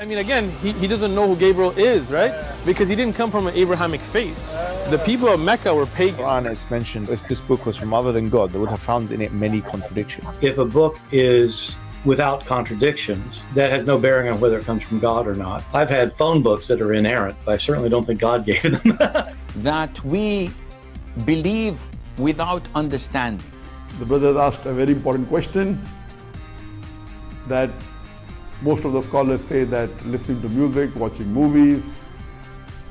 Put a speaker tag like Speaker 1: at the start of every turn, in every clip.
Speaker 1: I mean, again, he doesn't know who Gabriel is, right? Because he didn't come from an Abrahamic faith. The people of Mecca were pagan.
Speaker 2: Quran is mentioned, if this book was from other than God, they would have found in it many contradictions.
Speaker 3: If a book is without contradictions, that has no bearing on whether it comes from God or not. I've had phone books that are inerrant, but I certainly don't think God gave them.
Speaker 4: That we believe without understanding.
Speaker 5: The brother asked a very important question, that most of the scholars say that listening to music, watching movies,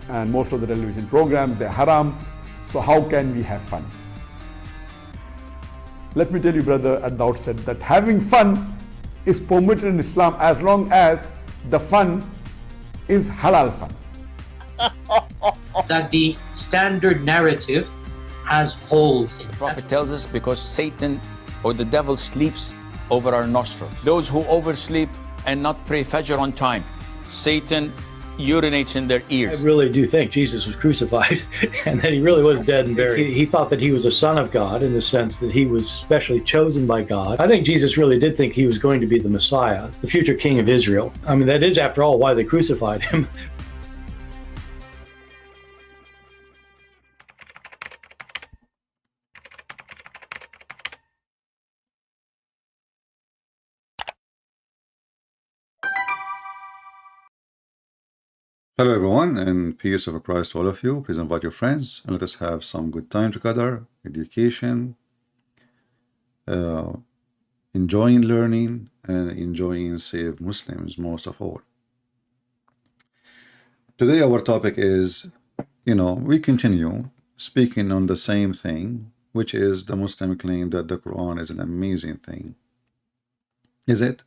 Speaker 5: and most of the television programs, they're haram. So how can we have fun? Let me tell you, brother, at the outset, that having fun is permitted in Islam as long as the fun is halal fun.
Speaker 6: That the standard narrative has holes in it.
Speaker 4: The Prophet tells us because Satan or the devil sleeps over our nostrils. Those who oversleep and not pray Fajr on time, Satan urinates in their ears.
Speaker 3: I really do think Jesus was crucified and that he really was dead and buried. He thought that he was a son of God in the sense that he was specially chosen by God. I think Jesus really did think he was going to be the Messiah, the future king of Israel. I mean, that is, after all, why they crucified him.
Speaker 7: Hello everyone, and peace of Christ to all of you. Please invite your friends and let us have some good time together, education, enjoying learning, and enjoying save Muslims most of all. Today our topic is, we continue speaking on the same thing, which is the Muslim claim that the Quran is an amazing thing. Is it?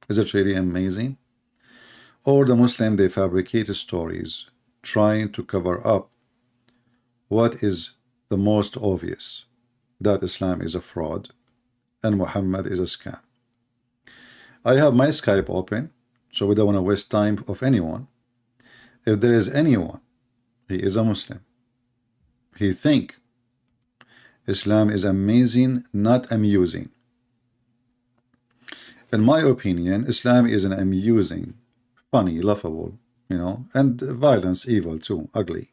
Speaker 7: Is it really amazing? Or the Muslim, they fabricate stories trying to cover up what is the most obvious, that Islam is a fraud and Muhammad is a scam. I have my Skype open, so we don't want to waste time of anyone. If there is anyone, he is a Muslim, he think Islam is amazing, not amusing. In my opinion, Islam is an amusing, funny, laughable, and violence, evil too, ugly.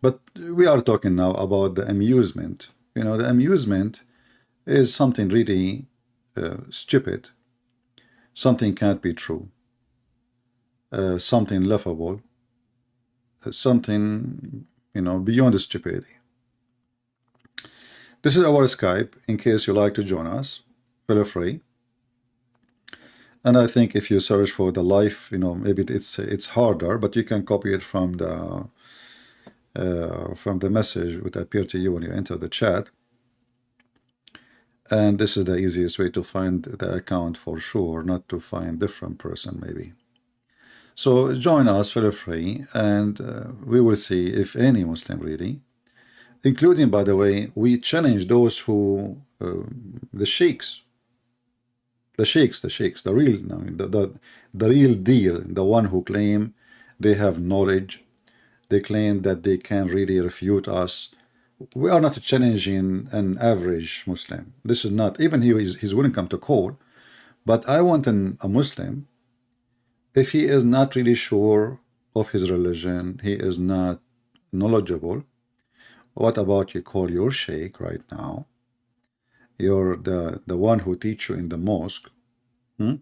Speaker 7: But we are talking now about the amusement. The amusement is something really stupid, something can't be true, something laughable, something, beyond stupidity. This is our Skype. In case you like to join us, feel free. And I think if you search for the life, maybe it's harder, but you can copy it from the message which appear to you when you enter the chat. And this is the easiest way to find the account for sure, not to find different person maybe. So join us, feel free, and we will see if any Muslim really, including, by the way, we challenge those who, the sheikhs, the real, the real deal, the one who claim they have knowledge, they claim that they can really refute us. We are not challenging an average Muslim. This is not, even he's willing to come to court, but I want a Muslim, if he is not really sure of his religion, he is not knowledgeable. What about you call your sheikh right now? You're the one who teach you in the mosque, and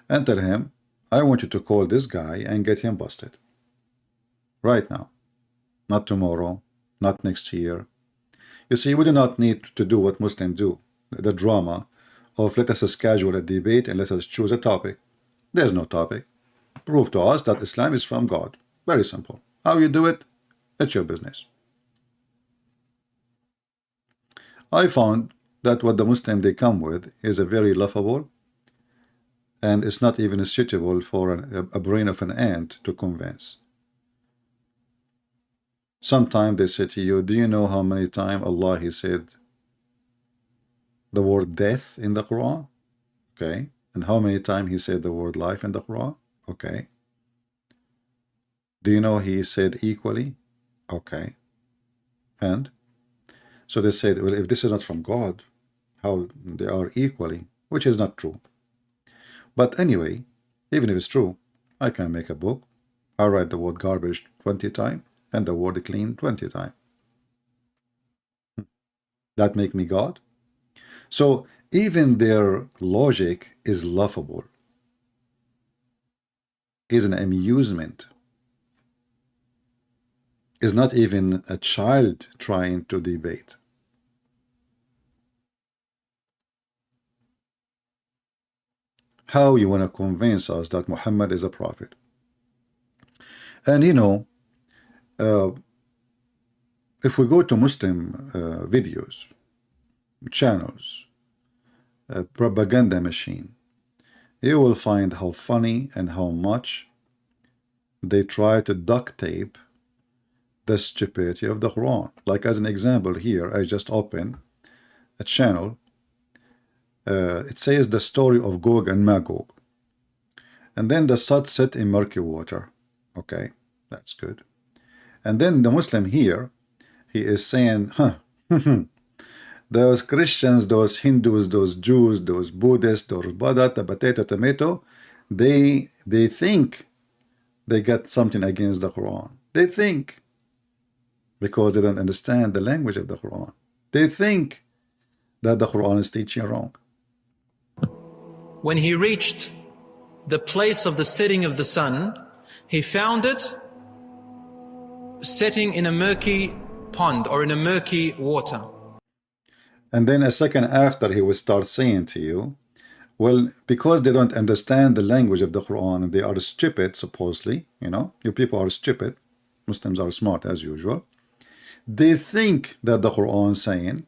Speaker 7: tell him, I want you to call this guy and get him busted. Right now. Not tomorrow, not next year. You see, we do not need to do what Muslims do, the drama of let us schedule a debate and let us choose a topic. There's no topic. Prove to us that Islam is from God. Very simple. How you do it, it's your business. I found that what the Muslim they come with is a very laughable, and it's not even suitable for a brain of an ant to convince. Sometimes they say to you, do you know how many times Allah he said the word death in the Quran? Okay. And how many times he said the word life in the Quran? Okay. Do you know he said equally? Okay. And so they said, well, if this is not from God, how they are equally, which is not true. But anyway, even if it's true, I can make a book. I write the word garbage 20 times and the word clean 20 times. That make me God? So even their logic is laughable, is an amusement, is not even a child trying to debate. How you want to convince us that Muhammad is a prophet? And you know, if we go to Muslim videos, channels, propaganda machine, you will find how funny and how much they try to duct tape the stupidity of the Quran. Like as an example here, I just opened a channel. It says the story of Gog and Magog. And then the sun set in murky water. Okay, that's good. And then the Muslim here, he is saying, those Christians, those Hindus, those Jews, those Buddhists, those Badata, potato, tomato, they think they got something against the Quran. They think, because they don't understand the language of the Quran. They think that the Quran is teaching wrong.
Speaker 8: When he reached the place of the setting of the sun, he found it setting in a murky pond or in a murky water.
Speaker 7: And then a second after, he will start saying to you, well, because they don't understand the language of the Quran and they are stupid, supposedly, you know, you people are stupid, Muslims are smart as usual, they think that the Quran is saying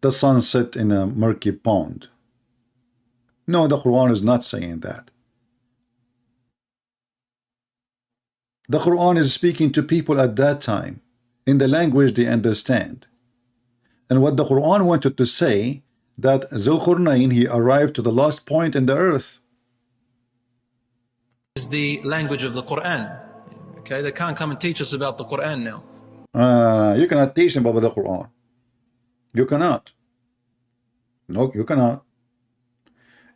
Speaker 7: the sun set in a murky pond. No, the Quran is not saying that. The Quran is speaking to people at that time in the language they understand. And what the Quran wanted to say, that Zulqarnain, he arrived to the last point in the earth.
Speaker 8: Is the language of the Quran. Okay, they can't come and teach us about the Quran now.
Speaker 7: You cannot teach them about the Quran. You cannot. No, you cannot.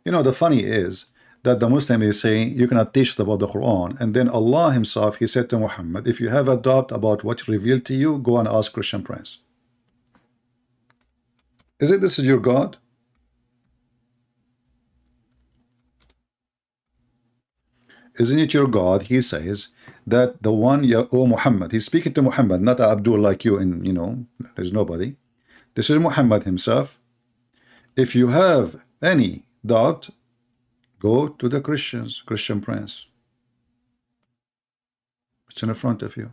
Speaker 7: You know, the funny is that the Muslim is saying you cannot teach about the Quran, and then Allah himself, he said to Muhammad, if you have a doubt about what revealed to you, go and ask Christian Prince. Is it this is your God? Isn't it your God? He says that the one, O Muhammad, he's speaking to Muhammad, not Abdul like you, and you know, there's nobody. This is Muhammad himself. If you have any doubt, go to the Christians, Christian Prince. It's in front of you.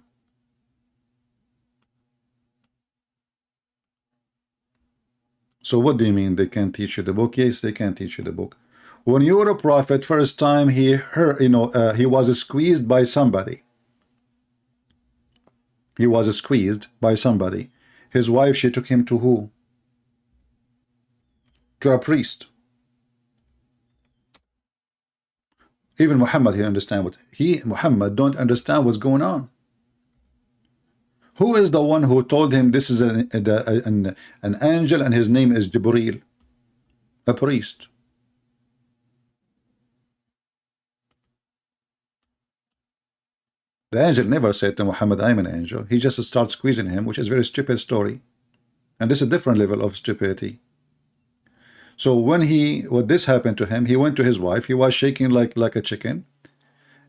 Speaker 7: So what do you mean they can't teach you the book? Yes, they can teach you the book. When you were a prophet, first time he heard, he was squeezed by somebody. He was squeezed by somebody. His wife, she took him to who? To a priest. Even Muhammad, he understand what Muhammad don't understand what's going on. Who is the one who told him this is an angel and his name is Jibreel? A priest. The angel never said to Muhammad, I'm an angel. He just starts squeezing him, which is a very stupid story. And this is a different level of stupidity. So when this happened to him, he went to his wife. He was shaking like a chicken.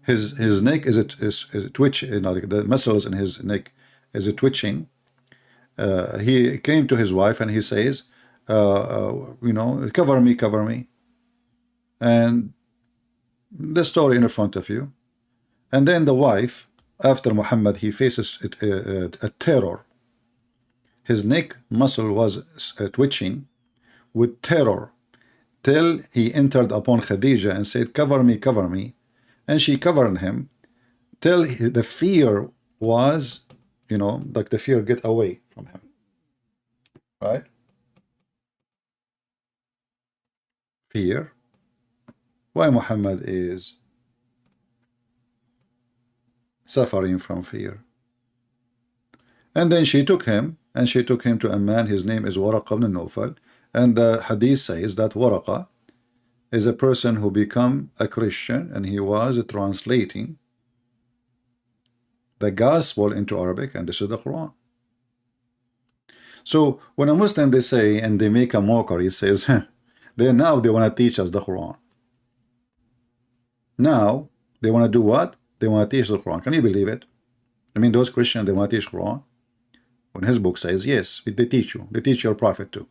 Speaker 7: His neck is twitch. The muscles in his neck is twitching. He came to his wife and he says, cover me, cover me. And the story in front of you. And then the wife, after Muhammad, he faces a terror. His neck muscle was twitching with terror till he entered upon Khadija and said, cover me, and she covered him till the fear was, like the fear get away from him, right? Fear. Why Muhammad is suffering from fear. And then she took him to a man, his name is Waraqa ibn Nawfal. And the hadith says that Waraqa, is a person who become a Christian and he was translating the gospel into Arabic, and this is the Quran. So when a Muslim they say, and they make a mockery, says they want to teach us the Quran. Now they want to do what? They want to teach the Quran. Can you believe it? I mean, those Christians, they want to teach Quran. When his book says, yes, they teach you. They teach your prophet too.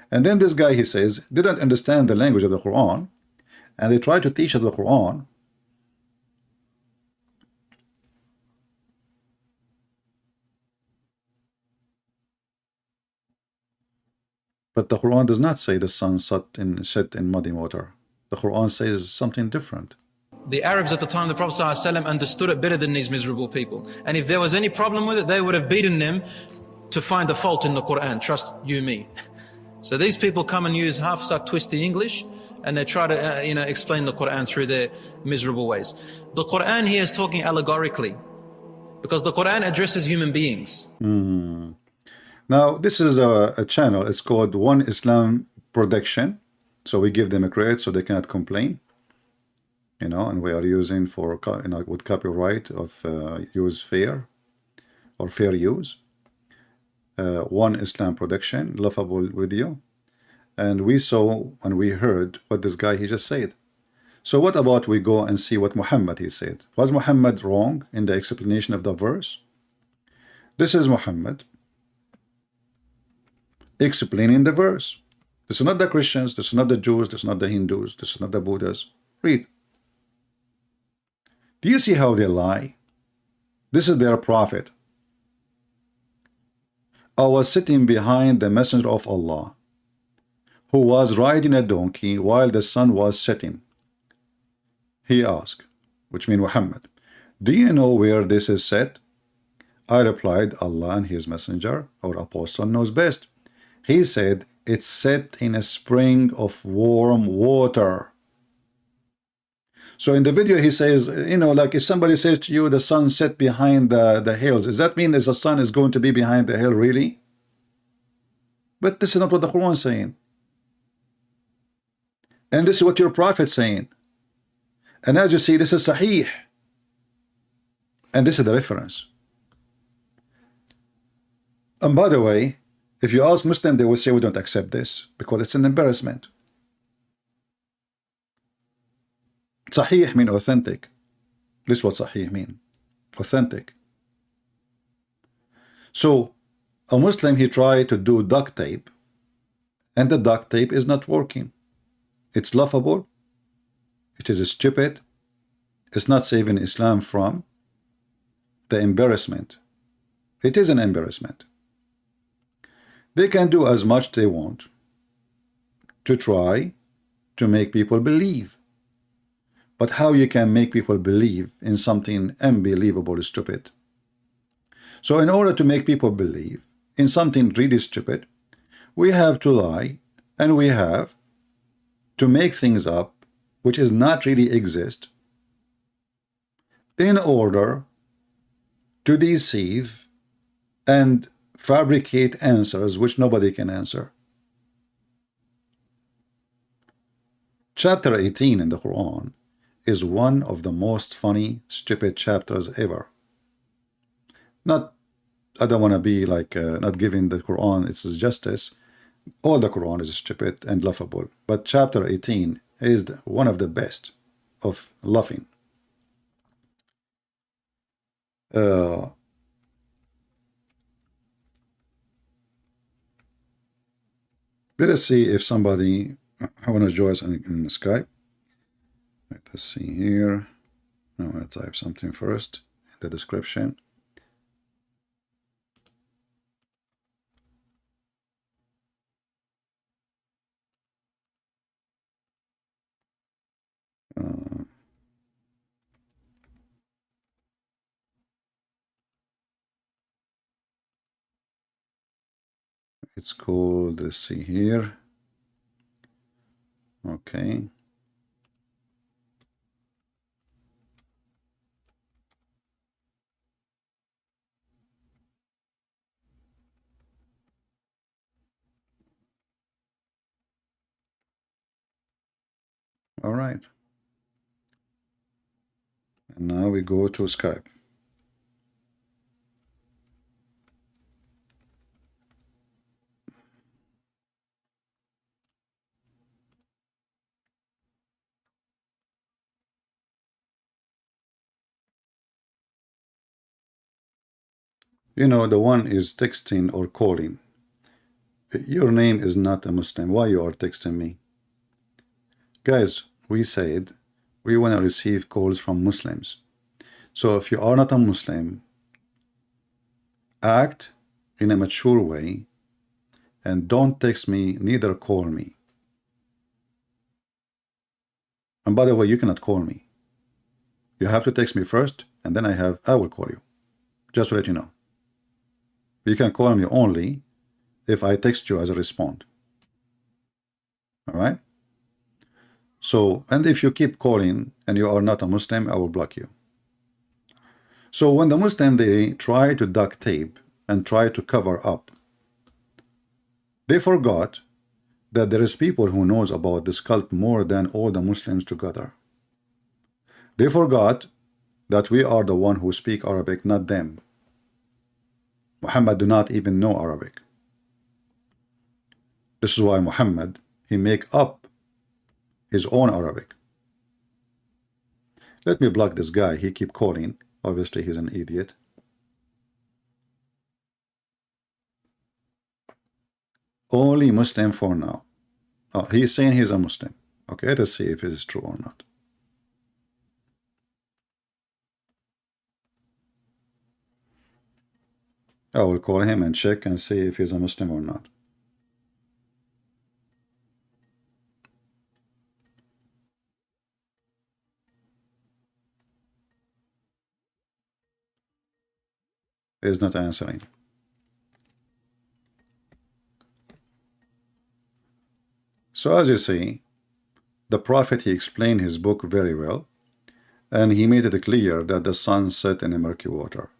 Speaker 7: And then this guy, he says, didn't understand the language of the Quran, and they try to teach the Quran. But the Quran does not say the sun set in muddy water. The Quran says something different.
Speaker 8: The Arabs at the time of the Prophet ﷺ understood it better than these miserable people. And if there was any problem with it, they would have beaten them to find a fault in the Quran. Trust you me. So these people come and use half-suck twisty English, and they try to explain the Quran through their miserable ways. The Quran here is talking allegorically, because the Quran addresses human beings.
Speaker 7: Now this is a channel. It's called One Islam Production. So we give them a credit so they cannot complain. And we are using for with copyright of use fair or fair use. One Islam Production, laughable video, and we saw and we heard what this guy he just said. So what about we go and see what Muhammad he said? Was Muhammad wrong in the explanation of the verse? This is Muhammad explaining the verse. This is not the Christians, this is not the Jews, this is not the Hindus, this is not the Buddhas. Read. Do you see how they lie? This is their prophet. I was sitting behind the messenger of Allah, who was riding a donkey while the sun was setting. He asked, which means Muhammad, do you know where this is set? I replied, Allah and his messenger or apostle knows best. He said, it's set in a spring of warm water. So in the video he says, like if somebody says to you the sun set behind the hills, does that mean that the sun is going to be behind the hill really? But this is not what the Quran is saying. And this is what your prophet is saying. And as you see, this is Sahih. And this is the reference. And by the way, if you ask Muslim, they will say we don't accept this because it's an embarrassment. Sahih mean authentic. This is what Sahih mean. Authentic. So a Muslim, he tried to do duct tape, and the duct tape is not working. It's laughable. It is stupid. It's not saving Islam from the embarrassment. It is an embarrassment. They can do as much they want to try to make people believe. But how you can make people believe in something unbelievable stupid? So in order to make people believe in something really stupid, we have to lie, and we have to make things up which is not really exist in order to deceive and fabricate answers which nobody can answer. Chapter 18 in the Quran is one of the most funny, stupid chapters ever. I don't want to be like not giving the Quran its justice. All the Quran is stupid and laughable, but chapter 18 is one of the best of laughing. Let us see if somebody want to join us in Skype. Let's see here. I'm going to type something first in the description. It's called, let's see here. Okay. All right. And now we go to Skype. You know, the one is texting or calling. Your name is not a Muslim. Why you are texting me? Guys, we said we want to receive calls from Muslims. So if you are not a Muslim, act in a mature way and don't text me, neither call me. And by the way, you cannot call me. You have to text me first, and then I will call you. Just to let you know. You can call me only if I text you as a respond. All right? So, and if you keep calling and you are not a Muslim, I will block you. So when the Muslim, they try to duct tape and try to cover up, they forgot that there is people who knows about this cult more than all the Muslims together. They forgot that we are the one who speak Arabic, not them. Muhammad do not even know Arabic. This is why Muhammad, he make up his own Arabic. Let me block this guy. He keep calling. Obviously, he's an idiot. Only Muslim for now. Oh, he's saying he's a Muslim. Okay, let us see if it is true or not. I will call him and check and see if he's a Muslim or not. He's not answering. So as you see, the Prophet, he explained his book very well, and he made it clear that the sun set in the murky water.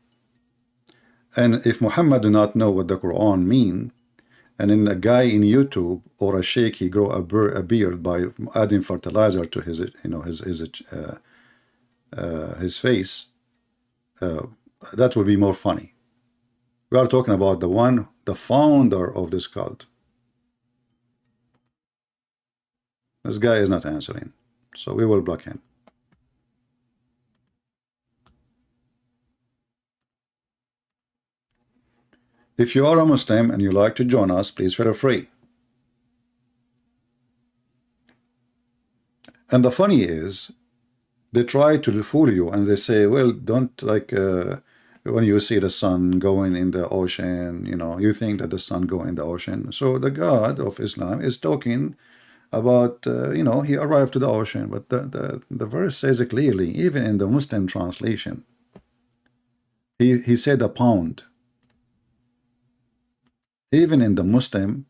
Speaker 7: And if Muhammad do not know what the Quran mean, and then a guy in YouTube or a sheikh, he grow a beard by adding fertilizer to his, you know, his face, that will be more funny. We are talking about the one, the founder of this cult. This guy is not answering, so we will block him. If you are a Muslim and you like to join us, please feel free. And the funny is, they try to fool you and they say, well, don't like, when you see the sun going in the ocean, you know, you think that the sun go in the ocean. So the God of Islam is talking about, you know, he arrived to the ocean. But the verse says it clearly, even in the Muslim translation, he said a pound. Even in the Muslim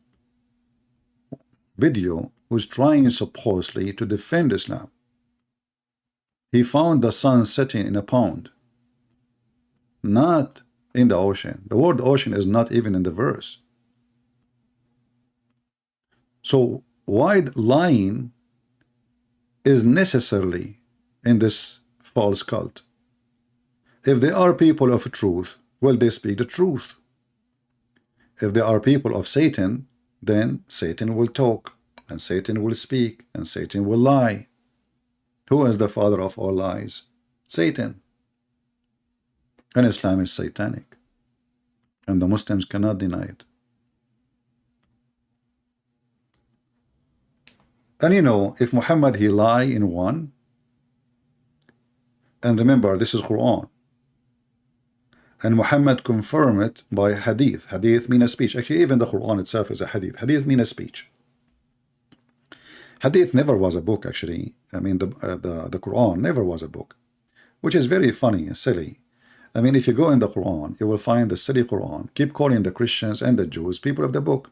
Speaker 7: video, who's trying supposedly to defend Islam, he found the sun setting in a pond, not in the ocean. The word ocean is not even in the verse. So why lying is necessarily in this false cult? If they are people of truth, well, they speak the truth. If they are people of Satan, then Satan will talk, and Satan will speak, and Satan will lie. Who is the father of all lies? Satan. And Islam is satanic. And the Muslims cannot deny it. And you know, if Muhammad, he lie in one, and remember, this is Quran. And Muhammad confirmed it by hadith. Hadith means a speech. Actually, even the Quran itself is a hadith. Hadith means a speech. Hadith never was a book, actually. I mean, the Quran never was a book, which is very funny and silly. I mean, if you go in the Quran, you will find the silly Quran keep calling the Christians and the Jews people of the book.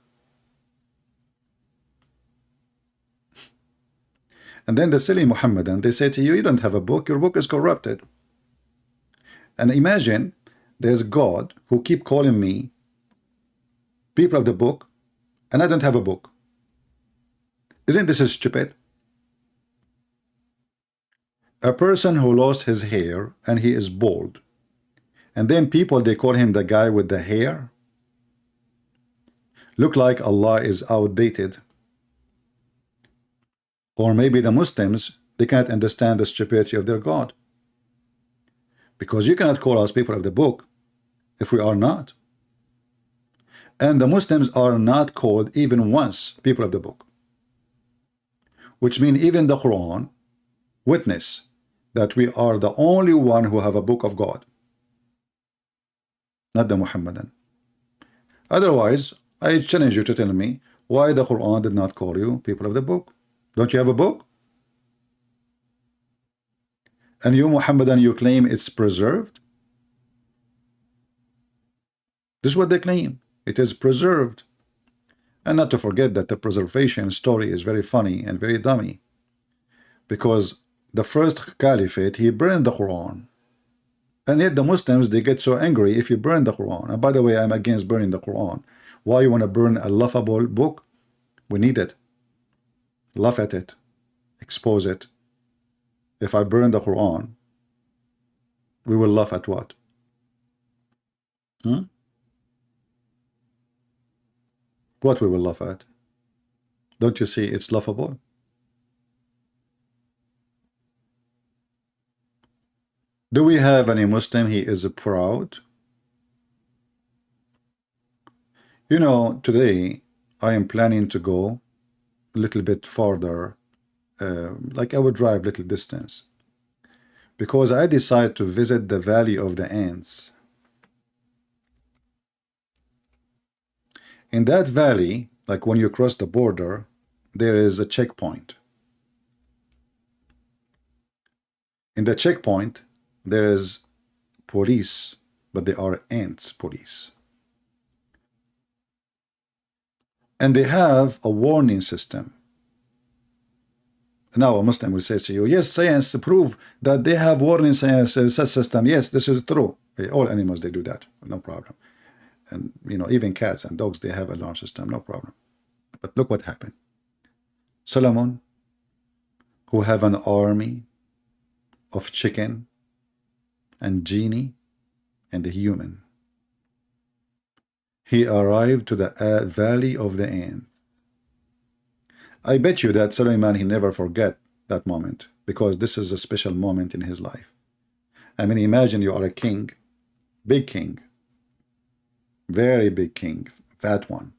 Speaker 7: And then the silly Muhammadan, they say to you, you don't have a book, your book is corrupted. And imagine, there's God who keep calling me people of the book, and I don't have a book. Isn't this stupid? A person who lost his hair and he is bald, and then people, they call him the guy with the hair. Look like Allah is outdated. Or maybe the Muslims, they can't understand the stupidity of their God. Because you cannot call us people of the book if we are not. And the Muslims are not called even once people of the book. Which means even the Quran witness that we are the only one who have a book of God, not the Muhammadan. Otherwise, I challenge you to tell me why the Quran did not call you people of the book. Don't you have a book? And you, Muhammadan, you claim it's preserved? This is what they claim. It is preserved. And not to forget that the preservation story is very funny and very dummy. Because the first caliphate, he burned the Quran. And yet the Muslims, they get so angry if you burn the Quran. And by the way, I'm against burning the Quran. Why you want to burn a laughable book? We need it. Laugh at it. Expose it. If I burn the Quran, we will laugh at what? What we will laugh at? Don't you see it's laughable? Do we have any Muslim he is proud? You know, today I am planning to go a little bit farther, like I would drive little distance, because I decided to visit the Valley of the Ants. In that valley, like when you cross the border, there is a checkpoint. In the checkpoint, there is police, but they are ants police. And they have a warning system. Now a Muslim will say to you, yes, science prove that they have warning science system. Yes, this is true. All animals, they do that, no problem. And you know, even cats and dogs, they have alarm system, no problem. But look what happened. Solomon, who have an army of chicken and genie and the human, he arrived to the Valley of the Ants. I bet you that Suleiman, he never forget that moment, because this is a special moment in his life. I mean, imagine you are a king, big king, very big king, fat one.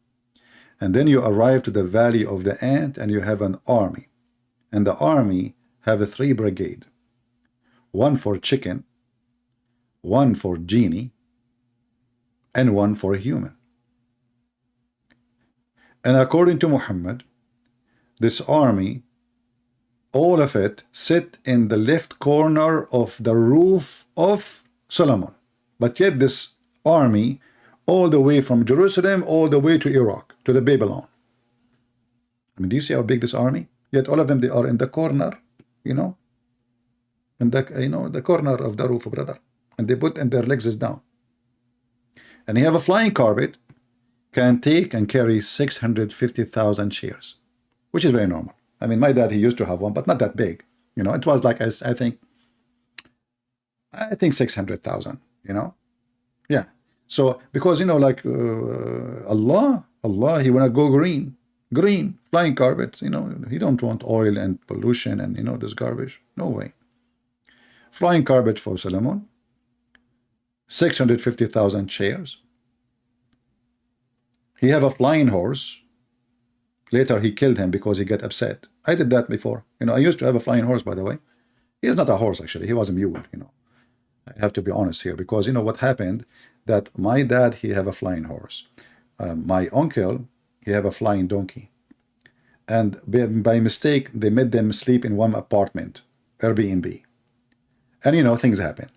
Speaker 7: And then you arrive to the Valley of the Ant and you have an army. And the army have a 3 brigade. One for chicken, one for genie, and one for human. And according to Muhammad, this army, all of it, sit in the left corner of the roof of Solomon. But yet this army, all the way from Jerusalem, all the way to Iraq, to the Babylon. I mean, do you see how big this army? Yet all of them, they are in the corner, you know, in the, you know, the corner of the roof, brother. And they put, and their legs is down. And he have a flying carpet, can take and carry 650,000 chairs, which is very normal. I mean, my dad, he used to have one, but not that big. You know, it was like, I think 600,000, you know? Yeah. So, because, you know, like Allah, he want to go green, flying carpet, you know, he don't want oil and pollution and, you know, this garbage. No way. Flying carpet for Solomon, 650,000 chairs. He have a flying horse. Later he killed him because he got upset. I did that before. You know, I used to have a flying horse, by the way. He is not a horse, actually. He was a mule, you know. I have to be honest here, because, you know, what happened, that my dad, he have a flying horse. My uncle, he have a flying donkey. And by mistake, they made them sleep in one apartment, Airbnb. And, you know, things happen.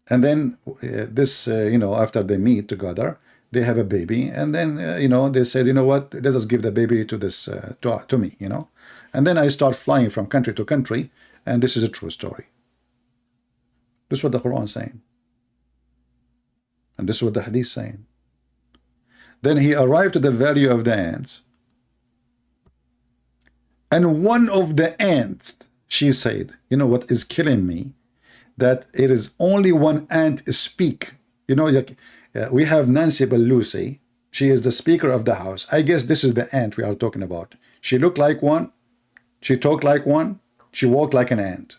Speaker 7: And then you know, after they meet together, they have a baby. And then, you know, they said, you know what, let us give the baby to this, to me, you know. And then I start flying from country to country. And this is a true story. This is what the Quran is saying. And this is what the Hadith is saying. Then he arrived to the Valley of the Ants. And one of the ants She said, you know what is killing me? That it is only one ant speak. You know, like, we have Nancy Pelosi. She is the Speaker of the House. I guess this is the ant we are talking about. She looked like one. She talked like one. She walked like an ant.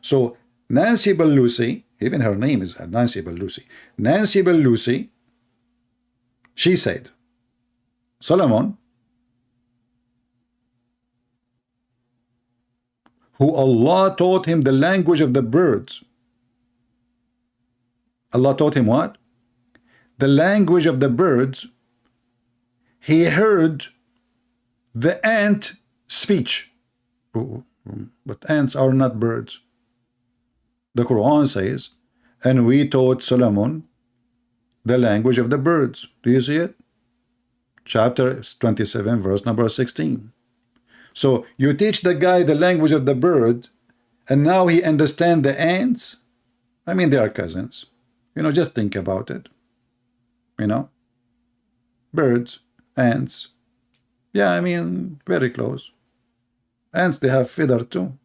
Speaker 7: So Nancy Pelosi, even her name is Nancy Pelosi. Nancy Pelosi, she said, Solomon, who Allah taught him the language of the birds. Allah taught him what? The language of the birds. He heard the ant speech. But ants are not birds. The Quran says, and we taught Solomon the language of the birds. Do you see it? Chapter 27, verse number 16. So you teach the guy the language of the bird, and now he understands the ants. I mean, they are cousins. You know, just think about it. You know, birds, ants. Yeah, I mean, very close. Ants, they have feather too.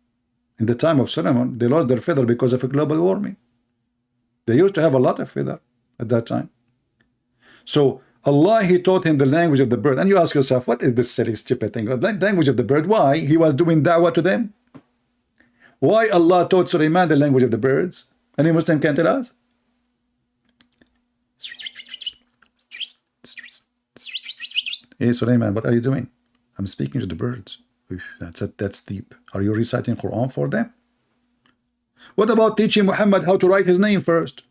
Speaker 7: In the time of Solomon, they lost their feather because of global warming. They used to have a lot of feather at that time. So Allah, he taught him the language of the bird. And you ask yourself, what is this silly, stupid thing? The language of the bird. Why? He was doing da'wah to them. Why Allah taught Sulaiman the language of the birds? Any Muslim can tell us? Hey, Sulaiman, what are you doing? I'm speaking to the birds. That's deep. Are you reciting Quran for them? What about teaching Muhammad how to write his name first?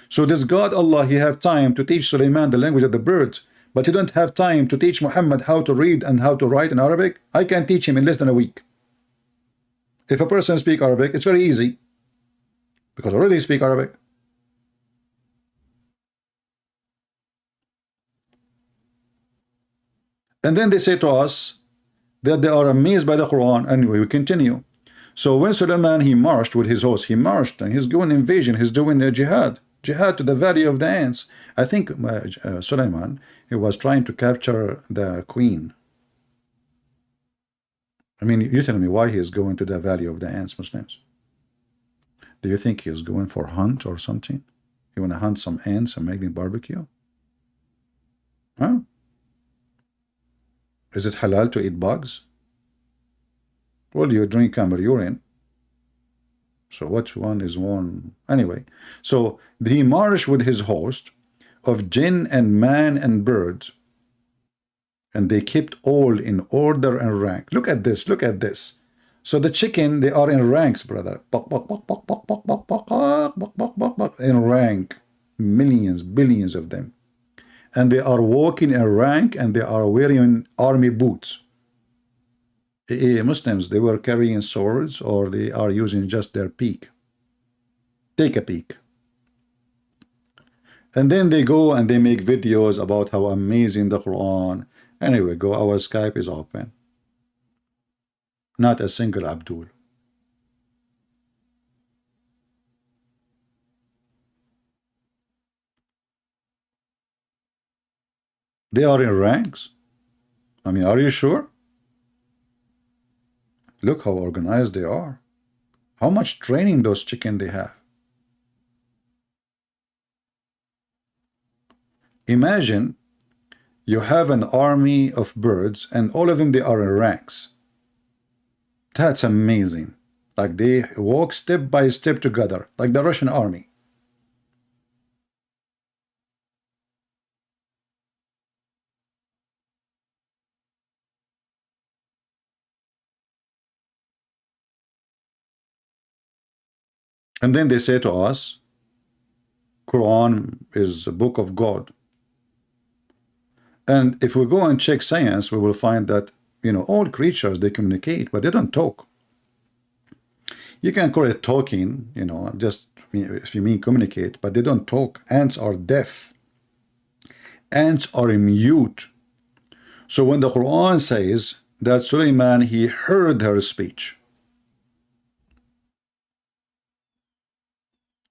Speaker 7: So this God Allah, he have time to teach Sulaiman the language of the birds, but you don't have time to teach Muhammad how to read and how to write in Arabic? I can teach him in less than a week. If a person speaks Arabic, it's very easy, because I already speak Arabic. And then they say to us that they are amazed by the Quran. Anyway, we continue. So when Sulaiman, he marched with his host, he marched and he's doing invasion, he's doing a jihad to the valley of the ants. I think Sulaiman, he was trying to capture the queen. I mean, you tell me why he is going to the valley of the ants, Muslims. Do you think he is going for hunt or something? You want to hunt some ants and make them barbecue? Huh? Is it halal to eat bugs? Well, you drink camel urine. So which one is one? Anyway, so he marched with his host of jinn and man and birds, and they kept all in order and rank. Look at this, look at this. So the chicken, they are in ranks, brother. In rank, millions, billions of them. And they are walking in rank, and they are wearing army boots. Muslims, they were carrying swords, or they are using just their peak. Take a peek. And then they go and they make videos about how amazing the Quran. Anyway, go, our Skype is open. Not a single Abdul. They are in ranks. I mean, are you sure? Look how organized they are. How much training those chicken they have. Imagine you have an army of birds and all of them, they are in ranks. That's amazing. Like they walk step by step together, like the Russian army. And then they say to us, Quran is a book of God. And if we go and check science, we will find that, you know, all creatures, they communicate, but they don't talk. You can call it talking, you know, just if you mean communicate, but they don't talk. Ants are deaf. Ants are mute. So when the Quran says that Sulaiman, he heard her speech,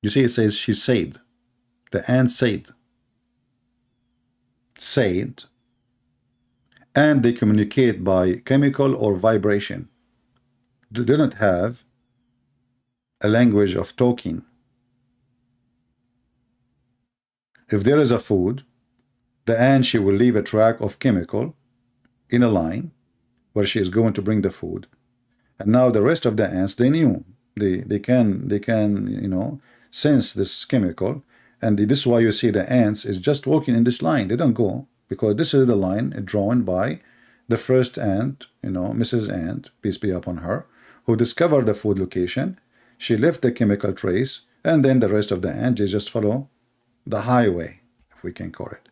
Speaker 7: you see, it says she said. The ant said. Said. And they communicate by chemical or vibration. do not have a language of talking. If there is a food, the ant, she will leave a track of chemical in a line where she is going to bring the food. And now the rest of the ants, they knew. They can, you know, sense this chemical. And this is why you see the ants is just walking in this line. They don't go, because this is the line drawn by the first ant, you know, Mrs. Ant, peace be upon her, who discovered the food location. She left the chemical trace, and then the rest of the ants, they just follow the highway, if we can call it.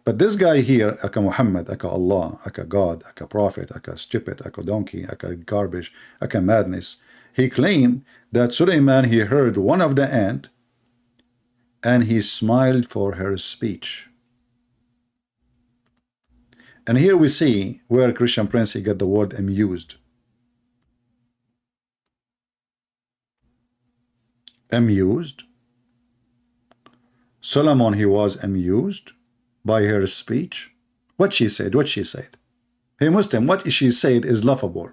Speaker 7: But this guy here, aka Muhammad, aka Allah, aka God, aka Prophet, aka stupid, aka donkey, aka garbage, aka madness, he claimed that Suleiman, he heard one of the ant, and he smiled for her speech. And here we see where Christian Prince, he got the word amused. Amused. Solomon, he was amused by her speech. What she said, Hey Muslim, what she said is laughable.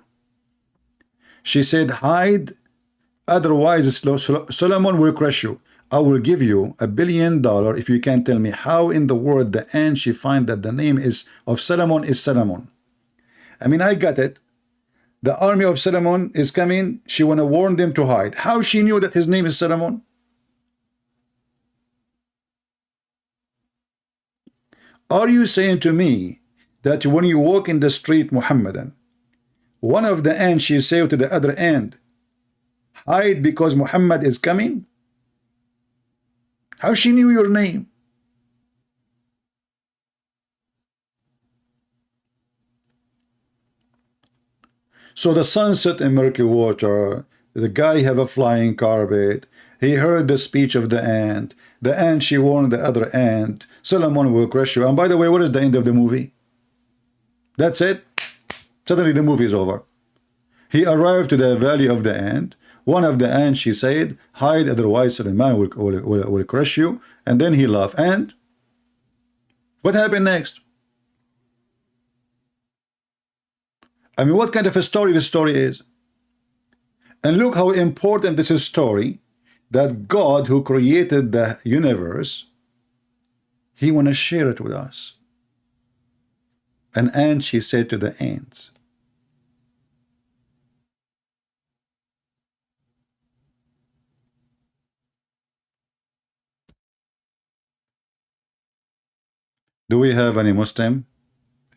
Speaker 7: She said, hide, otherwise Solomon will crush you. I will give you $1 billion if you can tell me how in the world the ant she find that the name is of Solomon is Solomon. I mean, I got it. The army of Solomon is coming. She want to warn them to hide. How she knew that his name is Solomon? Are you saying to me that when you walk in the street, Muhammadan, one of the ants she say to the other ant, hide because Muhammad is coming? How she knew your name? So the sun set in murky water, the guy have a flying carpet, he heard the speech of the ant she warned the other ant, Solomon will crush you. And by the way, what is the end of the movie? That's it. Suddenly the movie is over. He arrived to the valley of the ant. One of the ants, she said, hide, otherwise Solomon will crush you. And then he laughed. And what happened next? I mean, what kind of a story this story is? And look how important this is story, that God who created the universe, he want to share it with us. An ant, she said to the ants, do we have any Muslim?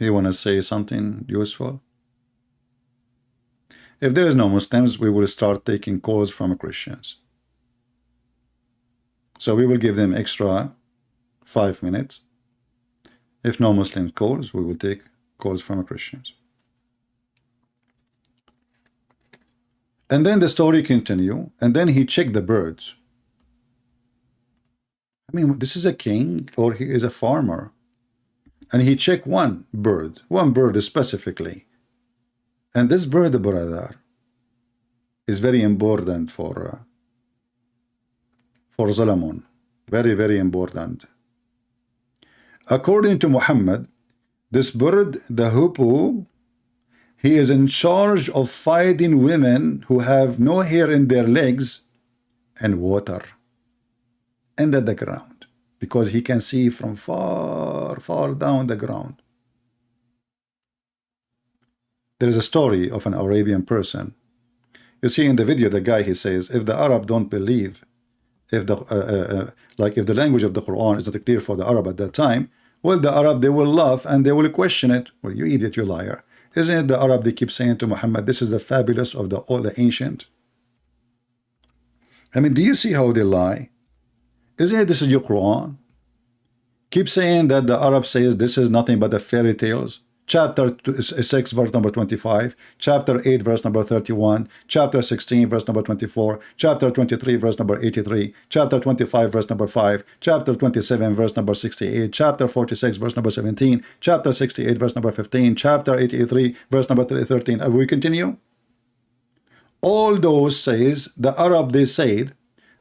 Speaker 7: He want to say something useful? If there is no Muslims, we will start taking calls from Christians. So we will give them extra 5 minutes. If no Muslim calls, we will take calls from Christians. And then the story continue, and then he checked the birds. I mean, this is a king, or he is a farmer. And he checked one bird specifically. And this bird, brother, is very important for Solomon. Very, very important. According to Muhammad, this bird, the hoopoe, he is in charge of fighting women who have no hair in their legs and water under the ground, because he can see from far, far down the ground. There is a story of an Arabian person. You see in the video, the guy, he says, if the Arab don't believe, if the if the language of the Quran is not clear for the Arab at that time, well, the Arab, they will laugh and they will question it. Well, you idiot, you liar. Isn't it the Arab, they keep saying to Muhammad, this is the fabulous of all the ancient? I mean, do you see how they lie? Isn't it this is your Quran? Keep saying that the Arab says this is nothing but the fairy tales. Chapter 6, verse number 25, chapter 8, verse number 31, chapter 16, verse number 24, chapter 23, verse number 83, chapter 25, verse number 5, chapter 27, verse number 68, chapter 46, verse number 17, chapter 68, verse number 15, chapter 83, verse number 13. We continue. All those says, the Arab, they said,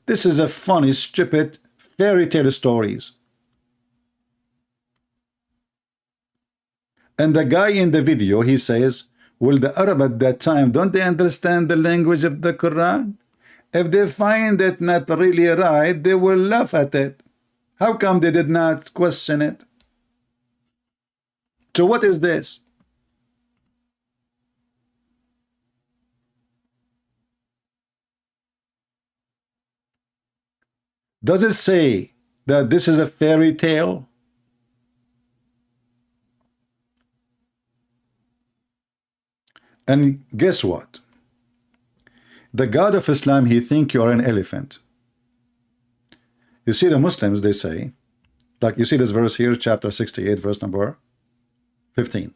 Speaker 7: this is a funny, stupid fairy tale stories. And the guy in the video, he says, Well, the Arab at that time, don't they understand the language of the Quran? If they find it not really right, they will laugh at it. How come they did not question it? So what is this? Does it say that this is a fairy tale? And guess what? The God of Islam, he think you are an elephant. You see the Muslims, they say, like you see this verse here, chapter 68, verse number 15.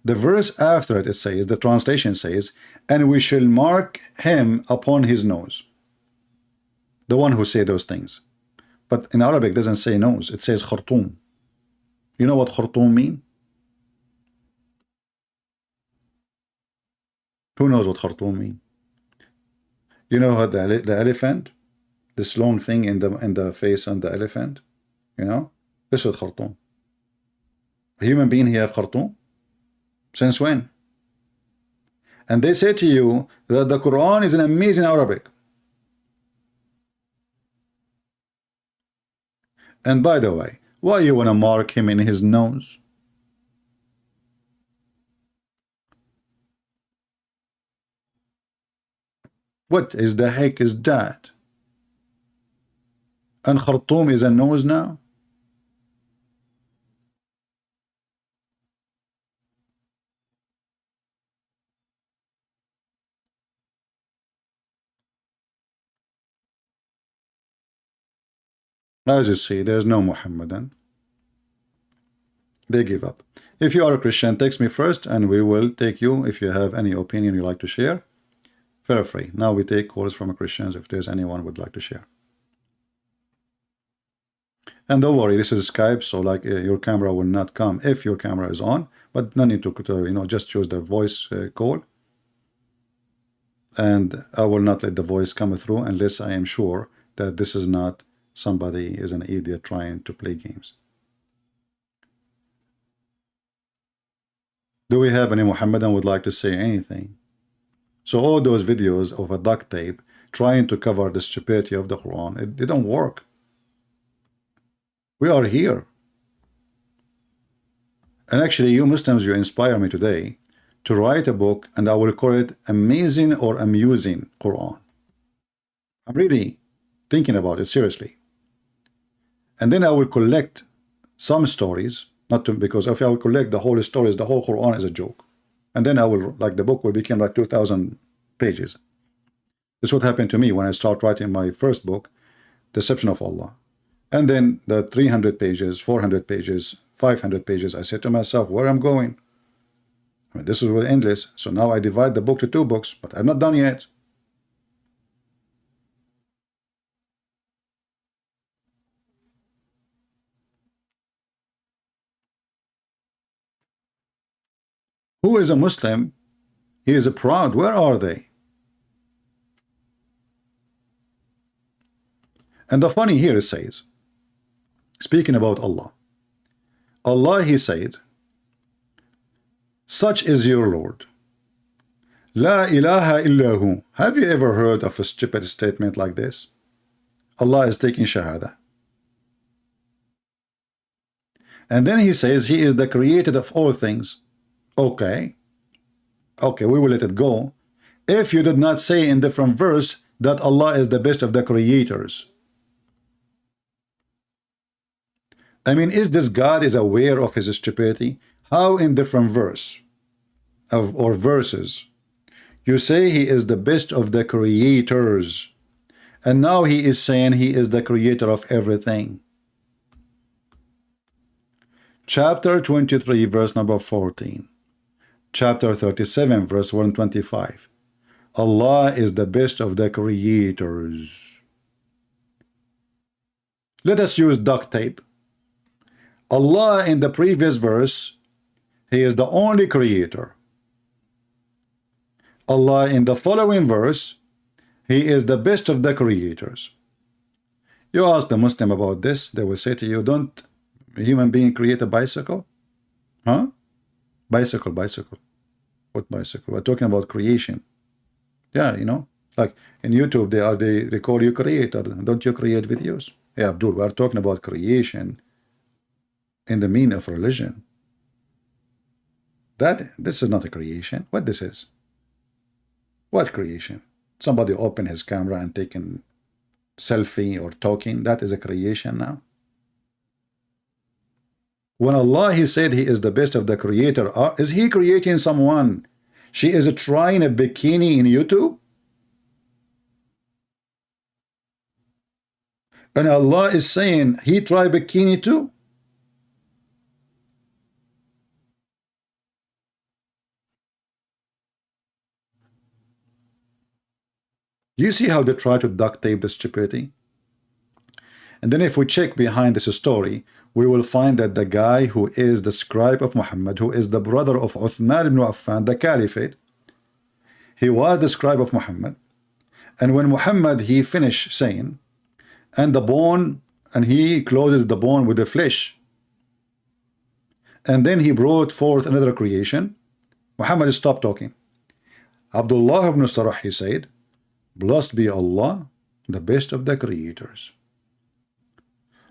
Speaker 7: The verse after it, it says, the translation says, and we shall mark him upon his nose. The one who say those things. But in Arabic, it doesn't say nose, it says khartoum. You know what khartoum mean? Who knows what khartoum mean? You know what the elephant, this long thing in the face on the elephant, you know, this is khartoum. A human being, he have khartoum? Since when? And they say to you that the Quran is an amazing Arabic. And by the way, why you want to mark him in his nose? What is the heck is that? And Khartoum is a nose now? As you see, there's no Muhammadan. They give up. If you are a Christian, text me first and we will take you. If you have any opinion you like to share, feel free. Now we take calls from Christians if there's anyone would like to share. And don't worry, this is Skype, so like your camera will not come if your camera is on, but no need to you know, just choose the voice call. And I will not let the voice come through unless I am sure that this is not somebody is an idiot trying to play games. Do we have any Muhammadan would like to say anything? So all those videos of a duct tape trying to cover the stupidity of the Quran, it didn't work. We are here. And actually, you Muslims, you inspire me today to write a book, and I will call it Amazing or Amusing Quran. I'm really thinking about it seriously. And then I will collect some stories, not to, because if I will collect the whole stories, the whole Quran is a joke. And then I will, like the book will become like 2,000 pages. This is what happened to me when I started writing my first book, Deception of Allah. And then the 300 pages, 400 pages, 500 pages, I said to myself, where I'm going? I mean, this is really endless. So now I divide the book to 2 books, but I'm not done yet. Who is a Muslim? He is proud. Where are they? And the funny here it says, speaking about Allah, Allah, he said, such is your Lord. La ilaha illahu. Have you ever heard of a stupid statement like this? Allah is taking shahada. And then he says he is the creator of all things. Okay, we will let it go. If you did not say in different verse that Allah is the best of the creators. I mean, is this God is aware of his stupidity? How in different verse or verses you say he is the best of the creators, and now he is saying he is the creator of everything. Chapter 23 verse number 14. Chapter 37 verse 125. Allah is the best of the creators. Let us use duct tape. Allah in the previous verse, he is the only creator. Allah in the following verse, he is the best of the creators. You ask the Muslim about this, they will say to you, don't a human being create a bicycle? Huh? Bicycle. What bicycle? We're talking about creation. Yeah, you know, like in YouTube, they call you creator. Don't you create videos? Yeah, Abdul, we're talking about creation in the meaning of religion. This is not a creation. What this is? What creation? Somebody open his camera and taking selfie or talking. That is a creation now. When Allah, He said He is the best of the creator, is He creating someone? She is trying a bikini in YouTube? And Allah is saying He tried bikini too? Do you see how they try to duct tape the stupidity? And then if we check behind this story, we will find that the guy who is the scribe of Muhammad, who is the brother of Uthman ibn Affan, the caliphate, he was the scribe of Muhammad. And when Muhammad, he finished saying, and the bone, and he closes the bone with the flesh, and then he brought forth another creation, Muhammad stopped talking. Abdullah ibn Sarah, he said, blessed be Allah, the best of the creators.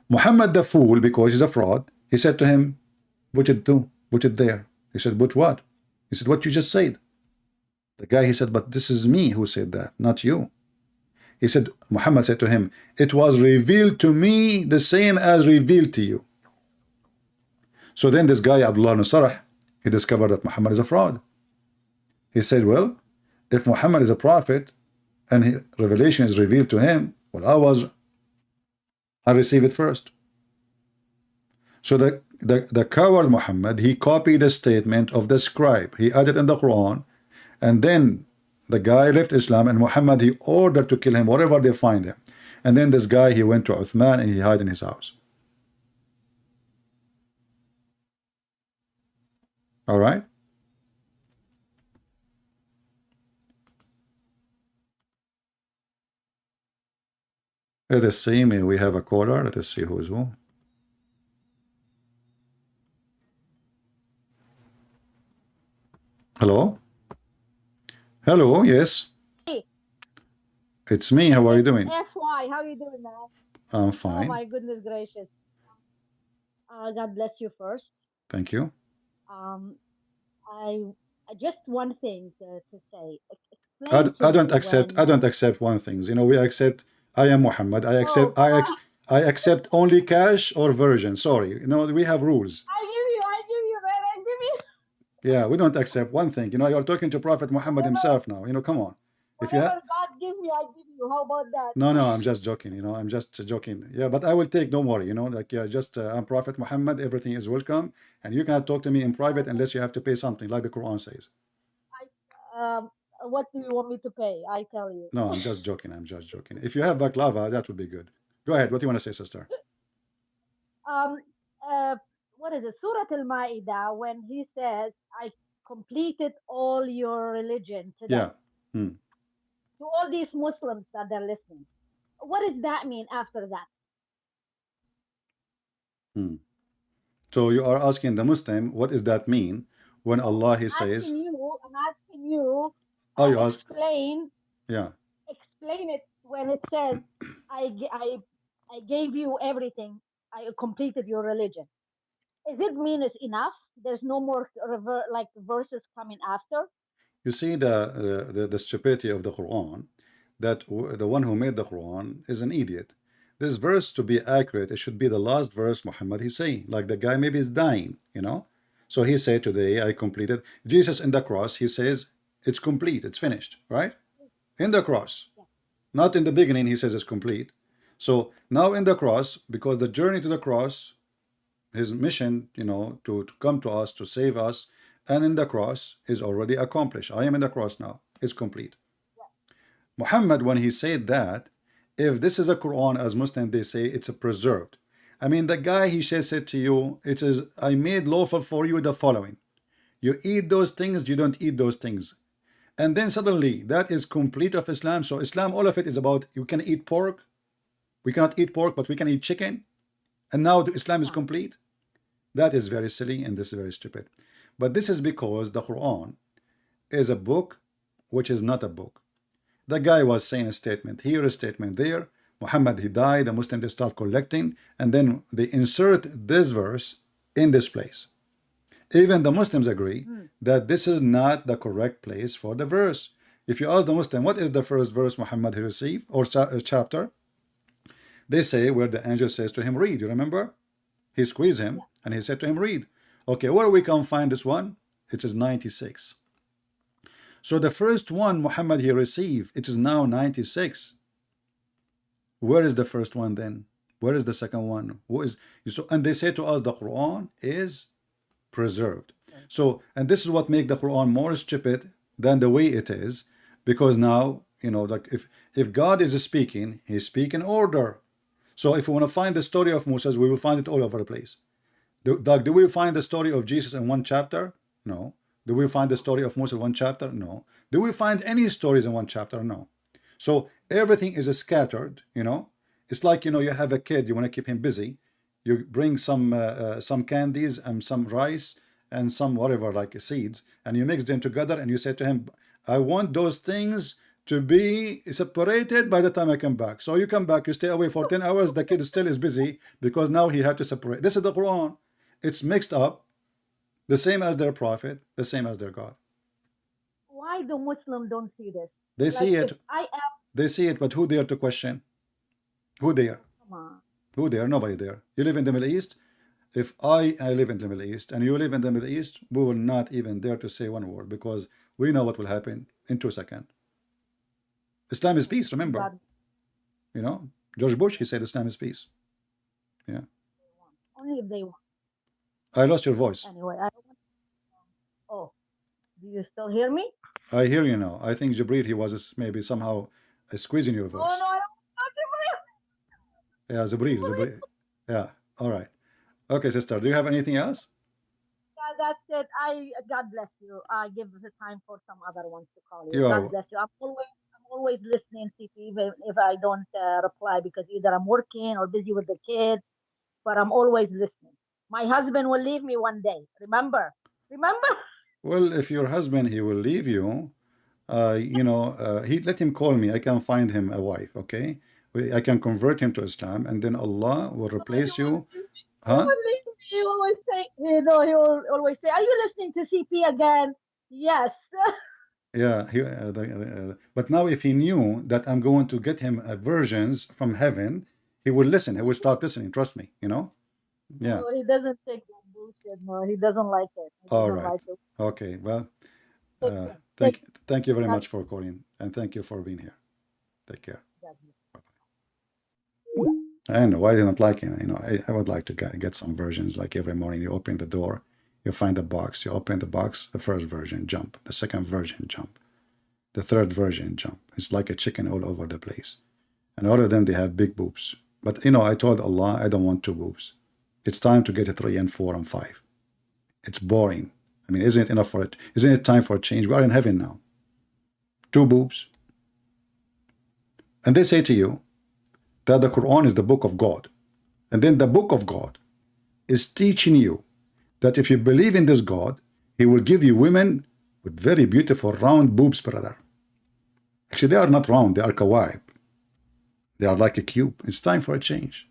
Speaker 7: Muhammad the fool, because he's a fraud, he said to him, put it there. He said, but what? He said, what you just said. The guy, he said, but this is me who said that, not you. He said, Muhammad said to him, it was revealed to me the same as revealed to you. So then this guy, Abdullah ibn Sarah, he discovered that Muhammad is a fraud. He said, well, if Muhammad is a prophet and revelation is revealed to him, well, I received it first. So the coward Muhammad, he copied the statement of the scribe. He added in the Quran, and then the guy left Islam, and Muhammad, he ordered to kill him wherever they find him. And then this guy, he went to Uthman and he hid in his house. All right. Let us see, maybe we have a caller. Let us see who is who. Hello? Hello, yes.
Speaker 9: Hey.
Speaker 7: It's me. How are you doing?
Speaker 9: FY, how are you doing, man?
Speaker 7: I'm
Speaker 9: Oh
Speaker 7: fine.
Speaker 9: my goodness gracious. God bless you first.
Speaker 7: Thank you.
Speaker 9: I just one thing to say.
Speaker 7: I
Speaker 9: Explain to
Speaker 7: don't
Speaker 9: me
Speaker 7: accept. I
Speaker 9: when.
Speaker 7: don't accept one thing. You know, we accept. I am Muhammad. I accept.
Speaker 9: Oh,
Speaker 7: I accept only cash or virgin. Sorry. You know, we have rules.
Speaker 9: I give you, man, I give you.
Speaker 7: Yeah, we don't accept one thing. You know, you're talking to Prophet Muhammad
Speaker 9: Whatever,
Speaker 7: himself now. You know, come on. If you have.
Speaker 9: whatever God give me, I give you. How about that?
Speaker 7: No, no, I'm just joking. You know, I'm just joking. Yeah, but I will take. Don't worry. You know, like yeah, just I'm Prophet Muhammad. Everything is welcome, and you cannot talk to me in private unless you have to pay something, like the Quran says.
Speaker 9: What do you want me to pay? I tell you.
Speaker 7: No, I'm just joking. I'm just joking. If you have baklava, that would be good. Go ahead. What do you want to say, sister?
Speaker 9: Um, what is it? Surah Al-Ma'idah, when he says, I completed all your religion to
Speaker 7: Yeah.
Speaker 9: them, to all these Muslims that they're listening. What does that mean after that?
Speaker 7: So you are asking the Muslim, what does that mean when Allah He says?
Speaker 9: I'm asking you.
Speaker 7: Oh, you ask?
Speaker 9: Explain it when it says, I gave you everything. I completed your religion. Does it mean it's enough? There's no more like verses coming after?
Speaker 7: You see the stupidity of the Quran, that the one who made the Quran is an idiot. This verse, to be accurate, it should be the last verse Muhammad he say. Like the guy maybe is dying, you know. So he said, today I completed. Jesus in the cross, he says, it's complete, it's finished, right? In the cross. Not in the beginning, he says it's complete. So now in the cross, because the journey to the cross, his mission, you know, to come to us, to save us, and in the cross is already accomplished. I am in the cross now. It's complete. Muhammad, when he said that, if this is a Quran, as Muslims they say, it's a preserved. I mean, the guy, he said to you, it is, I made lawful for you the following. You eat those things, you don't eat those things. And then suddenly, that is complete of Islam. So Islam, all of it is about, you can eat pork. We cannot eat pork, but we can eat chicken. And now the Islam is complete. That is very silly and this is very stupid. But this is because the Quran, is a book which is not a book. The guy was saying a statement here, a statement there. Muhammad, he died, the Muslims, they start collecting, and then they insert this verse in this place. Even the Muslims agree that this is not the correct place for the verse. If you ask the Muslim, what is the first verse Muhammad he received, or chapter? They say where the angel says to him, read. You remember? He squeezed him, and he said to him, read. Okay, where we can find this one? It is 96. So the first one Muhammad he received, it is now 96. Where is the first one then? Where is the second one? Who is so? And they say to us the Quran is preserved. So, and this is what makes the Quran more stupid than the way it is, because now, you know, like if God is speaking, he's speaking order. So if we want to find the story of Moses, we will find it all over the place. Do we find the story of Jesus in one chapter? No. Do we find the story of Moses in one chapter? No. Do we find any stories in one chapter? No. So everything is scattered, you know. It's like, you know, you have a kid, you want to keep him busy. You bring some candies and some rice and some whatever, like seeds, and you mix them together, and you say to him, I want those things to be separated by the time I come back. So you come back, you stay away for 10 hours, the kid still is busy because now he have to separate. This is the Quran. It's mixed up, the same as their prophet, the same as their God.
Speaker 9: Why do Muslims don't see this?
Speaker 7: They see it.
Speaker 9: I am.
Speaker 7: They see it, but who dare to question? Who dare?
Speaker 9: Come on.
Speaker 7: Who there? Nobody there. You live in the Middle East. If I live in the Middle East and you live in the Middle East, we will not even dare to say one word, because we know what will happen in 2 seconds. Islam is peace, remember?
Speaker 9: God.
Speaker 7: You know, George Bush, he said Islam is peace. Yeah.
Speaker 9: Only if they want.
Speaker 7: I lost your voice.
Speaker 9: Anyway, I don't want. Oh, do you still hear me?
Speaker 7: I hear you now. I think Jibril, he was maybe somehow squeezing your voice.
Speaker 9: Oh no, I don't.
Speaker 7: Yeah, Jibril. Yeah. All right. Okay, sister. Do you have anything else?
Speaker 9: Yeah, that's it. God bless you. I give the time for some other ones to call you.
Speaker 7: You are-
Speaker 9: God bless you. I'm always listening, CP, even if I don't reply, because either I'm working or busy with the kids, but I'm always listening. My husband will leave me one day. Remember?
Speaker 7: Well, if your husband, he will leave you, you know, he let him call me. I can find him a wife, okay? I can convert him to Islam, and then Allah will replace you. Huh?
Speaker 9: He always say, you know, he will always say, are you listening to CP again? Yes.
Speaker 7: Yeah, but now if he knew that I'm going to get him versions from heaven, he will listen. He will start listening. Trust me, you know? Yeah.
Speaker 9: No, he doesn't take that bullshit. No, he doesn't like it. He
Speaker 7: All
Speaker 9: doesn't
Speaker 7: right.
Speaker 9: like it.
Speaker 7: Okay. Well,
Speaker 9: Take care.
Speaker 7: thank you very much for calling, and thank you for being here. Take care.
Speaker 9: God bless.
Speaker 7: I know I didn't like him. You know, I would like to get some versions. Like every morning, you open the door, you find the box, you open the box, the first version, jump. The second version, jump. The third version, jump. It's like a chicken all over the place. And all of them, they have big boobs. But, you know, I told Allah, I don't want 2 boobs. It's time to get a 3 and 4 and 5. It's boring. I mean, isn't it enough for it? Isn't it time for a change? We are in heaven now. 2 boobs. And they say to you that the Quran is the book of God. And then the book of God is teaching you that if you believe in this God, he will give you women with very beautiful round boobs, brother. Actually, they are not round, they are kawaib. They are like a cube. It's time for a change.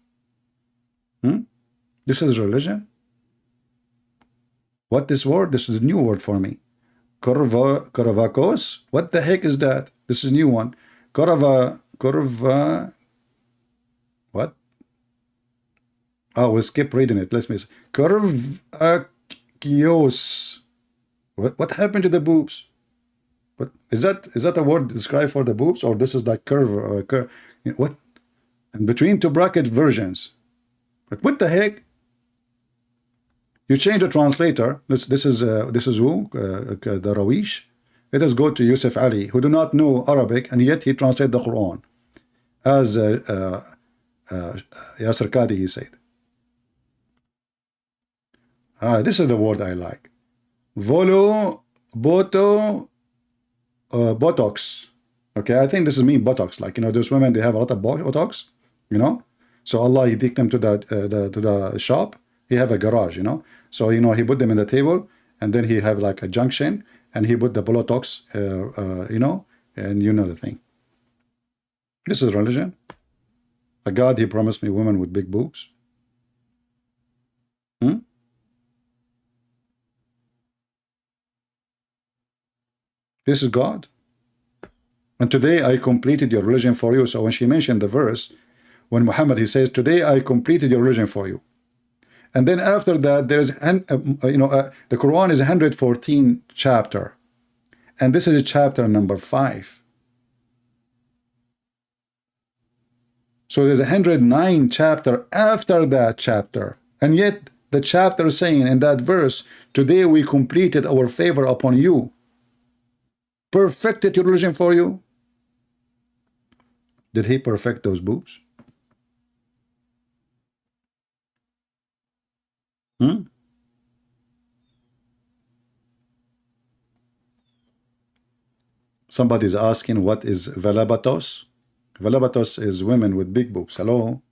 Speaker 7: This is religion. What this word? This is a new word for me. Koravakos? What the heck is that? This is a new one. Korava, what? Oh, we'll skip reading it. Let's miss. Korvakios. What happened to the boobs? What is that? Is that a word described for the boobs, or this is like curve? What? And between 2 bracket versions. Like, what the heck? You change the translator. This is who? The Rawish. Let us go to Yusuf Ali, who do not know Arabic, and yet he translated the Quran. As Yasser Qadi, he said. This is the word I like. Botox. Okay, I think this is mean Botox. Like, you know, those women, they have a lot of Botox, you know. So Allah, he take them to the shop. He have a garage, you know. So, you know, he put them in the table, and then he have like a junction, and he put the Botox, you know, and you know the thing. This is religion. A God, he promised me women with big boobs. This is God. And today I completed your religion for you. So when she mentioned the verse, when Muhammad, he says, today I completed your religion for you. And then after that, there's, the Quran is 114 chapter. And this is chapter number 5. So there's 109 chapter after that chapter. And yet the chapter is saying in that verse, today we completed our favor upon you. Perfected your religion for you. Did he perfect those boobs? Somebody's asking, what is velabatos? Velabatos is women with big boobs. Hello?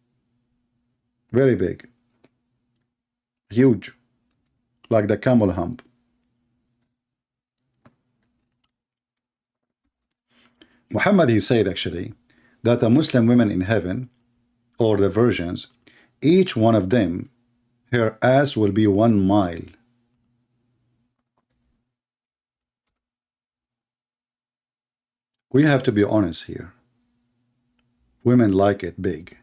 Speaker 7: Very big. Huge. Like the camel hump. Muhammad, he said actually that the Muslim women in heaven, or the virgins, each one of them, her ass will be 1 mile. We have to be honest here. Women like it big.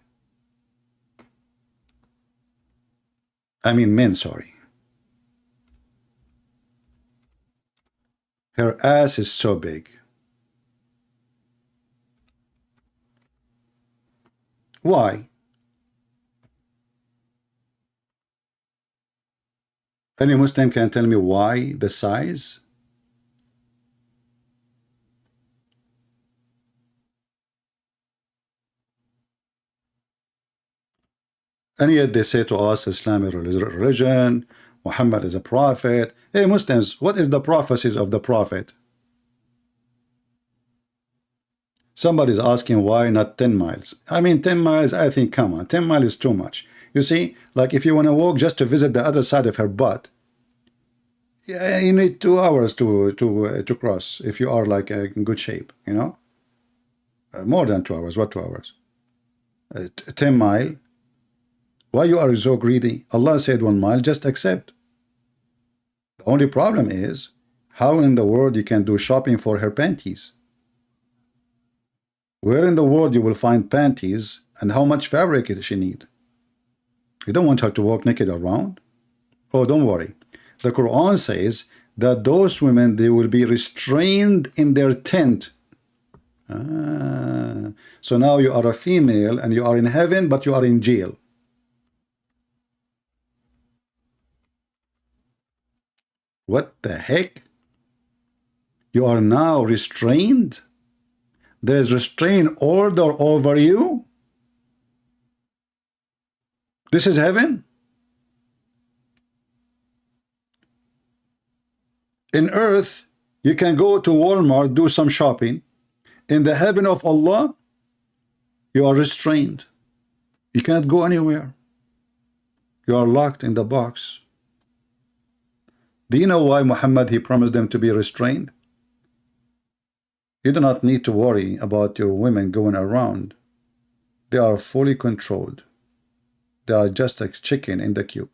Speaker 7: I mean men, sorry. Her ass is so big. Why? Any Muslim can tell me why the size? And yet they say to us, Islam is a religion, Muhammad is a prophet. Hey Muslims, what is the prophecies of the prophet? Somebody's asking why not 10 miles. I mean 10 miles, I think, come on, 10 miles is too much. You see, like if you want to walk just to visit the other side of her butt, yeah, you need 2 hours to cross if you are like in good shape, you know. More than 2 hours. What 2 hours? 10 mile. Why you are so greedy? Allah said 1 mile, just accept. The only problem is how in the world you can do shopping for her panties. Where in the world you will find panties and how much fabric does she need? You don't want her to walk naked around. Oh, don't worry. The Quran says that those women, they will be restrained in their tent. So now you are a female and you are in heaven, but you are in jail. What the heck? You are now restrained? There is restraint order over you? This is heaven? In earth, you can go to Walmart, do some shopping. In the heaven of Allah, you are restrained. You can't go anywhere. You are locked in the box. Do you know why Muhammad, he promised them to be restrained? You do not need to worry about your women going around. They are fully controlled. They are just like chicken in the cube.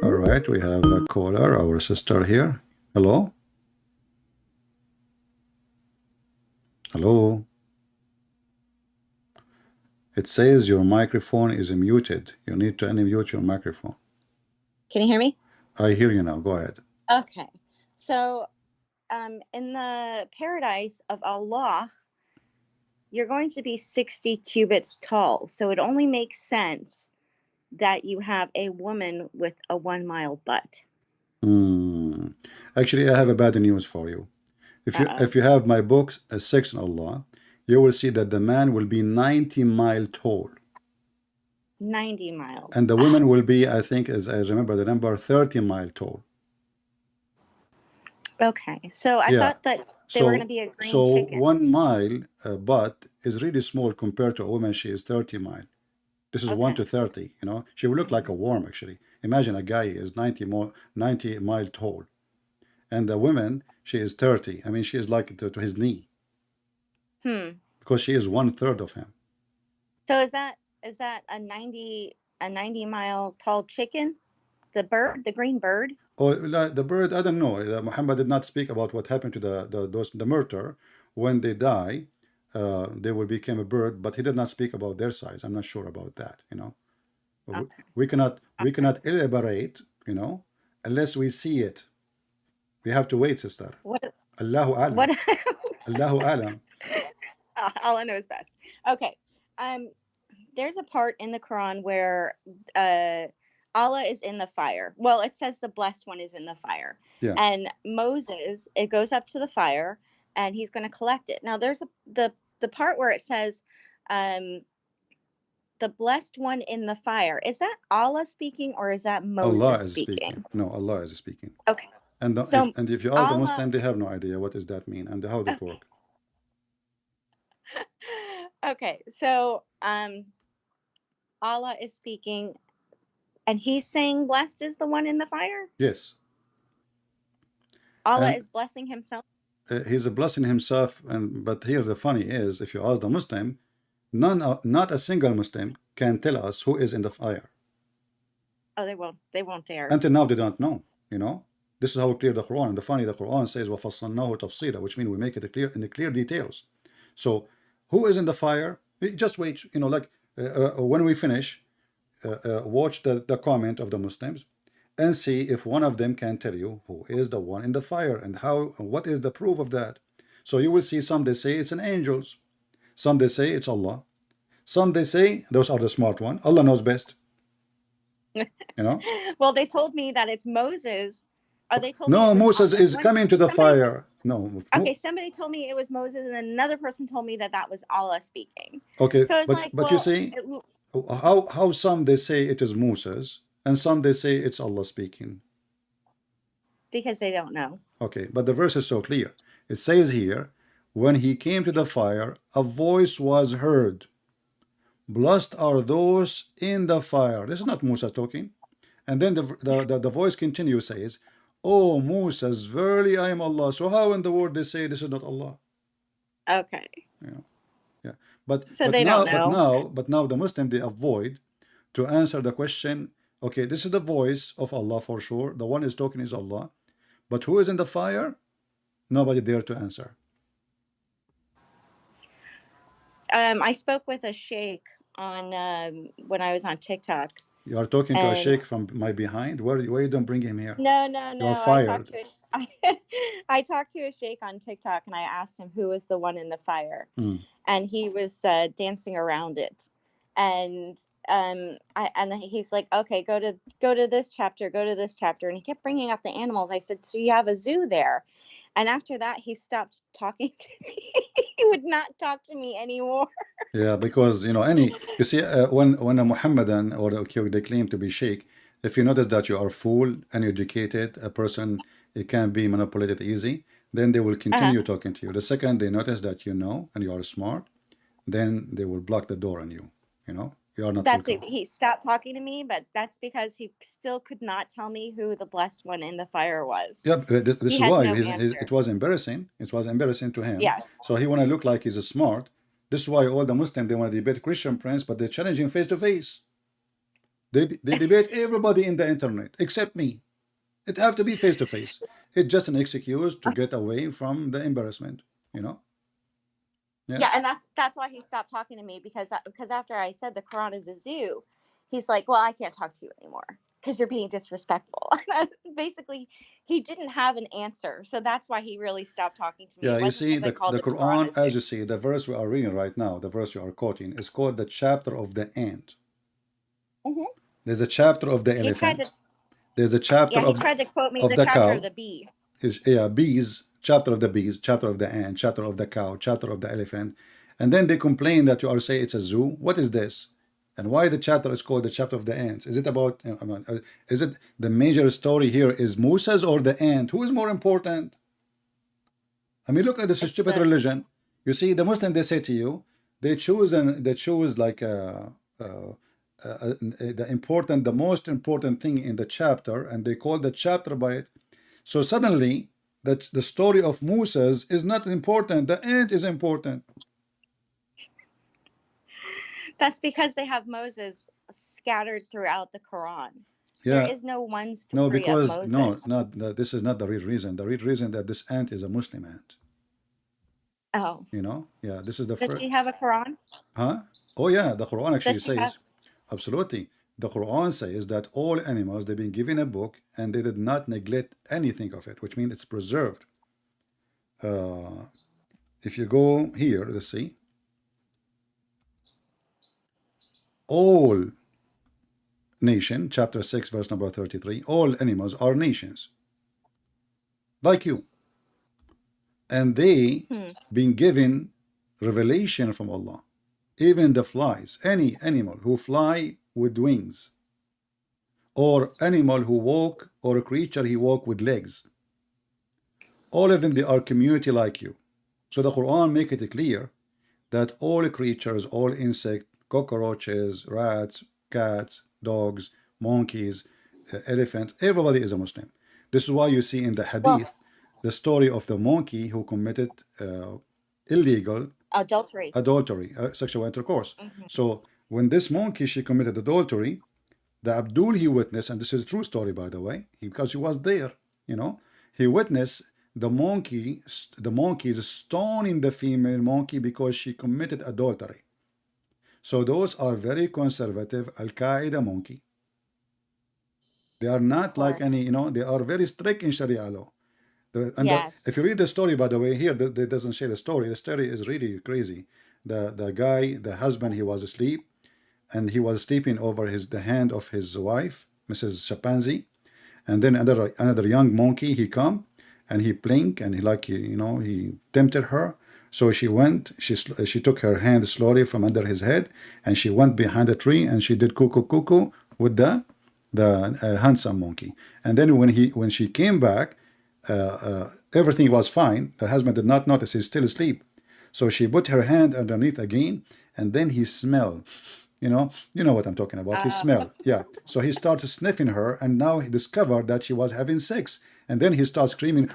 Speaker 7: All right, we have a caller, our sister here. Hello? Hello? It says your microphone is muted. You need to unmute your microphone.
Speaker 10: Can you hear me?
Speaker 7: I hear you now. Go ahead.
Speaker 10: Okay. So in the paradise of Allah, you're going to be 60 cubits tall. So it only makes sense that you have a woman with a 1 mile butt.
Speaker 7: Actually, I have a bad news for you. If you have my books, Sex in Allah, you will see that the man will be 90 miles tall.
Speaker 10: 90 miles.
Speaker 7: And the woman will be, I think, as I remember the number, 30 miles tall.
Speaker 10: Okay, so I
Speaker 7: Yeah.
Speaker 10: thought that they were going to be a green
Speaker 7: So
Speaker 10: chicken.
Speaker 7: 1 mile butt is really small compared to a woman. She is 30 mile. This is 1 to 30. You know, she will look like a worm actually. Imagine a guy is 90 mile tall, and the woman, she is 30. I mean, she is like to his knee because she is 1/3 of him.
Speaker 10: So is that a 90-mile tall chicken? The bird, the green bird?
Speaker 7: Oh, the bird, I don't know. Muhammad did not speak about what happened to the murderer when they die. They will become a bird, but he did not speak about their size. I'm not sure about that. You know, we cannot elaborate. You know, unless we see it. We have to wait, sister.
Speaker 10: What?
Speaker 7: Allahu alam.
Speaker 10: What?
Speaker 7: Allahu alam.
Speaker 10: Allah knows best. Okay. There's a part in the Quran where Allah is in the fire. Well, it says the blessed one is in the fire.
Speaker 7: Yeah.
Speaker 10: And Moses, it goes up to the fire and he's going to collect it. Now there's the part where it says the blessed one in the fire. Is that Allah speaking or is that Moses
Speaker 7: Allah is
Speaker 10: speaking?
Speaker 7: No, Allah is speaking.
Speaker 10: Okay.
Speaker 7: And
Speaker 10: So
Speaker 7: if you ask the
Speaker 10: Allah-
Speaker 7: Muslim, they have no idea what does that mean and how that work.
Speaker 10: Okay. So Allah is speaking and he's saying blessed is the one in the fire?
Speaker 7: Yes.
Speaker 10: Allah
Speaker 7: And-
Speaker 10: is blessing himself.
Speaker 7: He's blessing himself, but here the funny is, if you ask the Muslim, not a single Muslim can tell us who is in the fire.
Speaker 10: Oh, they won't dare.
Speaker 7: Until now, they don't know. You know, this is how clear the Quran. And the funny, the Quran says وَفَصَّلْنَاهُ تَفْصِيلًا, which means we make it clear in the clear details. So, who is in the fire? Just wait. You know, like when we finish, watch the comment of the Muslims and see if one of them can tell you who is the one in the fire and what is the proof of that. So you will see some they say it's an angels, some they say it's Allah, some they say those are the smart one. Allah knows best. You know.
Speaker 10: Well, they told me that it's Moses. Or they told me
Speaker 7: No,
Speaker 10: it was
Speaker 7: Moses
Speaker 10: Allah.
Speaker 7: is coming to the fire. No.
Speaker 10: Okay, somebody told me it was Moses, and then another person told me that was Allah speaking.
Speaker 7: Okay,
Speaker 10: So it's like,
Speaker 7: but
Speaker 10: well,
Speaker 7: you see how some they say it is Moses and some they say it's Allah speaking.
Speaker 10: because they don't know.
Speaker 7: Okay, but the verse is so clear. It says here, when he came to the fire, a voice was heard. Blessed are those in the fire. This is not Musa talking. And then the voice continues, says, Oh Moses, verily I am Allah. So how in the world they say this is not Allah?
Speaker 10: Okay.
Speaker 7: Yeah. But
Speaker 10: So
Speaker 7: but
Speaker 10: they
Speaker 7: now,
Speaker 10: don't know.
Speaker 7: but now the Muslim, they avoid to answer the question. Okay, this is the voice of Allah for sure. The one is talking is Allah. But who is in the fire? Nobody dare to answer.
Speaker 10: I spoke with a sheikh on when I was on TikTok.
Speaker 7: You are talking to a
Speaker 10: And-
Speaker 7: sheikh from my behind. Why you don't bring him here?
Speaker 10: No.
Speaker 7: You're fired.
Speaker 10: I talked to a sheikh on TikTok, and I asked him who was the one in the fire, and he was dancing around it, and he's like, okay, go to this chapter, and he kept bringing up the animals. I said, so you have a zoo there, and after that he stopped talking to me. He would not talk to me anymore.
Speaker 7: Yeah, because you see, when a Muhammadan or they claim to be sheikh, if you notice that you are full and educated, a person, it can be manipulated easy, then they will continue talking to you. The second they notice that you know and you are smart, then they will block the door on you. You are not
Speaker 10: That's it.
Speaker 7: welcome.
Speaker 10: He stopped talking to me, but that's because he still could not tell me who the blessed one in the fire was.
Speaker 7: Yeah, this is
Speaker 10: had
Speaker 7: why
Speaker 10: no
Speaker 7: it
Speaker 10: answer.
Speaker 7: was embarrassing. It was embarrassing to him.
Speaker 10: Yeah.
Speaker 7: So he want to look like he's smart. This is why all the Muslims, they want to debate Christian Prince, but they challenge him face to face. They debate everybody in the internet except me. It have to be face to face. It's just an excuse to get away from the embarrassment.
Speaker 10: Yeah, and that's why he stopped talking to me, because after I said the Quran is a zoo, he's like, well, I can't talk to you anymore because you're being disrespectful. Basically, he didn't have an answer, so that's why he really stopped talking to me.
Speaker 7: Yeah,
Speaker 10: It
Speaker 7: you
Speaker 10: wasn't
Speaker 7: see,
Speaker 10: because I
Speaker 7: the
Speaker 10: called
Speaker 7: Quran,
Speaker 10: a
Speaker 7: as
Speaker 10: zoo.
Speaker 7: you see, the verse we are reading right now, the verse you are quoting, is called the chapter of the ant.
Speaker 10: Mhm.
Speaker 7: There's a chapter of the
Speaker 10: He tried
Speaker 7: elephant.
Speaker 10: to,
Speaker 7: There's a chapter
Speaker 10: yeah, he
Speaker 7: of
Speaker 10: tried to quote me
Speaker 7: of
Speaker 10: the
Speaker 7: the
Speaker 10: chapter
Speaker 7: cow.
Speaker 10: of the bee.
Speaker 7: Bees, chapter of the bees, chapter of the ant, chapter of the cow, chapter of the elephant, and then they complain that you are saying it's a zoo. What is this? And why the chapter is called the chapter of the ants? Is it is it the major story here is Moses or the ant? Who is more important? I mean, look at this stupid religion. You see, the Muslim, they say to you, they choose like the most important thing in the chapter, and they call the chapter by it. So suddenly, that the story of Moses is not important. The end is important.
Speaker 10: That's because they have Moses scattered throughout the Quran.
Speaker 7: Yeah.
Speaker 10: There is no one story
Speaker 7: No, because
Speaker 10: of Moses.
Speaker 7: this is not the real reason. The real reason that this ant is a Muslim ant.
Speaker 10: Oh.
Speaker 7: You know? Yeah, this is the
Speaker 10: Does
Speaker 7: first.
Speaker 10: she have a Quran?
Speaker 7: Huh? Oh yeah, the Quran actually
Speaker 10: Does she
Speaker 7: says,
Speaker 10: have-
Speaker 7: absolutely. The Quran says that all animals, they've been given a book and they did not neglect anything of it, which means it's preserved. If you go here, let's see. All nation, chapter 6, verse number 33, all animals are nations, like you. And they been given revelation from Allah. Even the flies, any animal who fly with wings, or animal who walk, or a creature he walk with legs, all of them, they are community like you. So the Quran make it clear that all creatures, all insects, cockroaches, rats, cats, dogs, monkeys, elephants, everybody is a Muslim. This is why you see in the hadith the story of the monkey who committed illegal
Speaker 10: adultery,
Speaker 7: sexual intercourse. So when this monkey, she committed adultery, the Abdul, he witnessed, and this is a true story by the way, because he was there, you know, he witnessed the monkey is stoning the female monkey because she committed adultery. So those are very conservative Al-Qaeda monkey. They are not like any, you know, they are very strict in Sharia law. If you read the story, by the way, here, it doesn't say the story. The story is really crazy. The guy, the husband, he was asleep, and he was sleeping over the hand of his wife, Mrs. Chimpanzee, and then another young monkey, he come, and he blinked, and he tempted her. So she went, she took her hand slowly from under his head, and she went behind a tree, and she did cuckoo cuckoo with the handsome monkey. And then when she came back, everything was fine. The husband did not notice, he's still asleep. So she put her hand underneath again, and then he smelled. You know what I'm talking about. He smelled. Yeah. So he started sniffing her, and now he discovered that she was having sex. And then he starts screaming,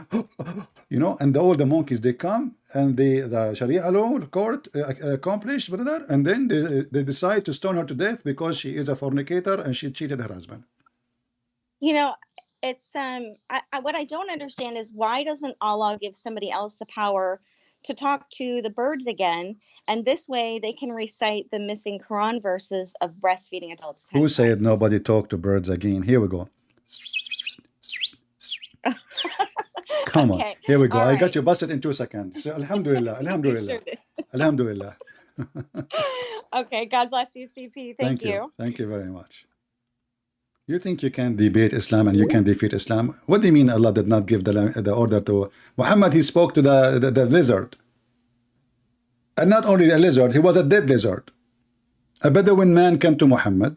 Speaker 7: you know, and all the monkeys, they come, and the Sharia law court accomplished, brother, and then they decide to stone her to death because she is a fornicator and she cheated her husband.
Speaker 10: You know, it's what I don't understand is, why doesn't Allah give somebody else the power to talk to the birds again, and this way they can recite the missing Quran verses of breastfeeding adults?
Speaker 7: Who said nobody talk to birds again? Here we go. Come on, here we go. I got you busted in 2 seconds. So alhamdulillah, alhamdulillah, alhamdulillah.
Speaker 10: Okay, God bless you, CP. Thank you.
Speaker 7: Thank you very much. You think you can debate Islam and you can defeat Islam? What do you mean Allah did not give the order to Muhammad? He spoke to the lizard. And not only a lizard, he was a dead lizard. A Bedouin man came to Muhammad,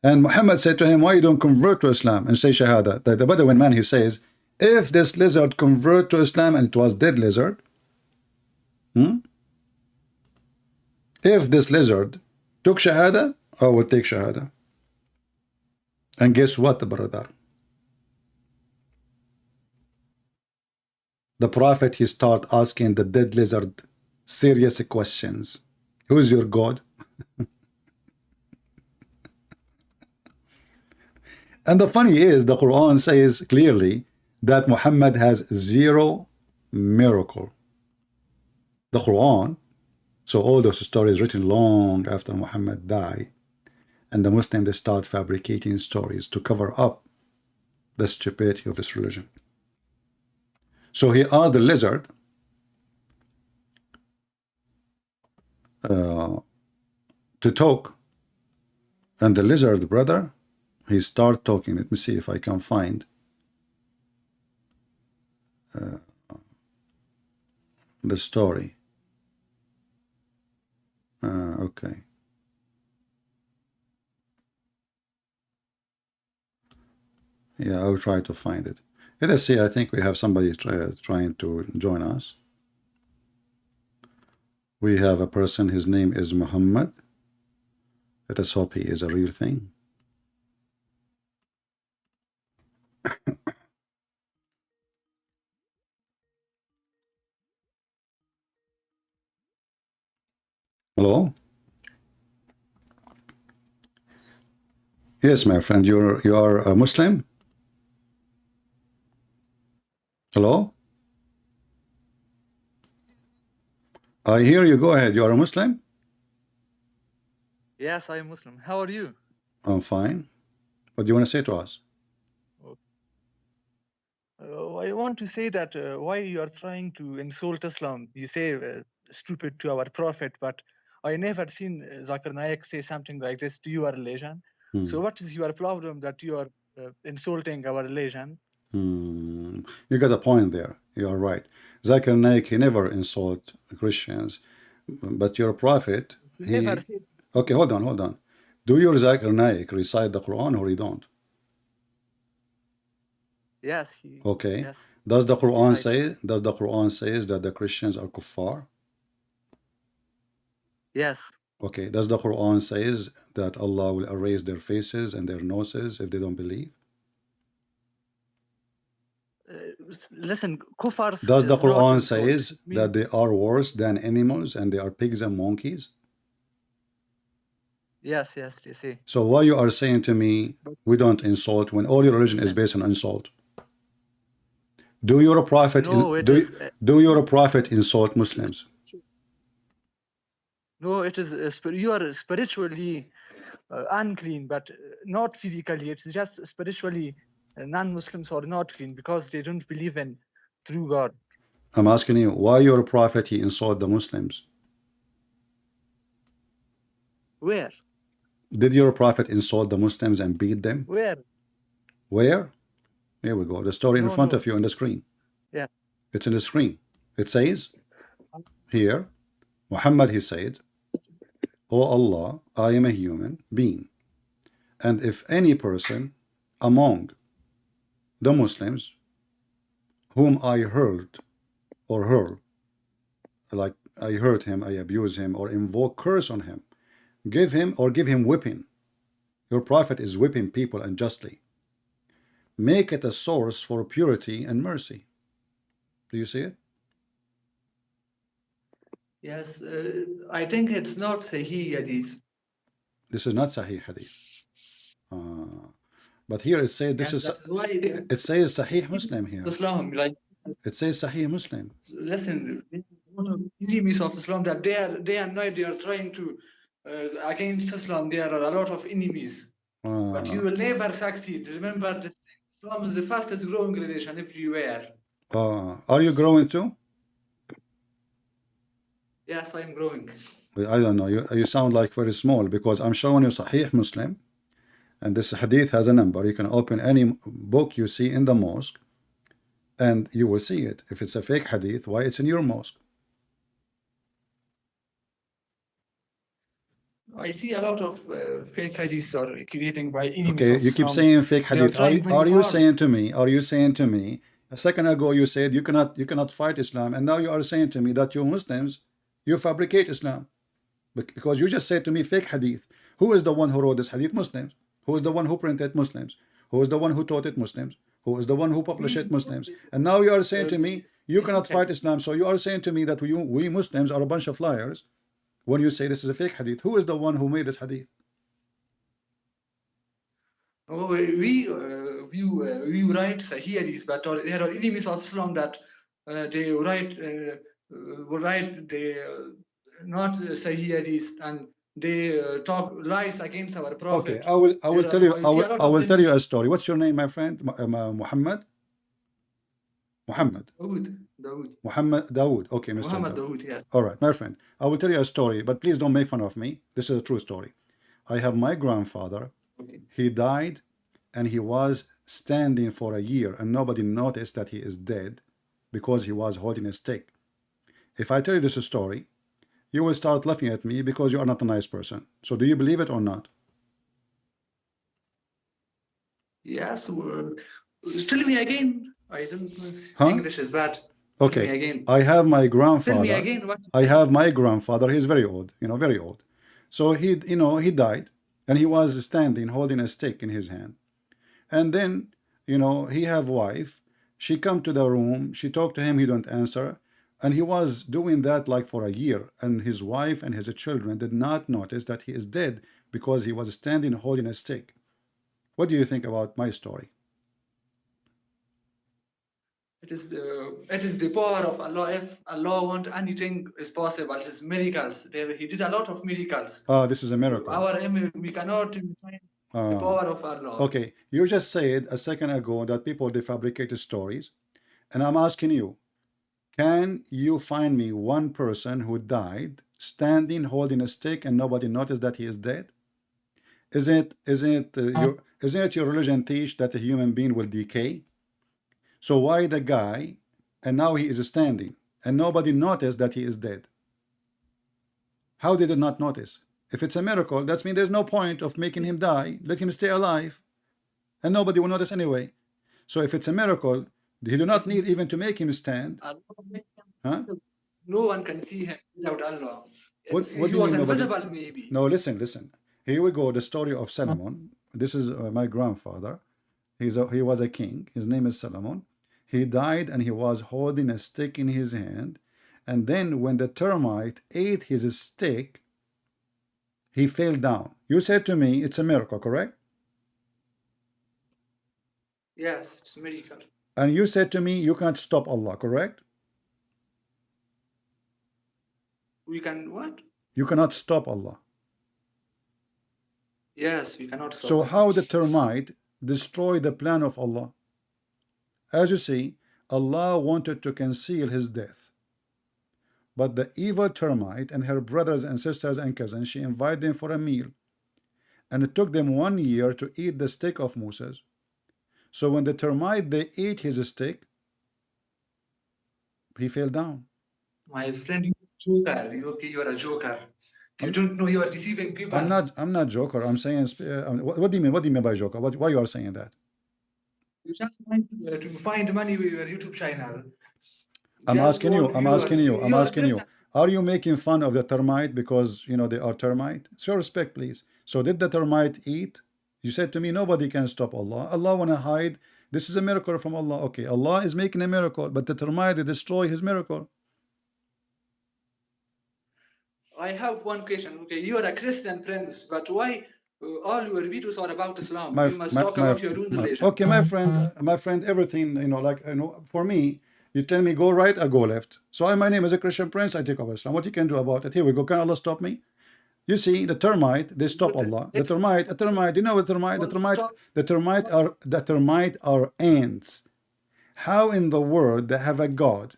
Speaker 7: and Muhammad said to him, why you don't convert to Islam and say Shahada? The Bedouin man, he says, if this lizard convert to Islam, and it was dead lizard, if this lizard took Shahada, I would take Shahada. And guess what, brother? The Prophet, he start asking the dead lizard serious questions. Who's your God? And the funny is, the Quran says clearly that Muhammad has 0 miracle. The Quran, so all those stories written long after Muhammad died, and the Muslims, they start fabricating stories to cover up the stupidity of this religion. So he asked the lizard to talk, and the lizard, brother, he start talking. Let me see if I can find the story. Okay. Yeah, I'll try to find it. Let us see. I think we have somebody trying to join us. We have a person. His name is Muhammad. Let us hope he is a real thing. Hello. Yes, my friend. You are a Muslim. Hello. I hear you. Go ahead. You are a Muslim.
Speaker 11: Yes, I am Muslim. How are you?
Speaker 7: I'm fine. What do you want to say to us?
Speaker 11: I want to say that why you are trying to insult Islam. You say stupid to our prophet, but I never seen Zakir Naik say something like this to your religion. So what is your problem that you are insulting our religion?
Speaker 7: You got a point there. You are right. Zakir Naik, he never insult Christians, but your prophet, he...
Speaker 11: Never said.
Speaker 7: Okay, hold on. Do your Zakir Naik recite the Quran or he don't?
Speaker 11: Yes.
Speaker 7: Okay.
Speaker 11: Yes.
Speaker 7: Does the Quran say that the Christians are kuffar?
Speaker 11: Yes.
Speaker 7: Okay. Does the Quran says that Allah will erase their faces and their noses if they don't believe?
Speaker 11: Listen, kuffar.
Speaker 7: Does the Quran says that they are worse than animals and they are pigs and monkeys?
Speaker 11: Yes, you see.
Speaker 7: So why you are saying to me we don't insult when all your religion is based on insult? Do your prophet do your prophet insult Muslims?
Speaker 11: No, it is you are spiritually unclean, but not physically. It's just spiritually non-Muslims are not clean because they don't believe in true God.
Speaker 7: I'm asking you why your prophet he insult the Muslims?
Speaker 11: Where?
Speaker 7: Did your prophet insult the Muslims and beat them?
Speaker 11: Where?
Speaker 7: Where? Here we go. The story in front of you on the screen.
Speaker 11: Yes.
Speaker 7: It's in the screen. It says here, Muhammad, he said, "O Allah, I am a human being. And if any person among the Muslims whom I hurt or hurl, like I hurt him, I abuse him, or invoke curse on him, give him whipping." Your prophet is whipping people unjustly. "Make it a source for purity and mercy." Do you see it?
Speaker 11: Yes, I think it's not Sahih Hadith.
Speaker 7: This is not Sahih Hadith. But here it says this is. It says Sahih Muslim here.
Speaker 11: Islam, like.
Speaker 7: It says Sahih Muslim.
Speaker 11: Listen, enemies of Islam that day and night they are trying to against Islam. There are a lot of enemies, but you will never succeed. Remember, Islam is the fastest growing religion everywhere.
Speaker 7: Are you growing too?
Speaker 11: Yes, I am growing.
Speaker 7: I don't know. You sound like very small because I'm showing you Sahih Muslim, and this hadith has a number. You can open any book you see in the mosque, and you will see it. If it's a fake hadith, why it's in your mosque?
Speaker 11: I see a lot of fake hadiths are creating by enemies.
Speaker 7: Okay,
Speaker 11: of
Speaker 7: you keep
Speaker 11: Islam.
Speaker 7: saying fake hadith. Are you saying to me? Are you saying to me? A second ago you said you cannot fight Islam, and now you are saying to me that you Muslims, you fabricate Islam, because you just said to me fake hadith. Who is the one who wrote this hadith? Muslims. Who is the one who printed? Muslims. Who is the one who taught it? Muslims. Who is the one who published it? Muslims. And now you are saying to me you cannot fight Islam. So you are saying to me that we Muslims are a bunch of liars when you say this is a fake hadith. Who is the one who made this hadith?
Speaker 11: Oh, we write Sahih hadith, but there are enemies of Islam that they write not Sahih hadith, and they talk lies against our prophet.
Speaker 7: Okay, I will tell you a story. What's your name, my friend? Muhammad. Muhammad.
Speaker 11: Dawood.
Speaker 7: Muhammad Dawood. Okay, Mr.
Speaker 11: Muhammad Dawood. Yes.
Speaker 7: All right, my friend. I will tell you a story, but please don't make fun of me. This is a true story. I have my grandfather.
Speaker 11: Okay.
Speaker 7: He died, and he was standing for a year, and nobody noticed that he is dead because he was holding a stick. If I tell you this story, you will start laughing at me because you are not a nice person. So do you believe it or not?
Speaker 11: Yes. Tell me again. I don't know.
Speaker 7: Huh?
Speaker 11: English is bad. Tell me
Speaker 7: Okay.
Speaker 11: again.
Speaker 7: I have my grandfather.
Speaker 11: Tell me again. What?
Speaker 7: I have my grandfather. He's very old, very old. So he, he died, and he was standing holding a stick in his hand. And then, he have wife. She come to the room. She talked to him. He don't answer. And he was doing that like for a year. And his wife and his children did not notice that he is dead because he was standing holding a stick. What do you think about my story?
Speaker 11: It is the power of Allah. If Allah want anything is possible. It is miracles. He did a lot of miracles.
Speaker 7: This is a miracle.
Speaker 11: Our aim, we cannot find the power of Allah.
Speaker 7: Okay, you just said a second ago that people, they fabricate stories. And I'm asking you, can you find me one person who died standing holding a stick and nobody noticed that he is dead? Isn't your religion teach that a human being will decay? So why the guy, and now he is standing, and nobody noticed that he is dead? How did it not notice? If it's a miracle, that means there's no point of making him die. Let him stay alive, and nobody will notice anyway. So if it's a miracle, he do not need even to make him stand. Huh?
Speaker 11: No one can see him without Allah.
Speaker 7: What
Speaker 11: He
Speaker 7: do you
Speaker 11: was
Speaker 7: mean nobody?
Speaker 11: invisible, maybe.
Speaker 7: No, listen. Here we go. The story of Solomon. This is my grandfather. He was a king. His name is Solomon. He died and he was holding a stick in his hand. And then when the termite ate his stick, he fell down. You said to me, it's a miracle, correct?
Speaker 11: Yes, it's a miracle.
Speaker 7: And you said to me, you can't stop Allah, correct?
Speaker 11: We can what?
Speaker 7: You cannot stop Allah.
Speaker 11: Yes, we cannot stop.
Speaker 7: So how the termite destroy the plan of Allah? As you see, Allah wanted to conceal his death. But the evil termite and her brothers and sisters and cousins, she invited them for a meal. And it took them 1 year to eat the stick of Moses. So when the termite, they ate his stick, he fell down.
Speaker 11: My friend, you're a joker. You are a joker. You don't know you are deceiving people.
Speaker 7: I'm not joker. I'm saying, what do you mean? What do you mean by joker? Why you are saying that?
Speaker 11: You just want to find money with your YouTube channel.
Speaker 7: I'm asking you. Are you making fun of the termite because they are termite? Show respect, please. So did the termite eat? You said to me, nobody can stop Allah. Allah wanna hide. This is a miracle from Allah. Okay, Allah is making a miracle, but the termite, they destroy his miracle.
Speaker 11: I have one question. Okay, you are a Christian prince, but why all your videos are about Islam? You must talk about your own religion.
Speaker 7: Okay, my friend, everything, for me, you tell me go right, I go left. So my name is a Christian prince, I take over Islam. What you can do about it? Here we go. Can Allah stop me? You see, the termite, they stop Allah. The termite, you know what termite? The termite are ants. How in the world they have a God?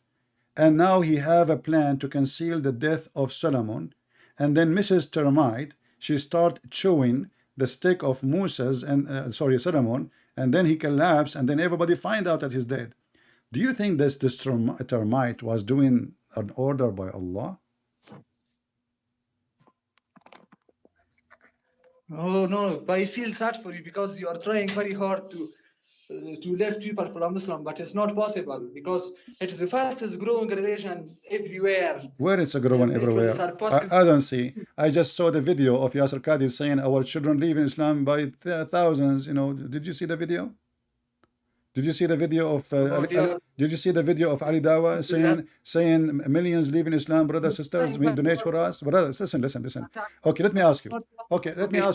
Speaker 7: And now he have a plan to conceal the death of Solomon. And then Mrs. Termite, she start chewing the stick of Moses and Solomon, and then he collapsed, and then everybody find out that he's dead. Do you think this termite was doing an order by Allah?
Speaker 11: Oh no, but I feel sad for you because you are trying very hard to lift people from Islam, but it's not possible because it is the fastest growing religion everywhere.
Speaker 7: Where it's growing everywhere? I don't see. I just saw the video of Yasser Qadhi saying our children leave in Islam by thousands. Did you see the video? Did you see the video of Ali Dawa saying millions leave in Islam, brothers, sisters, we donate for us? Brothers, listen. Okay, let me ask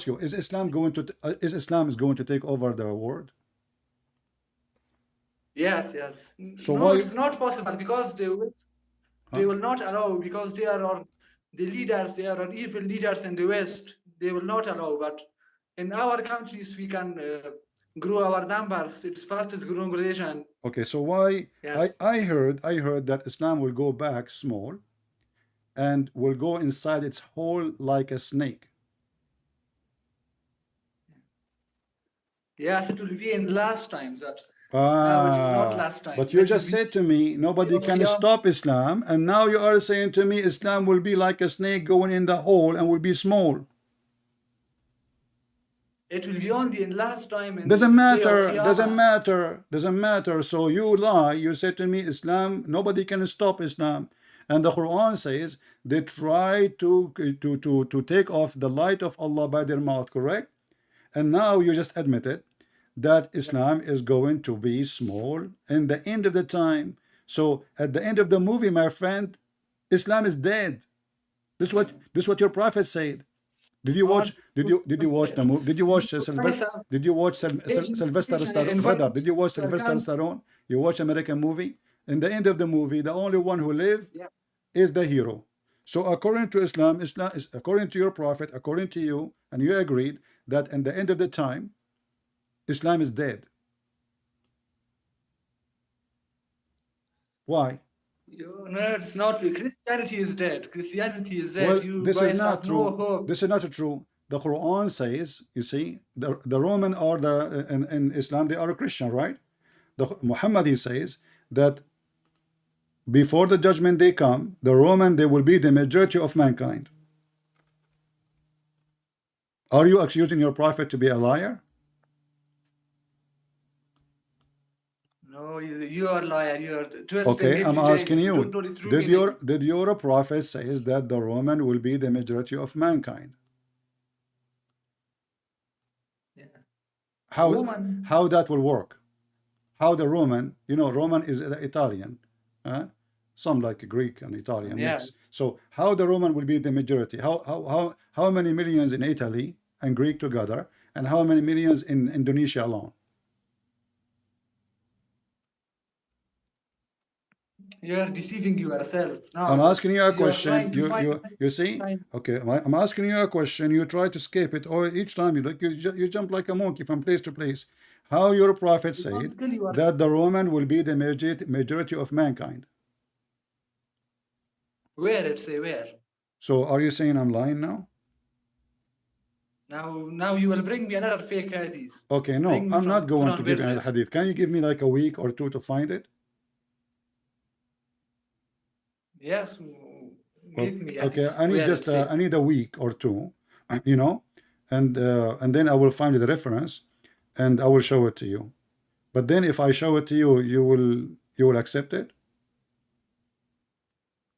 Speaker 7: you. Is Islam going to take over the world?
Speaker 11: Yes.
Speaker 7: So
Speaker 11: no,
Speaker 7: why?
Speaker 11: it's not possible because they will not allow, because they are the leaders, they are evil leaders in the West. They will not allow. But in our countries, we can grow our numbers. It's fastest growing religion.
Speaker 7: Okay, so why?
Speaker 11: Yes.
Speaker 7: I heard that Islam will go back small, and will go inside its hole like a snake.
Speaker 11: Yes, it will be in last times that. No, it's not last time.
Speaker 7: But you just said to me, nobody can stop Islam, and now you are saying to me, Islam will be like a snake going in the hole and will be small.
Speaker 11: It will be only in last time. In
Speaker 7: Doesn't
Speaker 11: the day of
Speaker 7: matter,
Speaker 11: Qiyamah.
Speaker 7: doesn't matter, doesn't matter. So you lie, you say to me, Islam, nobody can stop Islam. And the Quran says they try to take off the light of Allah by their mouth, correct? And now you just admitted that Islam is going to be small in the end of the time. So at the end of the movie, my friend, Islam is dead. This is what your prophet said. Did you watch? Did you watch the movie? Did you watch Sylvester? Did you watch Sylvester Stallone? Brother, did you watch Sylvester Stallone? You watch American movie? In the end of the movie, the only one who lived is the hero. So according to Islam, Islam is according to your prophet, according to you, and you agreed that in the end of the time, Islam is dead. Why?
Speaker 11: No, it's not. Christianity is dead. Christianity is dead.
Speaker 7: Well,
Speaker 11: You
Speaker 7: this
Speaker 11: guys
Speaker 7: is not
Speaker 11: have
Speaker 7: true.
Speaker 11: no hope.
Speaker 7: This is not true. The Quran says, you see, the Roman or the in Islam, they are a Christian, right? The Muhammad, he says that before the judgment day come, the Roman, they will be the majority of mankind. Are you accusing your prophet to be a liar?
Speaker 11: No, you are a liar. You are twisting.
Speaker 7: Okay, I'm asking you,
Speaker 11: don't know the true meaning.
Speaker 7: did your prophet says that the Roman will be the majority of mankind?
Speaker 11: Yeah.
Speaker 7: How that will work? How the Roman, you know, Roman is the Italian, some like Greek and Italian mix. So how the Roman will be the majority? How many millions in Italy and Greek together, and how many millions in Indonesia alone?
Speaker 11: You are deceiving yourself. No,
Speaker 7: I'm asking you a
Speaker 11: you are
Speaker 7: question.
Speaker 11: trying to
Speaker 7: You see? Okay, I'm asking you a question. You try to escape it, or each time you jump like a monkey from place to place. How your prophet said that the Roman will be the majority of mankind?
Speaker 11: Where it say where?
Speaker 7: So are you saying I'm lying now?
Speaker 11: Now you will bring me another fake hadith.
Speaker 7: Okay, no,
Speaker 11: Bring me
Speaker 7: I'm
Speaker 11: from
Speaker 7: not going
Speaker 11: Quran
Speaker 7: to give you another
Speaker 11: verses.
Speaker 7: hadith. Can you give me like a week or two to find it?
Speaker 11: Yes, give me.
Speaker 7: Okay,
Speaker 11: hadith.
Speaker 7: I need
Speaker 11: Where
Speaker 7: just
Speaker 11: it say.
Speaker 7: I need a week or two, you know, and then I will find the reference, and I will show it to you. But then if I show it to you, you will accept it?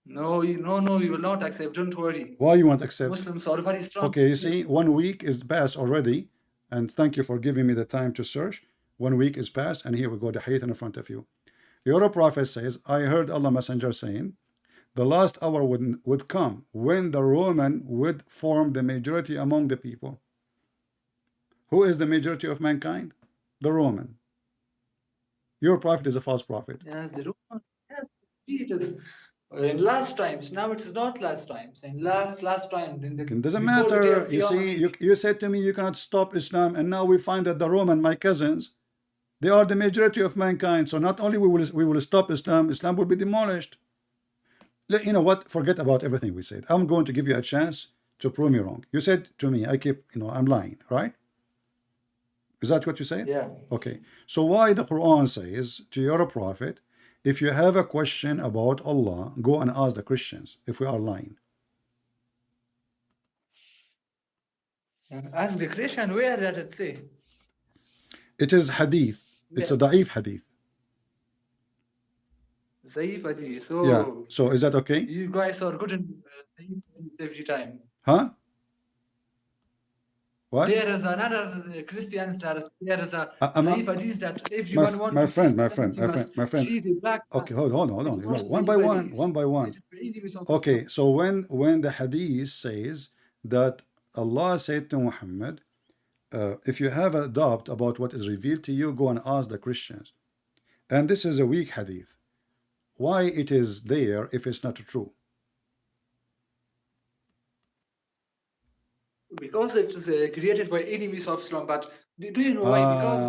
Speaker 11: No, you will not accept. Don't worry.
Speaker 7: Why you won't accept?
Speaker 11: Muslims are very strong.
Speaker 7: Okay, you see, 1 week is past already, and thank you for giving me the time to search. 1 week is past, and here we go, the hadith in front of you. Your prophet says, I heard Allah Messenger saying, the last hour would come when the Roman would form the majority among the people. Who is the majority of mankind? The Roman. Your prophet is a false prophet.
Speaker 11: Yes, the Roman. Yes, it is. In last times. Now it is not last times. In last time. In the,
Speaker 7: It doesn't
Speaker 11: before the day
Speaker 7: matter.
Speaker 11: of
Speaker 7: You see, you said to me you cannot stop Islam, and now we find that the Roman, my cousins, they are the majority of mankind. So not only we will stop Islam, Islam will be demolished. You know what? Forget about everything we said. I'm going to give you a chance to prove me wrong. You said to me, I'm lying, right? Is that what you said?
Speaker 11: Yeah.
Speaker 7: Okay. So why the Quran says to your prophet, if you have a question about Allah, go and ask the Christians if we are lying.
Speaker 11: Ask the Christian where does it say?
Speaker 7: It is hadith. It's a da'if hadith.
Speaker 11: Zaif hadith. So
Speaker 7: Yeah. So is that okay?
Speaker 11: you guys are good in Zaif hadith every time.
Speaker 7: Huh? What?
Speaker 11: There is another Christians that there is a
Speaker 7: I'm not-
Speaker 11: Zaif hadith that everyone wants
Speaker 7: my
Speaker 11: to
Speaker 7: friend,
Speaker 11: see
Speaker 7: my
Speaker 11: that
Speaker 7: friend,
Speaker 11: you
Speaker 7: my
Speaker 11: must
Speaker 7: friend, my friend.
Speaker 11: see the black
Speaker 7: Okay, hold on. You know,
Speaker 11: It's
Speaker 7: one by
Speaker 11: not
Speaker 7: one,
Speaker 11: hadith.
Speaker 7: one by one. Okay, so when the hadith says that Allah said to Muhammad, if you have a doubt about what is revealed to you, go and ask the Christians. And this is a weak hadith. Why it is there if it's not true?
Speaker 11: Because it is created by enemies of Islam. But do you know why? Because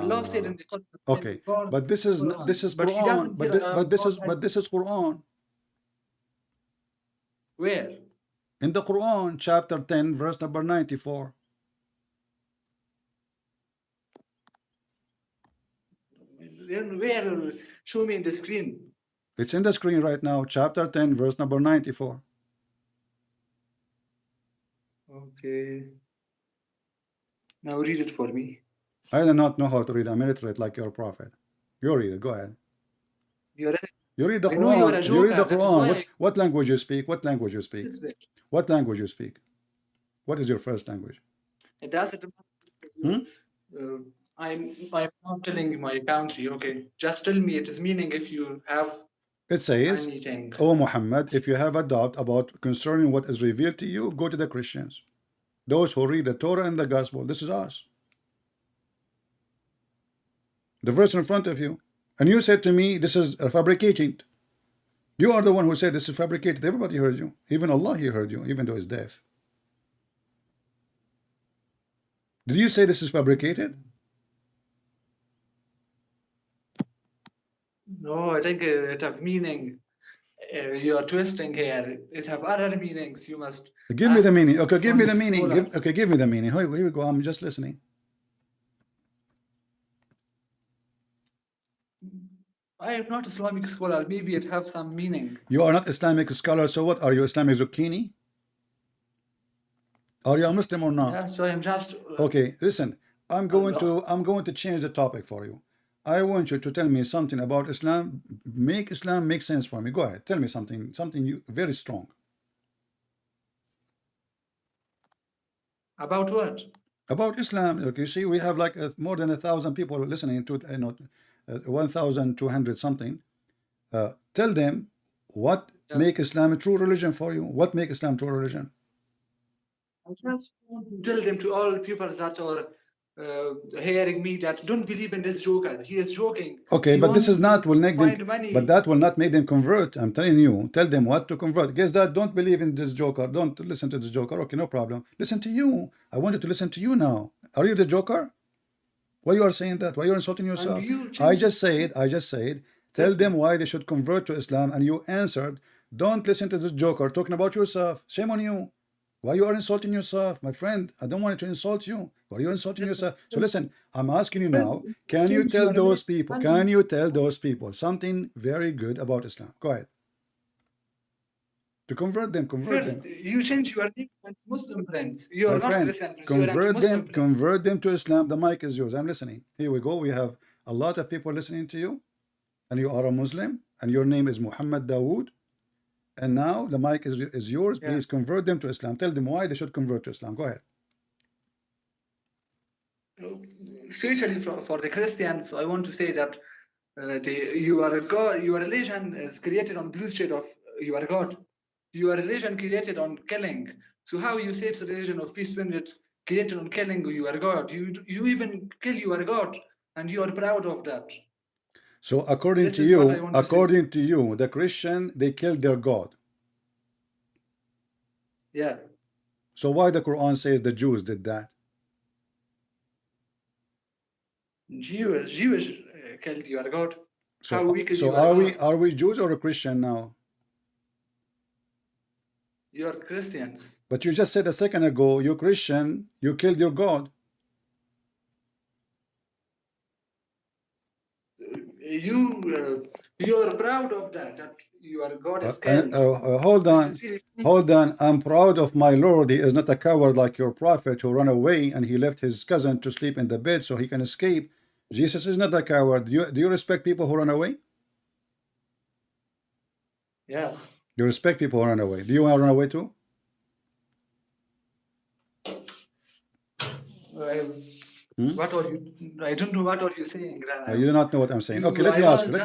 Speaker 11: Allah said in the Quran.
Speaker 7: Okay, but this is
Speaker 11: Quran.
Speaker 7: Quran.
Speaker 11: He doesn't say that
Speaker 7: But this is Quran.
Speaker 11: Where?
Speaker 7: In the Quran, chapter 10, verse number 94.
Speaker 11: Where? Show me in the screen.
Speaker 7: It's in the screen right now, chapter 10, verse number 94.
Speaker 11: Okay. Now read it for me.
Speaker 7: I do not know how to read. I'm illiterate like your prophet. You read it. Go ahead.
Speaker 11: You're
Speaker 7: You read the
Speaker 11: I know you are a
Speaker 7: Quran. You read the
Speaker 11: joker. That is
Speaker 7: Quran.
Speaker 11: why
Speaker 7: What language you speak? What language you speak? What language you speak? What is your first language?
Speaker 11: it doesn't
Speaker 7: Hmm?
Speaker 11: uh, I'm not telling my country. Okay, just tell me it is meaning if you have
Speaker 7: It says,
Speaker 11: anything.
Speaker 7: O Muhammad, if you have a doubt about concerning what is revealed to you, go to the Christians. Those who read the Torah and the Gospel. This is us. The verse in front of you. And you said to me, this is fabricated. You are the one who said this is fabricated. Everybody heard you. Even Allah, He heard you, even though He's deaf. Did you say this is fabricated?
Speaker 11: No, I think it have meaning. You are twisting here. It have other meanings. You must
Speaker 7: Give me the
Speaker 11: ask
Speaker 7: meaning. Okay, give me the
Speaker 11: Islamic
Speaker 7: meaning.
Speaker 11: scholars.
Speaker 7: Give me the meaning. Here we go. I'm just listening.
Speaker 11: I am not Islamic scholar. Maybe it have some meaning.
Speaker 7: You are not Islamic scholar, so what? Are you Islamic zucchini? Are you a Muslim or not?
Speaker 11: Yeah, so I'm just
Speaker 7: Okay, listen. I'm going to change the topic for you. I want you to tell me something about Islam. Make Islam make sense for me. Go ahead. Tell me something you very strong.
Speaker 11: about what?
Speaker 7: About Islam. Look, you see, we have like more than 1,000 people listening to 1,200 something. Tell them what make Islam a true religion for you. What make Islam true religion?
Speaker 11: I just want to tell them to all people that are hearing me that don't believe in this joker. He is joking.
Speaker 7: Okay,
Speaker 11: He
Speaker 7: but this is
Speaker 11: wants
Speaker 7: not
Speaker 11: to
Speaker 7: will make
Speaker 11: find
Speaker 7: them.
Speaker 11: money.
Speaker 7: But that will not make them convert. I'm telling you. Tell them what to convert. Guess that don't believe in this joker. Don't listen to this joker. Okay, no problem. Listen to you. I wanted to listen to you now. Are you the joker? Why you are saying that? Why you are insulting yourself? I just said. Tell them why they should convert to Islam, and you answered. Don't listen to this joker talking about yourself. Shame on you. Why you are insulting yourself, my friend? I don't want to insult you. Why are you insulting yourself? So listen, I'm asking you now. Can you tell those people? Can you tell those people something very good about Islam? Go ahead. To convert them,
Speaker 11: First, you change your name and Muslim friends. You are
Speaker 7: My
Speaker 11: not
Speaker 7: friend,
Speaker 11: Christians. You are Muslim.
Speaker 7: convert them to Islam. The mic is yours. I'm listening. Here we go. We have a lot of people listening to you, and you are a Muslim, and your name is Muhammad Dawood. And now the mic is yours.
Speaker 11: Yeah.
Speaker 7: Please convert them to Islam. Tell them why they should convert to Islam. Go ahead.
Speaker 11: Especially for the Christians, I want to say that your God, your religion is created on bloodshed of your God. Your religion created on killing. So how you say it's a religion of peace when it's created on killing your God? You even kill your God, and you are proud of that.
Speaker 7: So according
Speaker 11: This
Speaker 7: to
Speaker 11: is
Speaker 7: you,
Speaker 11: what I want to say.
Speaker 7: the Christian, they killed their God.
Speaker 11: Yeah.
Speaker 7: So why the Quran says the Jews did that?
Speaker 11: Jewish killed your God. How
Speaker 7: So,
Speaker 11: wicked
Speaker 7: so
Speaker 11: you are.
Speaker 7: are we Jews or a Christian now?
Speaker 11: You are Christians.
Speaker 7: But you just said a second ago, you're Christian, you killed your God.
Speaker 11: You are proud of that your God is killed.
Speaker 7: Hold on,
Speaker 11: This is really funny.
Speaker 7: hold on. I'm proud of my Lord. He is not a coward like your prophet who ran away and he left his cousin to sleep in the bed so he can escape. Jesus is not a coward. Do you respect people who run away?
Speaker 11: Yes.
Speaker 7: You respect people who run away. Do you want to run away too?
Speaker 11: What are you? I don't know what are you saying.
Speaker 7: You do not know what I'm saying. Okay, let me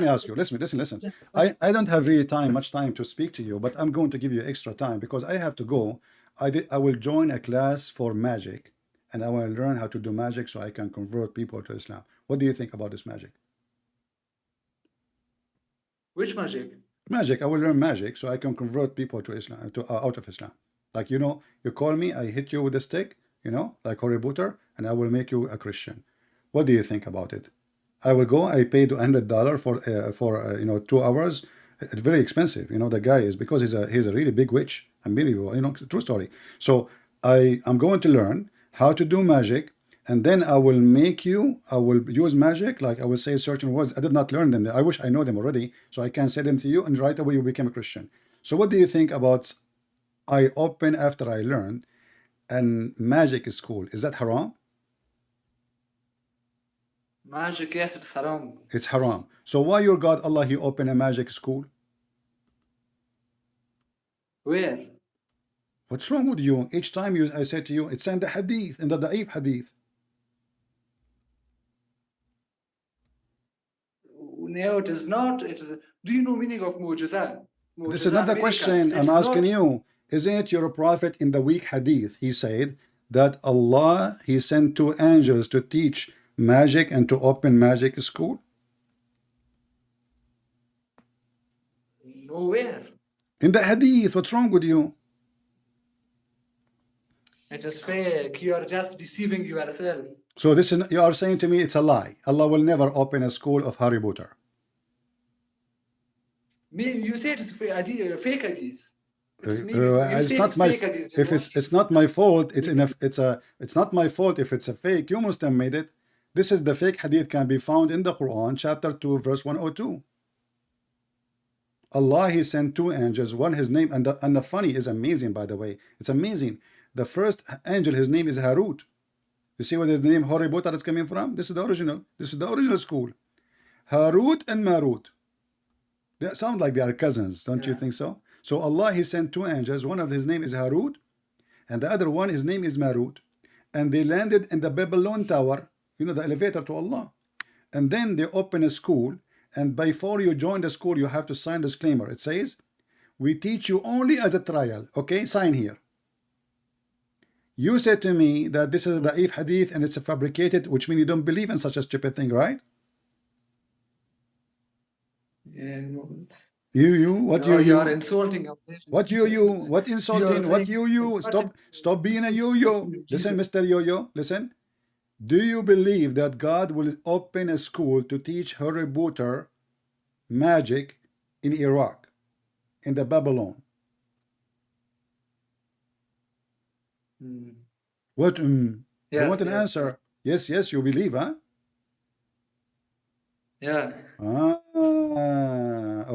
Speaker 7: ask you. Listen. I don't have really much time to speak to you, but I'm going to give you extra time because I have to go. I will join a class for magic, and I will learn how to do magic so I can convert people to Islam. What do you think about this magic?
Speaker 11: Which magic?
Speaker 7: Magic. I will learn magic so I can convert people to Islam, out of Islam. Like, you know, you call me, I hit you with a stick, you know, like Harry Potter, and I will make you a Christian. What do you think about it? I will go. I paid $100 for 2 hours. It's very expensive. You know, the guy is, because he's a really big witch. Unbelievable. You know, true story. So I'm going to learn how to do magic, and then I will use magic. Like I will say certain words. I did not learn them. I wish I know them already, so I can say them to you, and right away you become a Christian. So what do you think about I open after I learn, and magic is cool? Is that haram?
Speaker 11: Magic, yes, it's haram.
Speaker 7: It's haram. So why your God Allah he open a magic school?
Speaker 11: Where?
Speaker 7: What's wrong with you? Each time I say to you, it's in the hadith, in the da'if hadith.
Speaker 11: No, it is not. It is. Do you know meaning of mu'jiza?
Speaker 7: This is not the question. I'm asking you. Isn't your prophet in the weak hadith? He said that Allah he sent 2 angels to teach magic and to open magic school.
Speaker 11: Nowhere.
Speaker 7: In the hadith, what's wrong with you?
Speaker 11: It is fake. You are just deceiving yourself.
Speaker 7: So this is, you are saying to me it's a lie. Allah will never open a school of Harry Potter.
Speaker 11: You say it is fake ideas.
Speaker 7: It's not my if it's not my fault. It's not my fault if it's a fake. You Muslim made it. This is the fake hadith can be found in the Quran, chapter 2, verse 102. Allah he sent 2 angels. One his name and the funny is amazing, by the way. It's amazing. The first angel, his name is Harut. You see where the name Harry Potter is coming from? This is the original. This is the original school. Harut and Marut. They sound like they are cousins, don't you think so? So Allah he sent 2 angels. One of his name is Harut, and the other one his name is Marut. And they landed in the Babylon Tower, you know, the elevator to Allah. And then they open a school, and before you join the school, you have to sign disclaimer. It says, we teach you only as a trial. Okay, sign here. You said to me that this is the da'if hadith and it's a fabricated, which means you don't believe in such a stupid thing, right?
Speaker 11: Yeah, no.
Speaker 7: What
Speaker 11: no,
Speaker 7: you
Speaker 11: are insulting our nations.
Speaker 7: What insulting? Stop being a yo-yo. Listen, Mr. Yo-yo, listen. Do you believe that God will open a school to teach Harry Potter magic in Iraq, in the Babylon? What?
Speaker 11: Yes,
Speaker 7: I want an answer. Yes, you believe, huh?
Speaker 11: Yeah.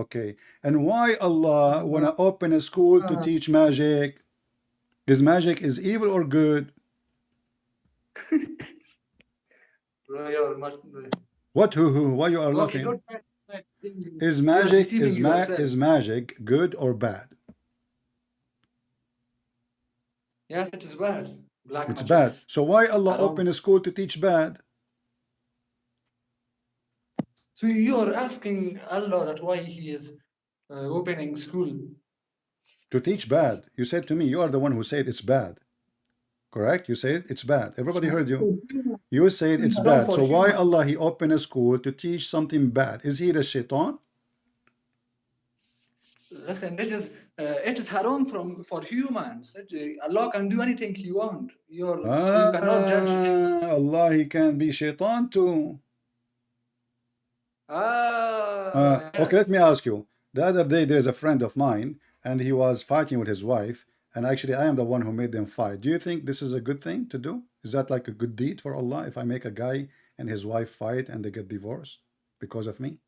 Speaker 7: Okay. And why Allah wanna open a school to teach magic? Is magic is evil or good? What? Who? Why you are laughing? Is magic good or bad?
Speaker 11: Yes, it is bad.
Speaker 7: It's bad. So why Allah open a school to teach bad?
Speaker 11: So you are asking Allah that why He is opening school
Speaker 7: to teach bad. You said to me, you are the one who said it's bad. Correct? You said it's bad. Everybody heard you. You said it's bad. So why Allah He open a school to teach something bad? Is He the shaitan?
Speaker 11: Listen, it is haram for humans. Allah can do anything He wants. You cannot judge Him.
Speaker 7: Allah He can be shaitan too.
Speaker 11: Yes.
Speaker 7: Okay, let me ask you. The other day there is a friend of mine and he was fighting with his wife, and actually I am the one who made them fight. Do you think this is a good thing to do? Is that like a good deed for Allah if I make a guy and his wife fight and they get divorced because of me?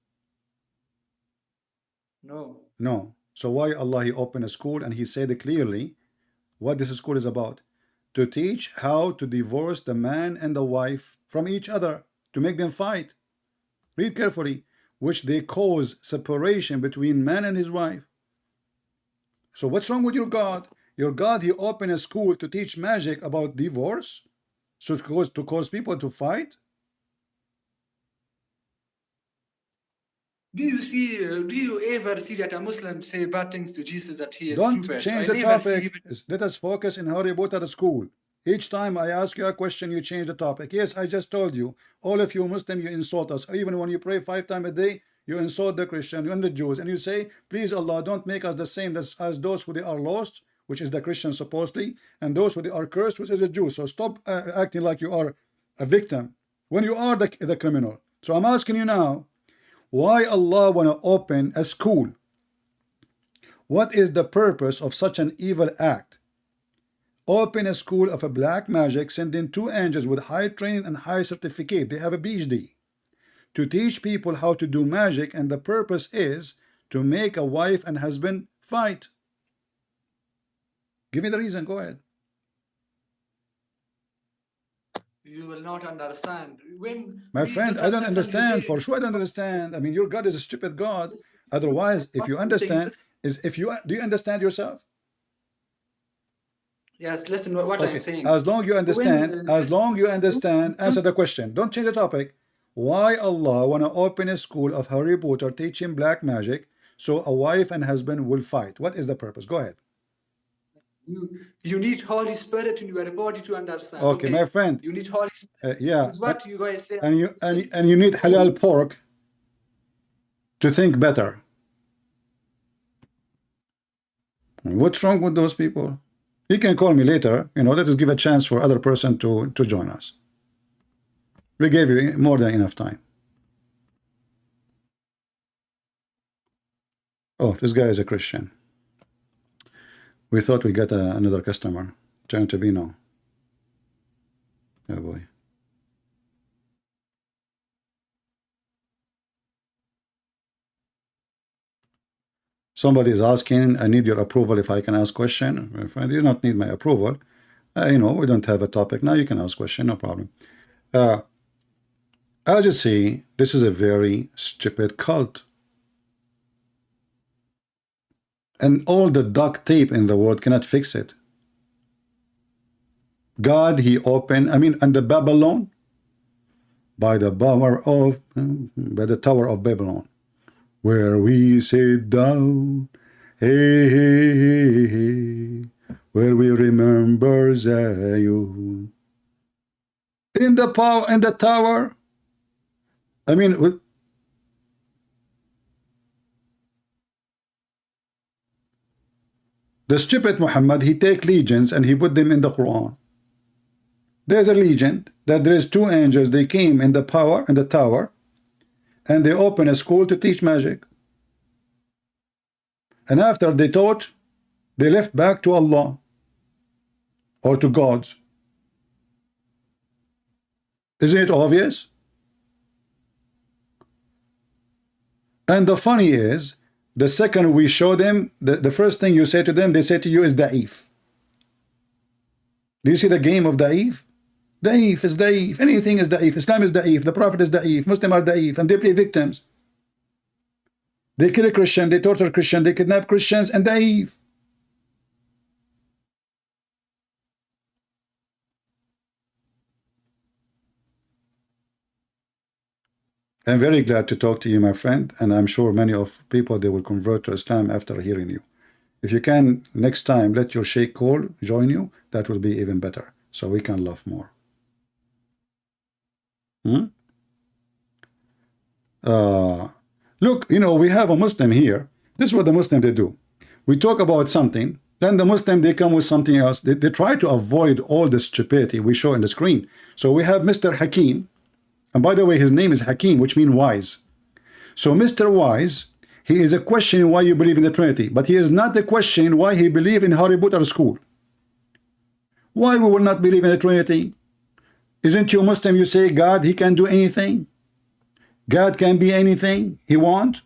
Speaker 7: No. So why Allah He opened a school and He said clearly what this school is about? To teach how to divorce the man and the wife from each other, to make them fight. Read carefully, which they cause separation between man and his wife. So what's wrong with your God? Your God, He opened a school to teach magic about divorce, so to cause people to fight.
Speaker 11: Do you ever see that a Muslim say bad things to Jesus, that he is
Speaker 7: Don't
Speaker 11: stupid?
Speaker 7: change the topic. Let us focus in Harry Potter school. Each time I ask you a question, you change the topic. Yes, I just told you. All of you Muslim, you insult us. Even when you pray 5 times a day, you insult the Christian and the Jews. And you say, please Allah, don't make us the same as those who they are lost, which is the Christians supposedly, and those who they are cursed, which is the Jews. So stop acting like you are a victim when you are the criminal. So I'm asking you now, why Allah want to open a school? What is the purpose of such an evil act? Open a school of a black magic, send in 2 angels with high training and high certificate. They have a PhD to teach people how to do magic, and the purpose is to make a wife and husband fight. Give me the reason. Go ahead.
Speaker 11: you will not understand. When
Speaker 7: My
Speaker 11: we
Speaker 7: friend, I don't
Speaker 11: difference and you
Speaker 7: understand.
Speaker 11: say,
Speaker 7: For sure, I don't understand. I mean, your God is a stupid God. Otherwise, if you understand, do you understand yourself?
Speaker 11: yes, listen what I'm saying.
Speaker 7: As long you understand, answer the question. Don't change the topic. Why Allah wanna open a school of Harry Potter teaching black magic so a wife and husband will fight? What is the purpose? Go ahead.
Speaker 11: You need Holy Spirit in your body to understand.
Speaker 7: Okay, my friend.
Speaker 11: You need Holy Spirit.
Speaker 7: Yeah.
Speaker 11: It's what you guys say.
Speaker 7: And you need halal pork to think better. What's wrong with those people? You can call me later. Let us give a chance for other person to join us. We gave you more than enough time. Oh, this guy is a Christian. We thought we got another customer. Turned to be no. Oh boy. Somebody is asking, I need your approval if I can ask question. If I do not need my approval, we don't have a topic now. You can ask question, no problem. As you see, this is a very stupid cult. And all the duct tape in the world cannot fix it. God, he opened, and the Babylon, by the Tower of Babylon, where we sit down, hey, hey, hey, hey, where we remember Zion. In the tower, the stupid Muhammad, he take legends and he put them in the Quran. There's a legend that there is two angels. They came in the tower, and they opened a school to teach magic. And after they taught, they left back to Allah or to gods. Isn't it obvious? And the funny is, the second we show them, the first thing you say to them, they say to you is da'if. Do you see the game of da'if? Da'if is da'if. Anything is da'if. Islam is da'if. The Prophet is da'if. Muslims are da'if. And they play victims. They kill a Christian. They torture Christian. They kidnap Christians and da'if. I'm very glad to talk to you, my friend, and I'm sure many of people, they will convert to Islam after hearing you. If you can, next time, let your sheikh call, join you, that will be even better, so we can love more. Look, we have a Muslim here. This is what the Muslim, they do. We talk about something, then the Muslim, they come with something else. They try to avoid all the stupidity we show in the screen. So we have Mr. Hakim. And by the way, his name is Hakim, which means wise. So Mr. Wise, he is a question why you believe in the Trinity, but he is not the question why he believe in Harry Potter school. Why we will not believe in the Trinity? Isn't you Muslim? You say God, he can do anything. God can be anything he want.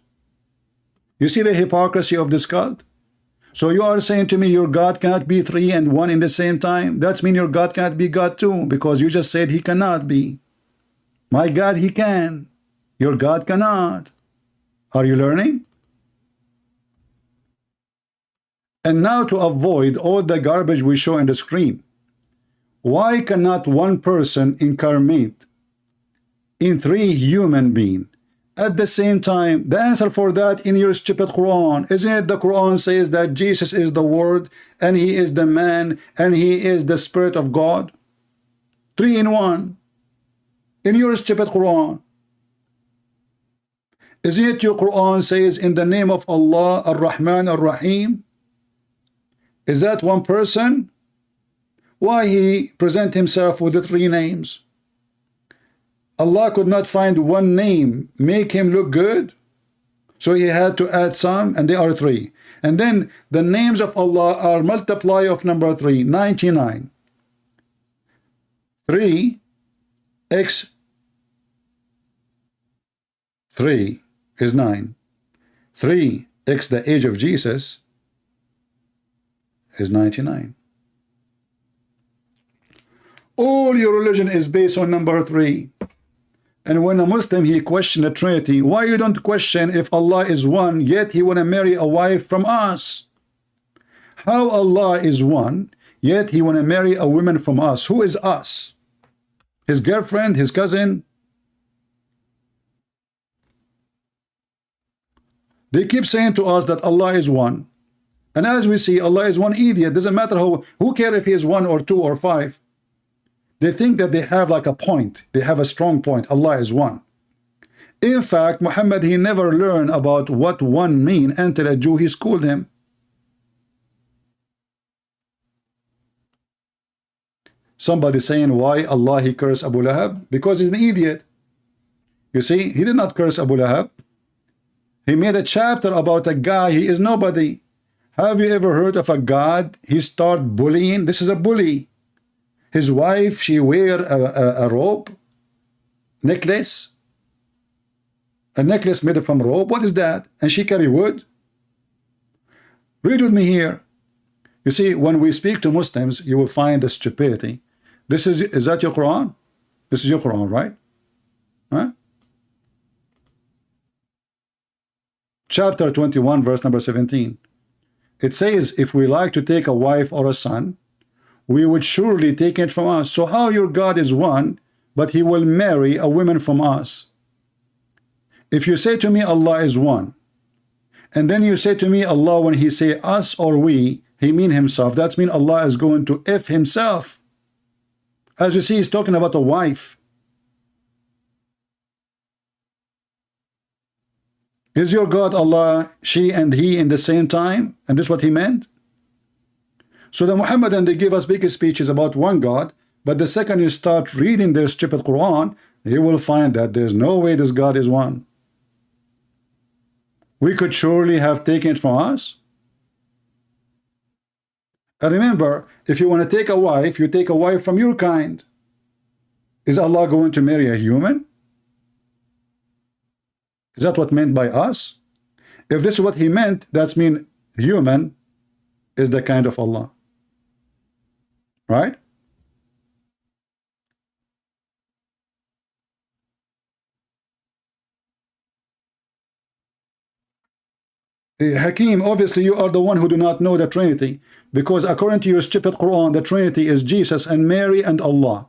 Speaker 7: You see the hypocrisy of this cult? So you are saying to me your God cannot be three and one in the same time? That means your God cannot be God too, because you just said he cannot be. My God, he can. Your God cannot. Are you learning? And now to avoid all the garbage we show in the screen, why cannot one person incarnate in three human beings at the same time? The answer for that in your stupid Quran. Isn't it the Quran says that Jesus is the Word, and he is the man, and he is the Spirit of God? Three in one. In your stupid Quran. Isn't it your Quran says in the name of Allah, Ar-Rahman, Ar-Rahim? Is that one person? Why he present himself with the three names? Allah could not find one name, make him look good. So he had to add some, and they are three. And then the names of Allah are multiply of number 3, 99. 3 x 3 is 9. 3 x the age of Jesus is 99. All your religion is based on number 3. And when a Muslim, he questioned the Trinity, why you don't question if Allah is one, yet he want to marry a wife from us? How Allah is one, yet he want to marry a woman from us? Who is us? His girlfriend, his cousin? They keep saying to us that Allah is one. And as we see, Allah is one idiot. Doesn't matter who cares if he is 1 or 2 or 5. They think that they have like a point. They have a strong point. Allah is one. In fact, Muhammad, he never learned about what one mean until a Jew, he schooled him. Somebody saying why Allah he cursed Abu Lahab? Because he's an idiot. You see, he did not curse Abu Lahab. He made a chapter about a guy, he is nobody. Have you ever heard of a God he start bullying? This is a bully. His wife, she wear a robe, necklace, a necklace made from rope. What is that? And she carry wood. Read with me here. You see, when we speak to Muslims, you will find the stupidity. Is that your Quran? This is your Quran, right? Huh? Chapter 21, verse number 17. It says, if we like to take a wife or a son, we would surely take it from us. So how your God is one, but he will marry a woman from us? If you say to me Allah is one, and then you say to me Allah, when he say us or we, he mean himself, that's mean Allah is going to F himself. As you see, he's talking about a wife. Is your God Allah, she and he in the same time? And this is what he meant? So the Muhammadan, they give us big speeches about one God, but the second you start reading their stupid Quran, you will find that there's no way this God is one. We could surely have taken it from us. And remember, if you want to take a wife, you take a wife from your kind. Is Allah going to marry a human? Is that what meant by us? If this is what he meant, that's mean human is the kind of Allah. Right? Hakim, obviously you are the one who do not know the Trinity, because according to your stupid Quran, the Trinity is Jesus and Mary and Allah.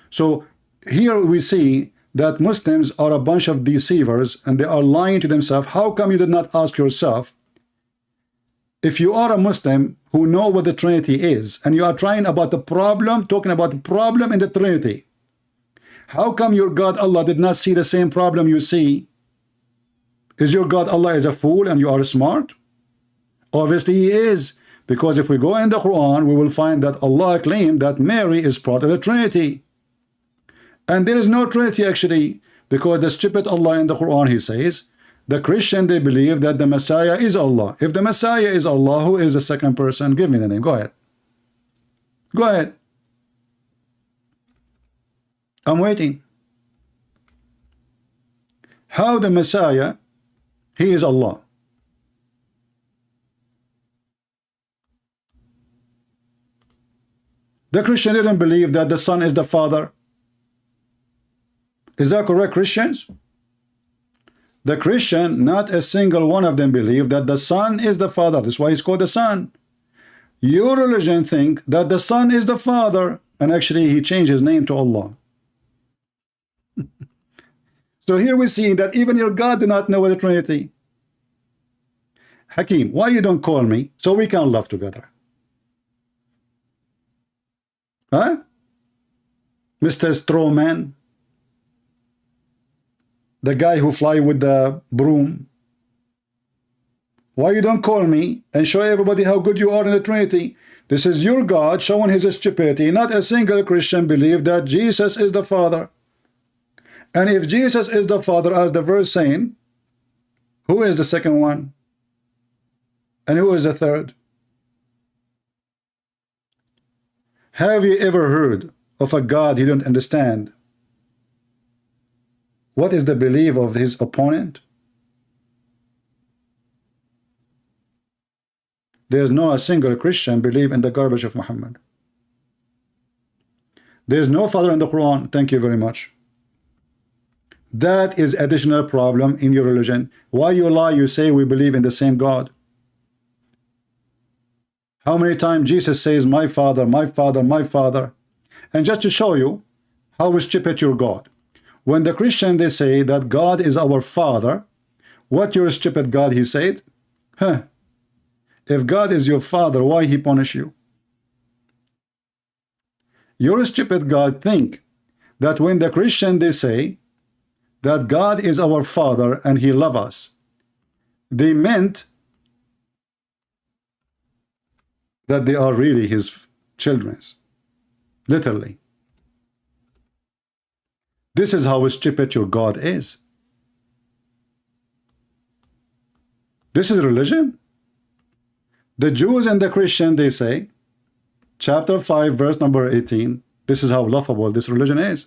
Speaker 7: So here we see that Muslims are a bunch of deceivers and they are lying to themselves. How come you did not ask yourself, if you are a Muslim who know what the Trinity is, and you are trying about the problem, talking about the problem in the Trinity, how come your God Allah did not see the same problem you see? Is your God Allah is a fool and you are smart? Obviously he is, because if we go in the Quran, we will find that Allah claimed that Mary is part of the Trinity. And there is no Trinity actually, because the stupid Allah in the Quran, he says, the Christian, they believe that the Messiah is Allah. If the Messiah is Allah, who is the second person? Give me the name. Go ahead. Go ahead. I'm waiting. How the Messiah, he is Allah. The Christian didn't believe that the Son is the Father. Is that correct, Christians? The Christian, not a single one of them believe that the Son is the Father. That's why he's called the Son. Your religion think that the Son is the Father, and actually he changed his name to Allah. So here we see that even your God do not know the Trinity. Hakim, why you don't call me so we can love together? Huh? Mr. Strawman, the guy who fly with the broom. Why you don't call me and show everybody how good you are in the Trinity? This is your God showing his stupidity. Not a single Christian believe that Jesus is the Father. And if Jesus is the Father, as the verse saying, who is the second one? And who is the third? Have you ever heard of a God you don't understand? What is the belief of his opponent? There's no a single Christian believe in the garbage of Muhammad. There is no father in the Quran. Thank you very much. That is additional problem in your religion. Why you lie? You say we believe in the same God. How many times Jesus says my father, my father, my father? And just to show you how stupid your God. When the Christian they say that God is our father, what your stupid God he said? Huh? If God is your father, why he punish you? Your stupid God think that when the Christian they say that God is our father and he love us, they meant that they are really his children, literally. This is how stupid your God is. This is religion. The Jews and the Christian they say, chapter 5 verse number 18, this is how laughable this religion is.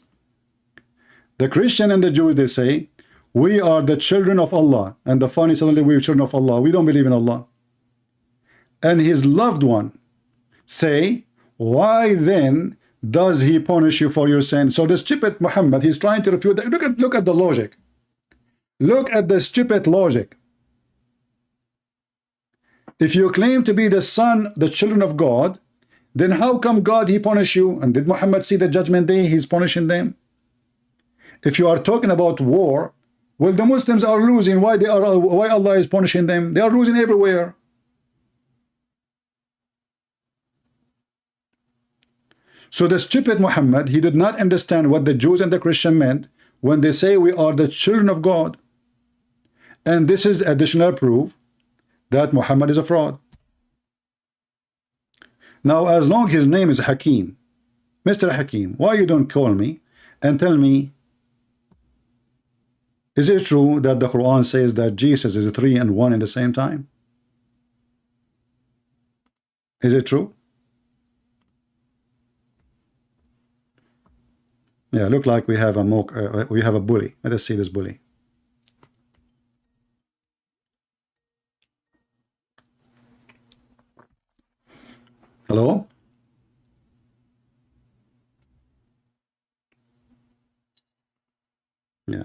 Speaker 7: The Christian and the Jews they say we are the children of Allah, and the funny suddenly we are children of Allah, we don't believe in Allah. And his loved one say, why then does he punish you for your sin? So the stupid Muhammad, he's trying to refute that. Look at the logic. Look at the stupid logic. If you claim to be the son, the children of God, then how come God he punish you? And did Muhammad see the judgment day? He's punishing them. If you are talking about war, well, the Muslims are losing. Why Allah is punishing them? They are losing everywhere. So the stupid Muhammad, he did not understand what the Jews and the Christian meant when they say we are the children of God. And this is additional proof that Muhammad is a fraud. Now, as long his name is Hakim, Mr. Hakim, why you don't call me and tell me, is it true that the Quran says that Jesus is 3 and 1 in the same time? Is it true? Yeah, look like we have a bully. Let us see this bully. Hello? Yeah.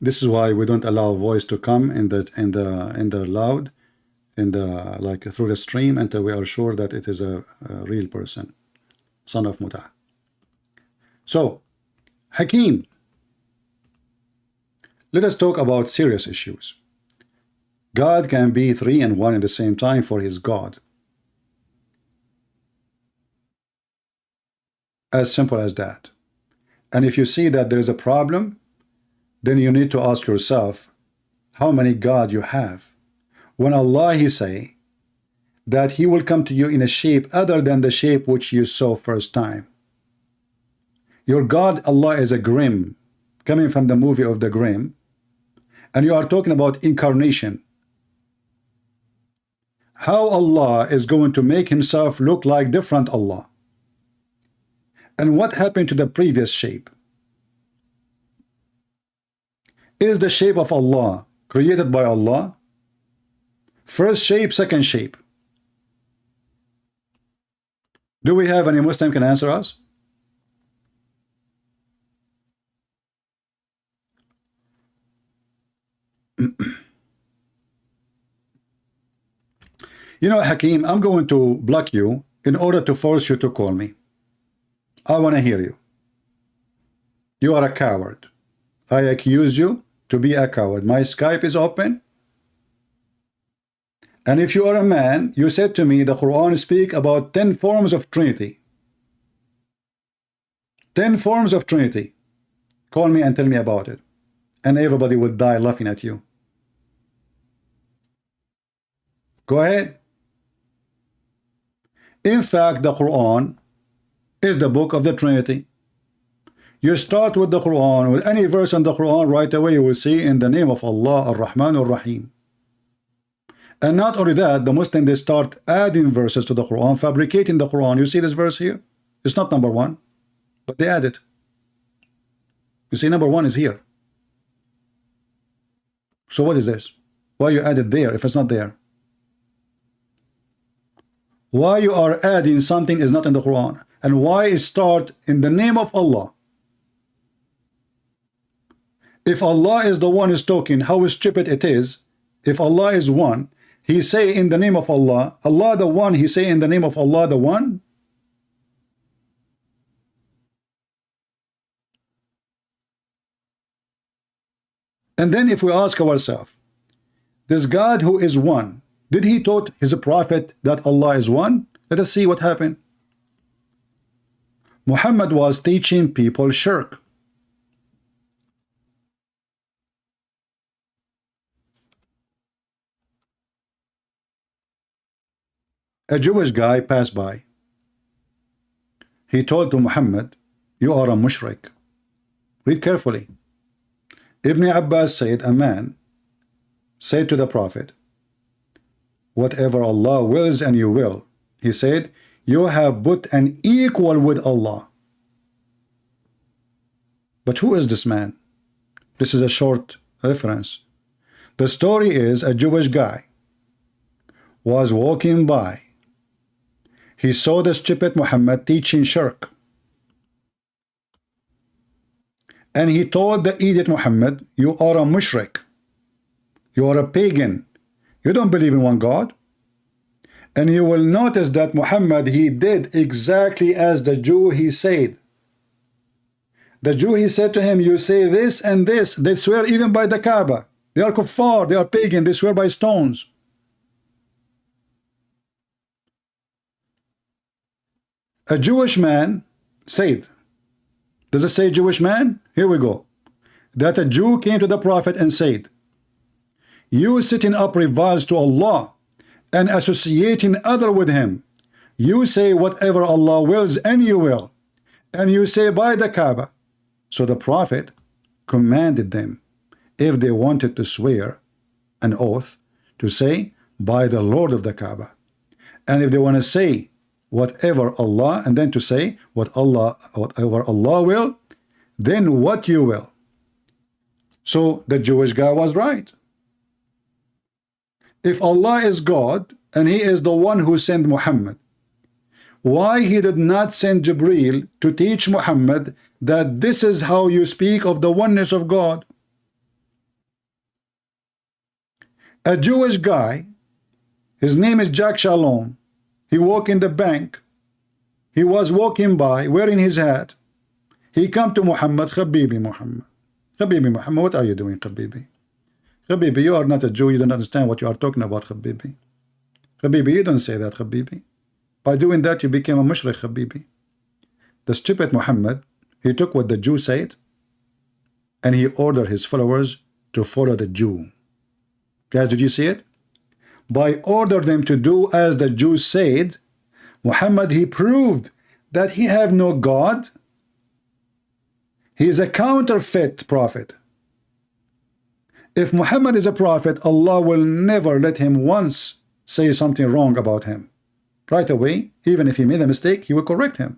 Speaker 7: This is why we don't allow voice to come in the loud, like through the stream until we are sure that it is a real person, son of Muta. So, Hakim, let us talk about serious issues. God can be 3 and 1 at the same time for his God. As simple as that. And if you see that there is a problem, then you need to ask yourself how many God you have. When Allah he say that he will come to you in a shape other than the shape which you saw first time. Your God, Allah, is a Grimm, coming from the movie of the Grimm, and you are talking about incarnation. How Allah is going to make himself look like different Allah? And what happened to the previous shape? Is the shape of Allah created by Allah? First shape, second shape. Do we have any Muslim can answer us? You know, Hakim, I'm going to block you in order to force you to call me. I want to hear you. You are a coward. I accuse you to be a coward. My Skype is open. And if you are a man, you said to me the Quran speak about 10 forms of Trinity. 10 forms of Trinity. Call me and tell me about it. And everybody would die laughing at you. Go ahead. In fact, the Quran is the book of the Trinity. You start with the Quran, with any verse in the Quran, right away you will see in the name of Allah, Ar-Rahman, Ar-Rahim. And not only that, the Muslim, they start adding verses to the Quran, fabricating the Quran. You see this verse here? It's not number 1, but they add it. You see, number 1 is here. So what is this? Why you add it there if it's not there? Why you are adding something is not in the Quran? And why it start in the name of Allah? If Allah is the one who's talking, how stupid it is. If Allah is one, he say in the name of Allah, Allah the one, he say in the name of Allah the one. And then if we ask ourselves, this God who is one, did he taught his prophet that Allah is one? Let us see what happened. Muhammad was teaching people shirk. A Jewish guy passed by. He told to Muhammad, you are a mushrik. Read carefully. Ibn Abbas said, a man said to the prophet, whatever Allah wills and you will. He said, you have put an equal with Allah. But who is this man? This is a short reference. The story is a Jewish guy was walking by. He saw the stupid Muhammad teaching shirk. And he told the idiot Muhammad, you are a mushrik. You are a pagan. You don't believe in one God. And you will notice that Muhammad, he did exactly as the Jew he said. The Jew, he said to him, you say this and this. They swear even by the Kaaba. They are kuffar, they are pagan, they swear by stones. A Jewish man said, does it say Jewish man? Here we go. That a Jew came to the Prophet and said, you sitting up reviles to Allah and associating other with him. You say whatever Allah wills and you will. And you say by the Kaaba. So the Prophet commanded them, if they wanted to swear an oath, to say by the Lord of the Kaaba. And if they want to say whatever Allah, and then to say whatever Allah will, then what you will. So the Jewish guy was right. If Allah is God and he is the one who sent Muhammad, why he did not send Jibreel to teach Muhammad that this is how you speak of the oneness of God? A Jewish guy, his name is Jack Shalom. He walked in the bank. He was walking by wearing his hat. He come to Muhammad, Habibi Muhammad. Habibi Muhammad, what are you doing, Habibi? Habibi, you are not a Jew. You don't understand what you are talking about, Habibi. Habibi, you don't say that, Habibi. By doing that, you became a mushrik, Habibi. The stupid Muhammad, he took what the Jew said and he ordered his followers to follow the Jew. Guys, did you see it? By order them to do as the Jews said, Muhammad, he proved that he have no God. He is a counterfeit prophet. If Muhammad is a prophet, Allah will never let him once say something wrong about him. Right away, even if he made a mistake, he will correct him.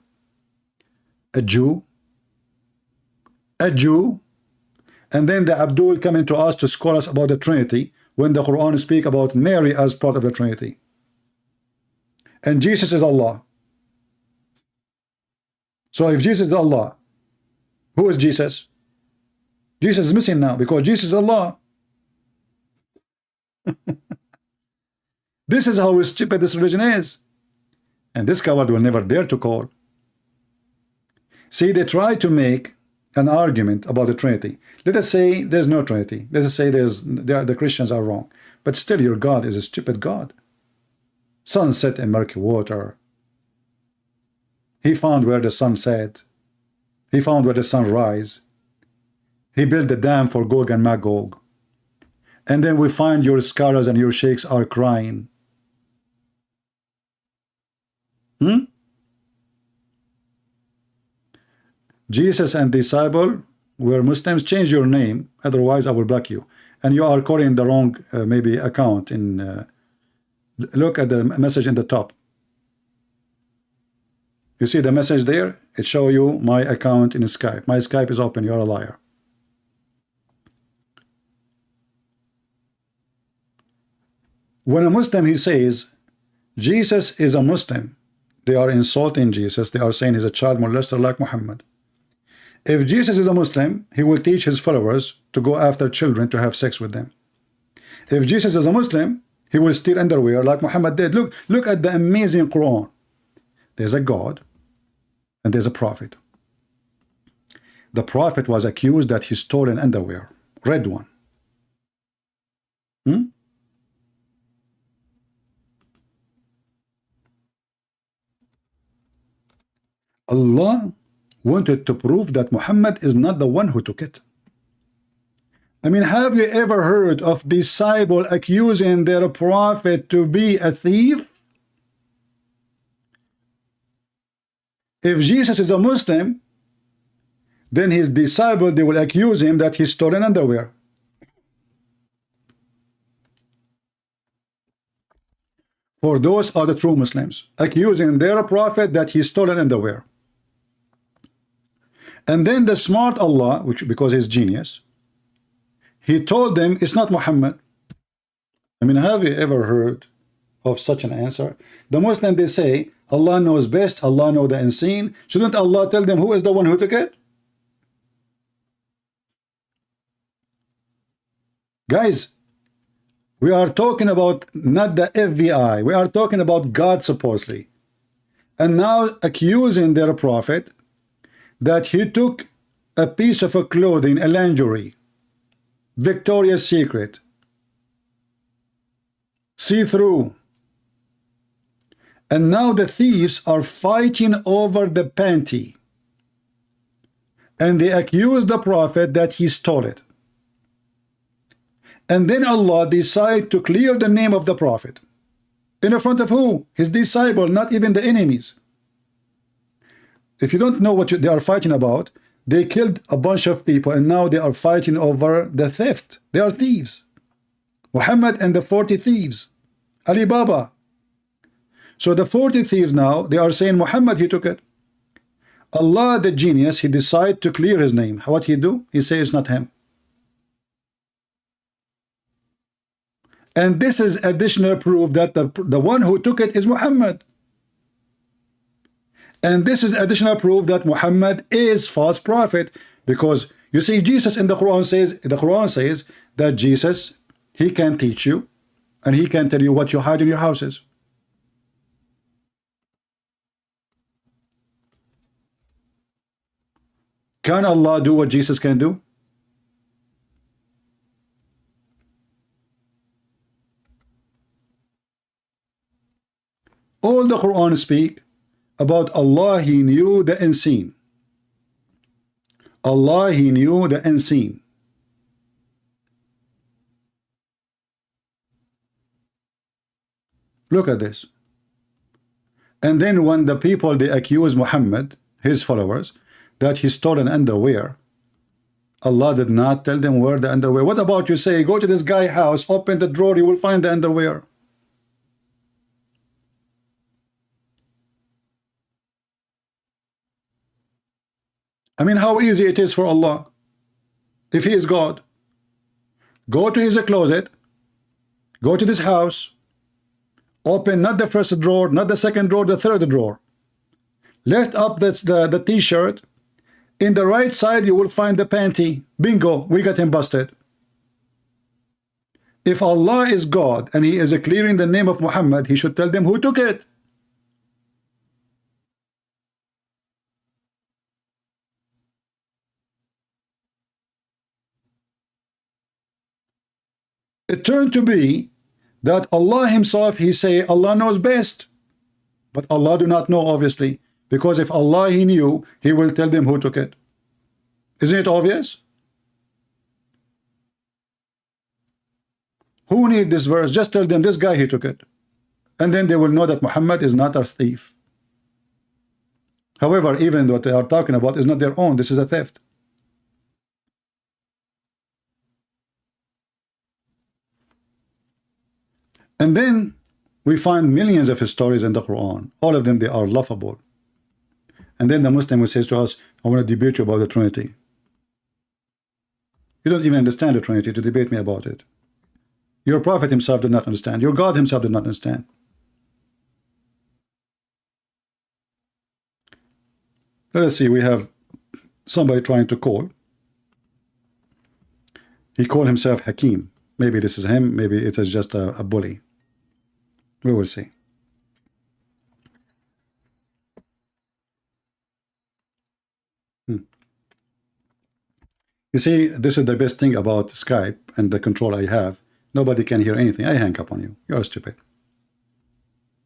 Speaker 7: A Jew, and then the Abdul coming to us to scold us about the Trinity, when the Quran speak about Mary as part of the Trinity. And Jesus is Allah. So if Jesus is Allah, who is Jesus? Jesus is missing now because Jesus is Allah. This is how stupid this religion is. And this coward will never dare to call. See, they try to make an argument about the Trinity. Let us say there's no Trinity. Let us say the Christians are wrong. But still your God is a stupid God. Sun set in murky water. He found where the sun set. He found where the sun rise. He built the dam for Gog and Magog. And then we find your scholars and your sheikhs are crying. Jesus and disciple were Muslims. Change your name, otherwise I will block you. And you are calling the wrong maybe account. Look at the message in the top. You see the message there? It show you my account in Skype. My Skype is open. You are a liar. When a Muslim he says Jesus is a Muslim. They are insulting Jesus. They are saying he's a child molester like Muhammad. If Jesus is a Muslim, he will teach his followers to go after children to have sex with them. If Jesus is a Muslim, he will steal underwear like Muhammad did. Look at the amazing Quran. There's a God and there's a prophet. The prophet was accused that he stole an underwear, red one. Allah wanted to prove that Muhammad is not the one who took it. I mean, have you ever heard of disciple accusing their prophet to be a thief? If Jesus is a Muslim, then his disciple, they will accuse him that he stole an underwear. For those are the true Muslims, accusing their prophet that he stole an underwear. And then the smart Allah, which because he's genius, he told them it's not Muhammad. I mean, have you ever heard of such an answer? The Muslim, they say Allah knows best, Allah knows the unseen. Shouldn't Allah tell them who is the one who took it? Guys, we are talking about not the FBI, we are talking about God supposedly. And now accusing their prophet that he took a piece of a clothing, a lingerie, Victoria's Secret, see-through. And now the thieves are fighting over the panty. And they accuse the prophet that he stole it. And then Allah decided to clear the name of the prophet. In front of who? His disciple, not even the enemies. If you don't know what they are fighting about, they killed a bunch of people and now they are fighting over the theft. They are thieves. Muhammad and the 40 thieves. Ali Baba. So the 40 thieves now, they are saying Muhammad, he took it. Allah, the genius, he decided to clear his name. What he do? He says it's not him. And this is additional proof that the one who took it is Muhammad. And this is additional proof that Muhammad is false prophet, because you see Jesus in the Quran says that Jesus, he can teach you and he can tell you what you hide in your houses. Can Allah do what Jesus can do? All the Quran speak about Allah, he knew the unseen. Allah, he knew the unseen. Look at this. And then when the people, they accuse Muhammad, his followers, that he stole an underwear, Allah did not tell them where the underwear. What about you say, go to this guy's house, open the drawer, you will find the underwear. I mean, how easy it is for Allah. If he is God, go to his closet, go to this house, open not the first drawer, not the second drawer, the third drawer. Lift up the t-shirt. In the right side, you will find the panty. Bingo, we got him busted. If Allah is God and he is clearing the name of Muhammad, he should tell them who took it. It turned to be that Allah himself, he say Allah knows best, but Allah do not know, obviously, because if Allah he knew, he will tell them who took it. Isn't it obvious? Who need this verse? Just tell them this guy he took it, and then they will know that Muhammad is not a thief. However, even what they are talking about is not their own. This is a theft. And then we find millions of stories in the Quran. All of them, they are laughable. And then the Muslim says to us, I want to debate you about the Trinity. You don't even understand the Trinity to debate me about it. Your prophet himself did not understand. Your God himself did not understand. Let's see, we have somebody trying to call. He called himself Hakim. Maybe this is him, maybe it is just a bully. We will see. You see, this is the best thing about Skype and the control I have. Nobody can hear anything. I hang up on you. You're stupid.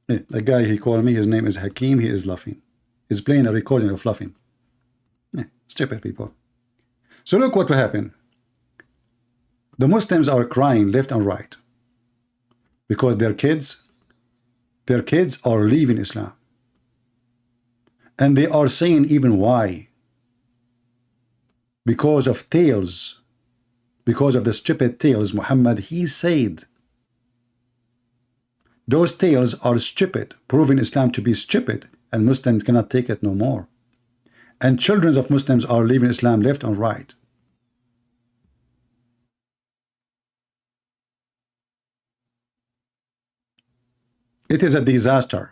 Speaker 7: Yeah, the guy he called me, his name is Hakim, he is laughing. He's playing a recording of laughing. Yeah, stupid people. So look what will happen. The Muslims are crying left and right because their kids are leaving Islam. And they are saying even why. Because of tales, because of the stupid tales Muhammad he said. Those tales are stupid, proving Islam to be stupid, and Muslims cannot take it no more. And children of Muslims are leaving Islam left and right. It is a disaster.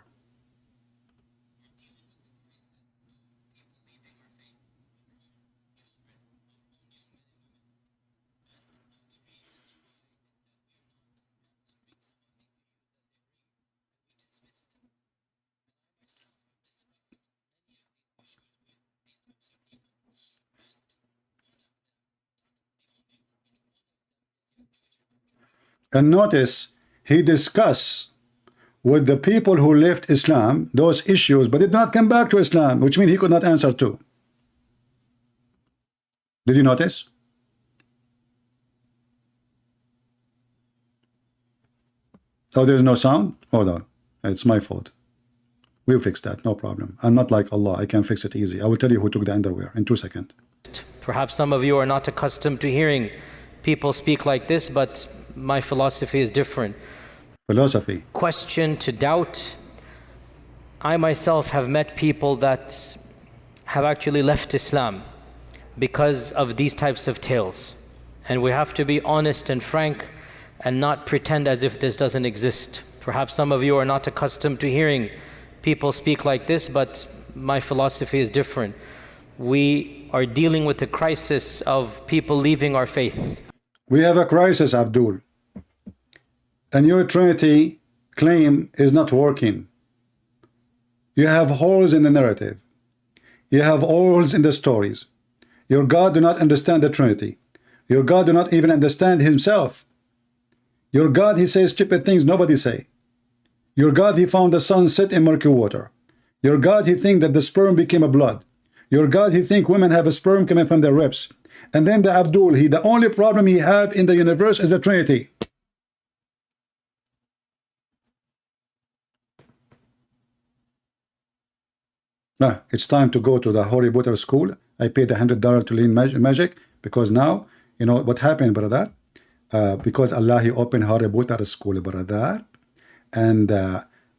Speaker 7: And notice, he discussed with the people who left Islam those issues, but did not come back to Islam, which means he could not answer to. Did you notice? Oh, there's no sound? Hold on. It's my fault. We'll fix that, no problem. I'm not like Allah, I can fix it easy. I will tell you who took the underwear in 2 seconds.
Speaker 12: Perhaps some of you are not accustomed to hearing people speak like this, but my philosophy is different.
Speaker 7: Philosophy.
Speaker 12: Question to doubt. I myself have met people that have actually left Islam because of these types of tales. And we have to be honest and frank and not pretend as if this doesn't exist. Perhaps some of you are not accustomed to hearing people speak like this, but my philosophy is different. We are dealing with a crisis of people leaving our faith.
Speaker 7: We have a crisis, Abdul. And your Trinity claim is not working. You have holes in the narrative. You have holes in the stories. Your God do not understand the Trinity. Your God do not even understand himself. Your God, he says stupid things nobody say. Your God, he found the sun set in murky water. Your God, he think that the sperm became a blood. Your God, he think women have a sperm coming from their ribs. And then the Abdul, the only problem he have in the universe is the Trinity. Now, it's time to go to the Harry Potter school. I paid $100 to learn magic because now, you know what happened, brother? Because Allah, he opened Harry Potter school, brother. And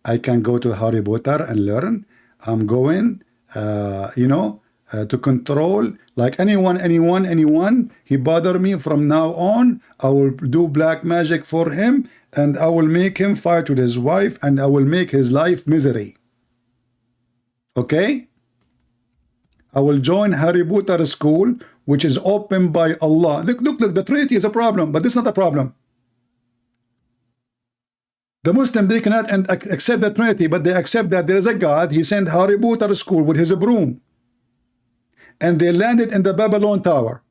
Speaker 7: I can go to Harry Potter and learn. I'm going, to control, like anyone, he bother me from now on, I will do black magic for him, and I will make him fight with his wife, and I will make his life misery. Okay? I will join Harry Potter school, which is opened by Allah. Look, the Trinity is a problem, but this is not a problem. The Muslim, they cannot accept the Trinity, but they accept that there is a God. He sent Harry Potter school with his broom. And they landed in the Babylon Tower.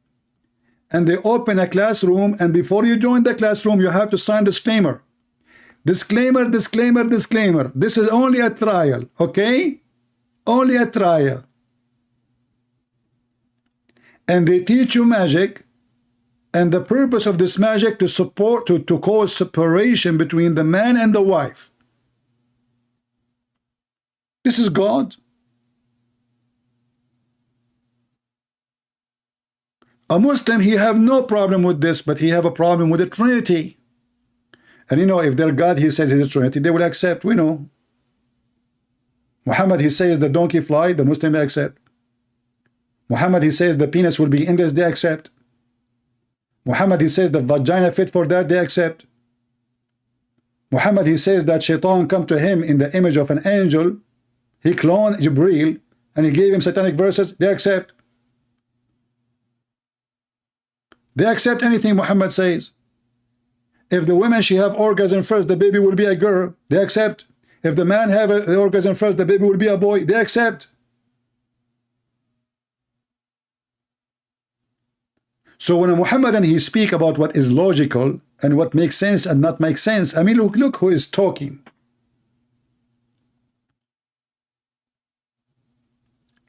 Speaker 7: And they open a classroom, and before you join the classroom, you have to sign disclaimer. Disclaimer, disclaimer, disclaimer. This is only a trial, okay? Only a trial. And they teach you magic, and the purpose of this magic to cause separation between the man and the wife. This is God. A Muslim, he have no problem with this, but he have a problem with the Trinity. And you know, if their God, he says it's Trinity, they will accept, we know. Muhammad, he says the donkey fly, the Muslim, they accept. Muhammad, he says the penis will be endless, they accept. Muhammad, he says the vagina fit for that, they accept. Muhammad, he says that Shaitan come to him in the image of an angel. He cloned Jibreel, and he gave him satanic verses, they accept. They accept anything Muhammad says. If the woman, she have orgasm first, the baby will be a girl, they accept. If the man have an orgasm first, the baby will be a boy, they accept. So when a Muhammadan, he speak about what is logical and what makes sense and not make sense, I mean, look who is talking.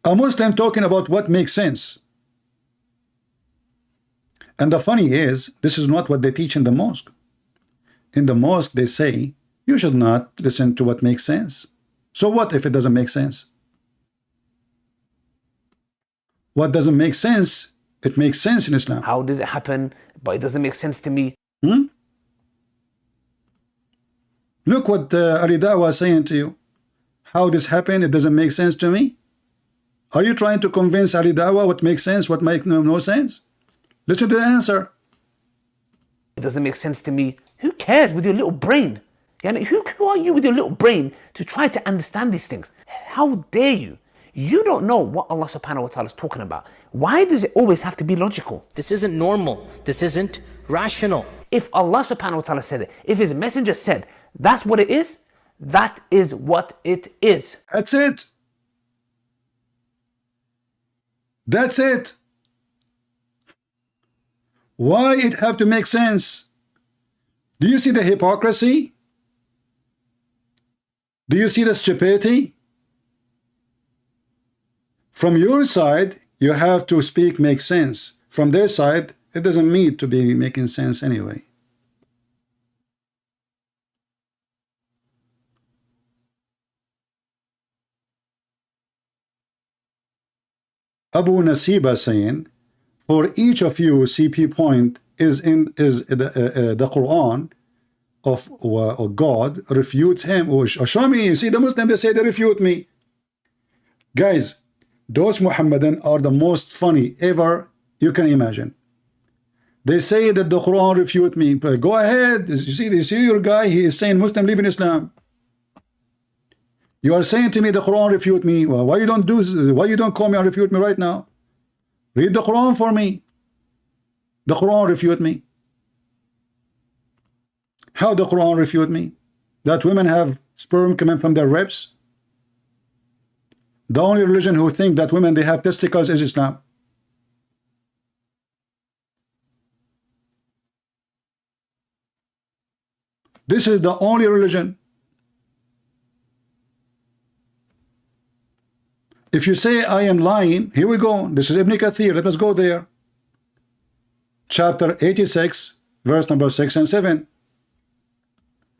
Speaker 7: A Muslim talking about what makes sense. And the funny is, this is not what they teach in the mosque. In the mosque, they say, you should not listen to what makes sense. So what if it doesn't make sense? What doesn't make sense, it makes sense in Islam.
Speaker 13: How does it happen? But it doesn't make sense to me.
Speaker 7: Look what Ali Dawah is saying to you. How this happened, it doesn't make sense to me. Are you trying to convince Ali Dawah what makes sense, what makes no sense? Listen to the answer.
Speaker 13: It doesn't make sense to me. Who cares with your little brain? Who are you with your little brain to try to understand these things? How dare you? You don't know what Allah subhanahu wa ta'ala is talking about. Why does it always have to be logical?
Speaker 12: This isn't normal. This isn't rational.
Speaker 13: If Allah subhanahu wa ta'ala said it, if his messenger said that's what it is, that is what it is.
Speaker 7: That's it. That's it. Why it have to make sense? Do you see the hypocrisy? Do you see the stupidity? From your side, you have to speak make sense. From their side, it doesn't need to be making sense anyway. Abu Nasiba saying, for each of you, CP point is the Quran of God refutes him. Or show me. You see the Muslim, they say they refute me. Guys, those Muhammadan are the most funny ever you can imagine. They say that the Quran refute me. Go ahead. You see your guy, he is saying Muslim live in Islam. You are saying to me the Quran refute me. Well, why you don't call me and refute me right now? Read the Quran for me. The Quran refute me. How the Quran refute me? That women have sperm coming from their ribs? The only religion who think that women they have testicles is Islam. This is the only religion. If you say I am lying, here we go. This is Ibn Kathir. Let us go there. Chapter 86, verse number 6 and 7.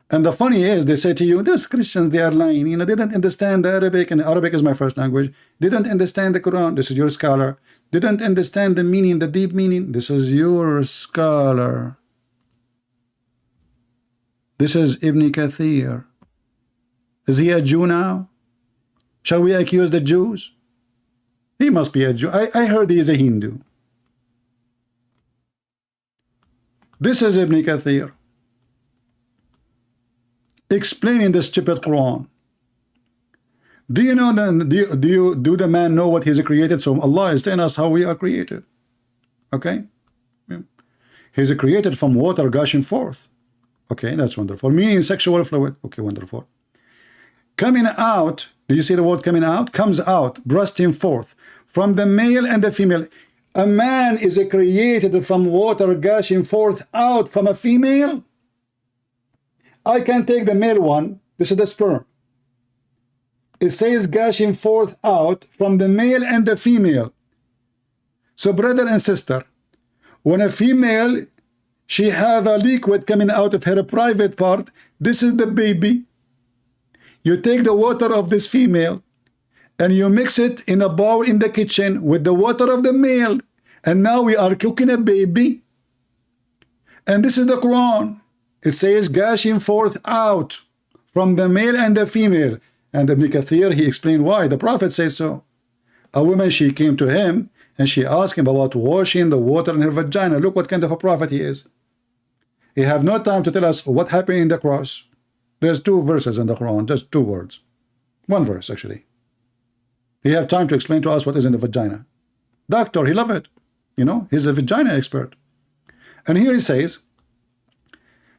Speaker 7: And the funny is, they say to you, those Christians, they are lying. You know, they don't understand the Arabic, and Arabic is my first language. They don't understand the Quran. This is your scholar. They don't understand the meaning, the deep meaning. This is your scholar. This is Ibn Kathir. Is he a Jew now? Shall we accuse the Jews? He must be a Jew. I heard he is a Hindu. This is Ibn Kathir explaining the stupid Quran. Do you know, do the man know what he is created? So Allah is telling us how we are created. Okay? He is created from water gushing forth. Okay, that's wonderful. Meaning sexual fluid. Okay, wonderful. Coming out, do you see the word coming out? Comes out, bursting forth from the male and the female. A man is created from water gushing forth out from a female. I can take the male one. This is the sperm. It says gushing forth out from the male and the female. So brother and sister, when a female, she have a liquid coming out of her private part, this is the baby. You take the water of this female and you mix it in a bowl in the kitchen with the water of the male, and now we are cooking a baby. And this is the Quran. It says gushing forth out from the male and the female. And Ibn Kathir, he explained why. The Prophet says so. A woman, she came to him and she asked him about washing the water in her vagina. Look what kind of a prophet he is. He have no time to tell us what happened in the cross. There's 2 verses in the Quran, just 2 words. 1 verse, actually. He have time to explain to us what is in the vagina. Doctor, he love it. You know, he's a vagina expert. And here he says,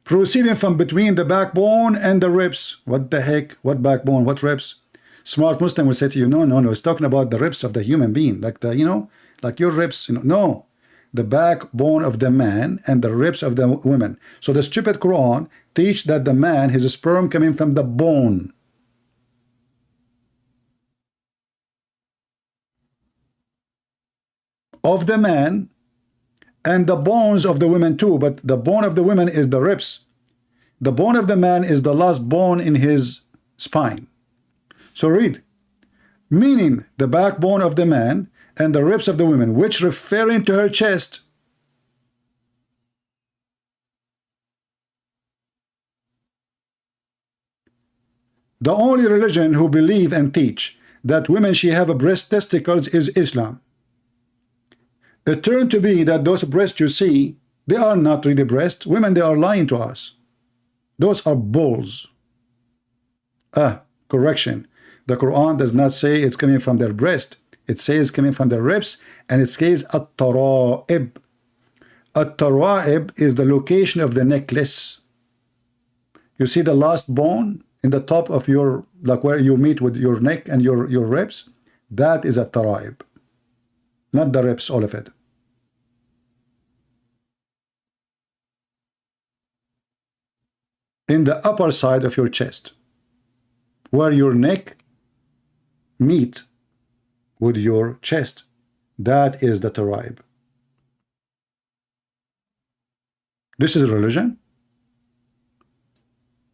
Speaker 7: proceeding from between the backbone and the ribs. What the heck? What backbone? What ribs? Smart Muslim will say to you, no, no, no. It's talking about the ribs of the human being, like the, you know, like your ribs. You know, no, the backbone of the man and the ribs of the women. So the stupid Quran teach that the man, his sperm coming from the bone. Of the man and the bones of the women too, but the bone of the women is the ribs. The bone of the man is the last bone in his spine. So read, meaning the backbone of the man and the ribs of the women, which referring to her chest. The only religion who believe and teach that women she have a breast testicles is Islam. It turned to be that those breasts you see, they are not really breasts. Women, they are lying to us. Those are balls. Correction. The Quran does not say it's coming from their breast. It says coming from their ribs, and it says at-tara'ib. At-tara'ib is the location of the necklace. You see the last bone in the top of your, like where you meet with your neck and your ribs? That is at-tara'ib. Not the ribs, all of it. In the upper side of your chest, where your neck meet with your chest, that is the tara'ib. This is religion.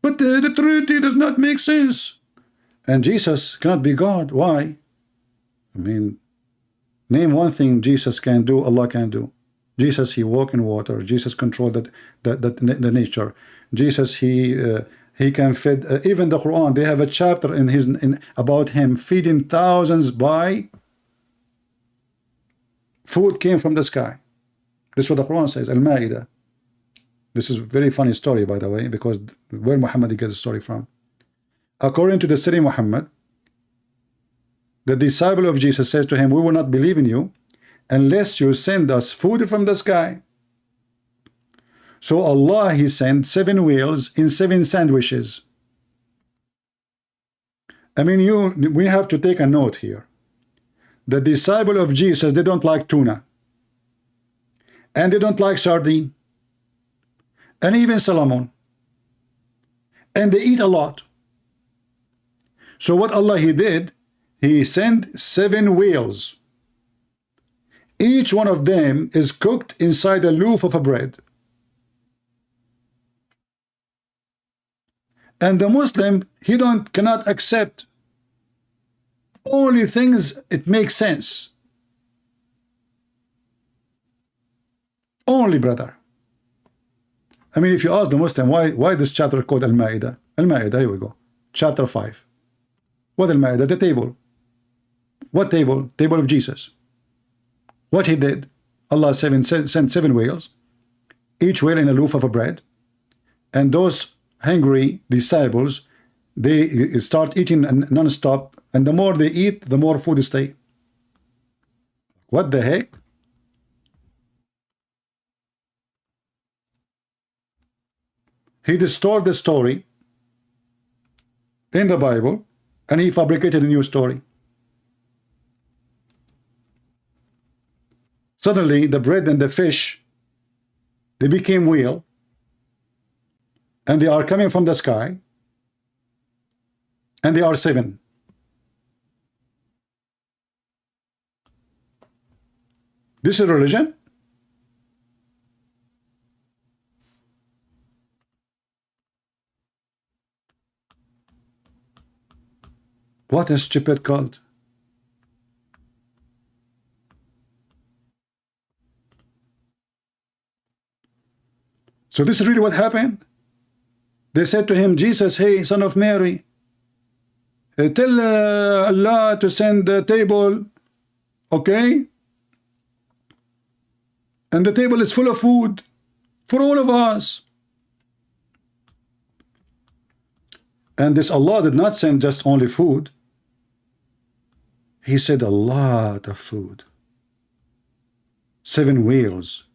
Speaker 7: But the Trinity does not make sense. And Jesus cannot be God. Why? I mean, name one thing Jesus can do, Allah can do. Jesus, he walk in water. Jesus controlled the nature. Jesus, he can feed. Even the Quran, they have a chapter in about him feeding thousands by food came from the sky. This is what the Quran says. Al-Ma'idah. This is a very funny story, by the way, because where Muhammad he gets the story from. According to the Siri Muhammad, the disciple of Jesus says to him, we will not believe in you unless you send us food from the sky. So Allah, he sent 7 whales in 7 sandwiches. I mean, we have to take a note here. The disciple of Jesus, they don't like tuna. And they don't like sardine. And even salmon. And they eat a lot. So what Allah he did, he sent 7 whales. Each one of them is cooked inside a loaf of a bread. And the Muslim, he cannot accept only things it makes sense. Only, brother. I mean, if you ask the Muslim why this chapter called Al-Ma'idah, Al-Ma'idah, here we go, chapter 5. What Al-Ma'idah? The table. What table? Table of Jesus. What he did, Allah sent 7 whales, each whale in a loaf of a bread, and those hungry disciples, they start eating non-stop, and the more they eat, the more food stay. What the heck? He distorted the story in the Bible, and he fabricated a new story. Suddenly, the bread and the fish, they became real, and they are coming from the sky, and they are 7. This is religion? What a stupid cult. So this is really what happened? They said to him, Jesus, hey, son of Mary, tell Allah to send the table, okay? And the table is full of food for all of us. And this Allah did not send just only food. He said a lot of food. 7 whales.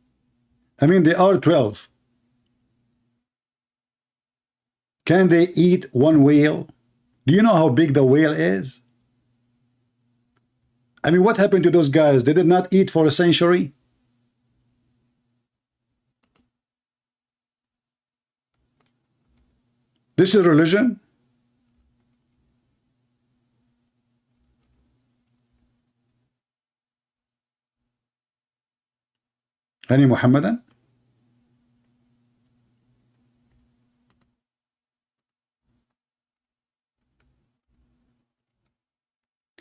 Speaker 7: I mean, they are 12. Can they eat 1 whale? Do you know how big the whale is? I mean, what happened to those guys? They did not eat for a century. This is religion. Any Muhammadan?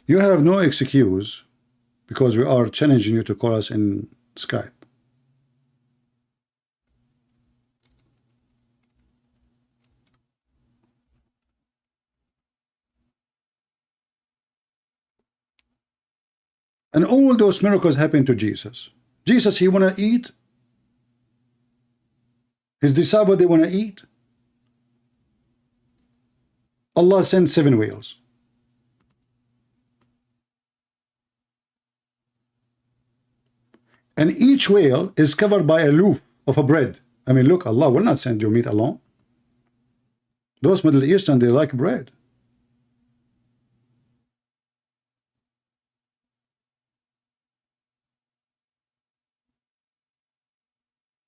Speaker 7: You have no excuse because we are challenging you to call us in Skype. And all those miracles happened to Jesus. Jesus, he want to eat. His disciples, they want to eat. Allah sent 7 whales. And each whale is covered by a loaf of a bread. I mean, look, Allah will not send you meat alone. Those Middle Eastern, they like bread.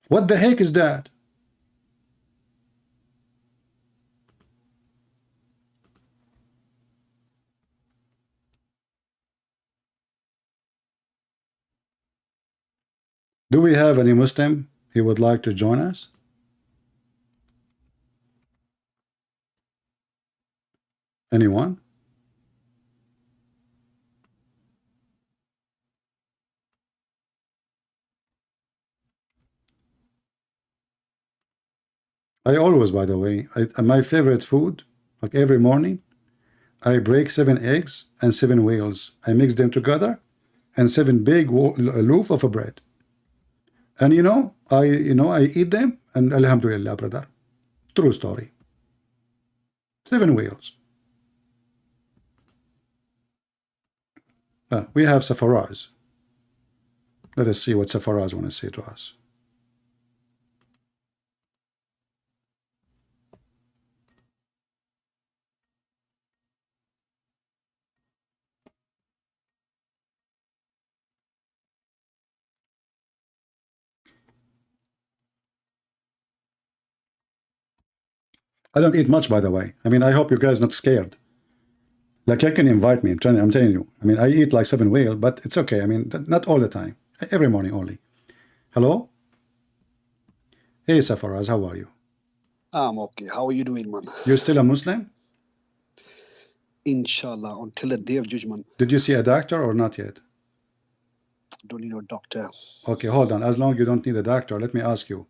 Speaker 7: What the heck is that? Do we have any Muslim he would like to join us? Anyone? I always, by the way, my favorite food, like every morning, I break 7 eggs and 7 whales. I mix them together and 7 big loaf of a bread. And I eat them and alhamdulillah, brother. True story. 7 whales. We have Safaraz. Let us see what Safaraz want to say to us. I don't eat much, by the way. I mean, I hope you guys not scared. Like, you can invite me. I'm telling you. I mean, I eat like 7 whale, but it's okay. I mean, not all the time. Every morning only. Hello? Hey, Safaraz, how are you?
Speaker 14: I'm okay. How are you doing, man?
Speaker 7: You're still a Muslim?
Speaker 14: Inshallah, until the day of judgment.
Speaker 7: Did you see a doctor or not yet?
Speaker 14: Don't need a doctor.
Speaker 7: Okay, hold on. As long as you don't need a doctor, let me ask you.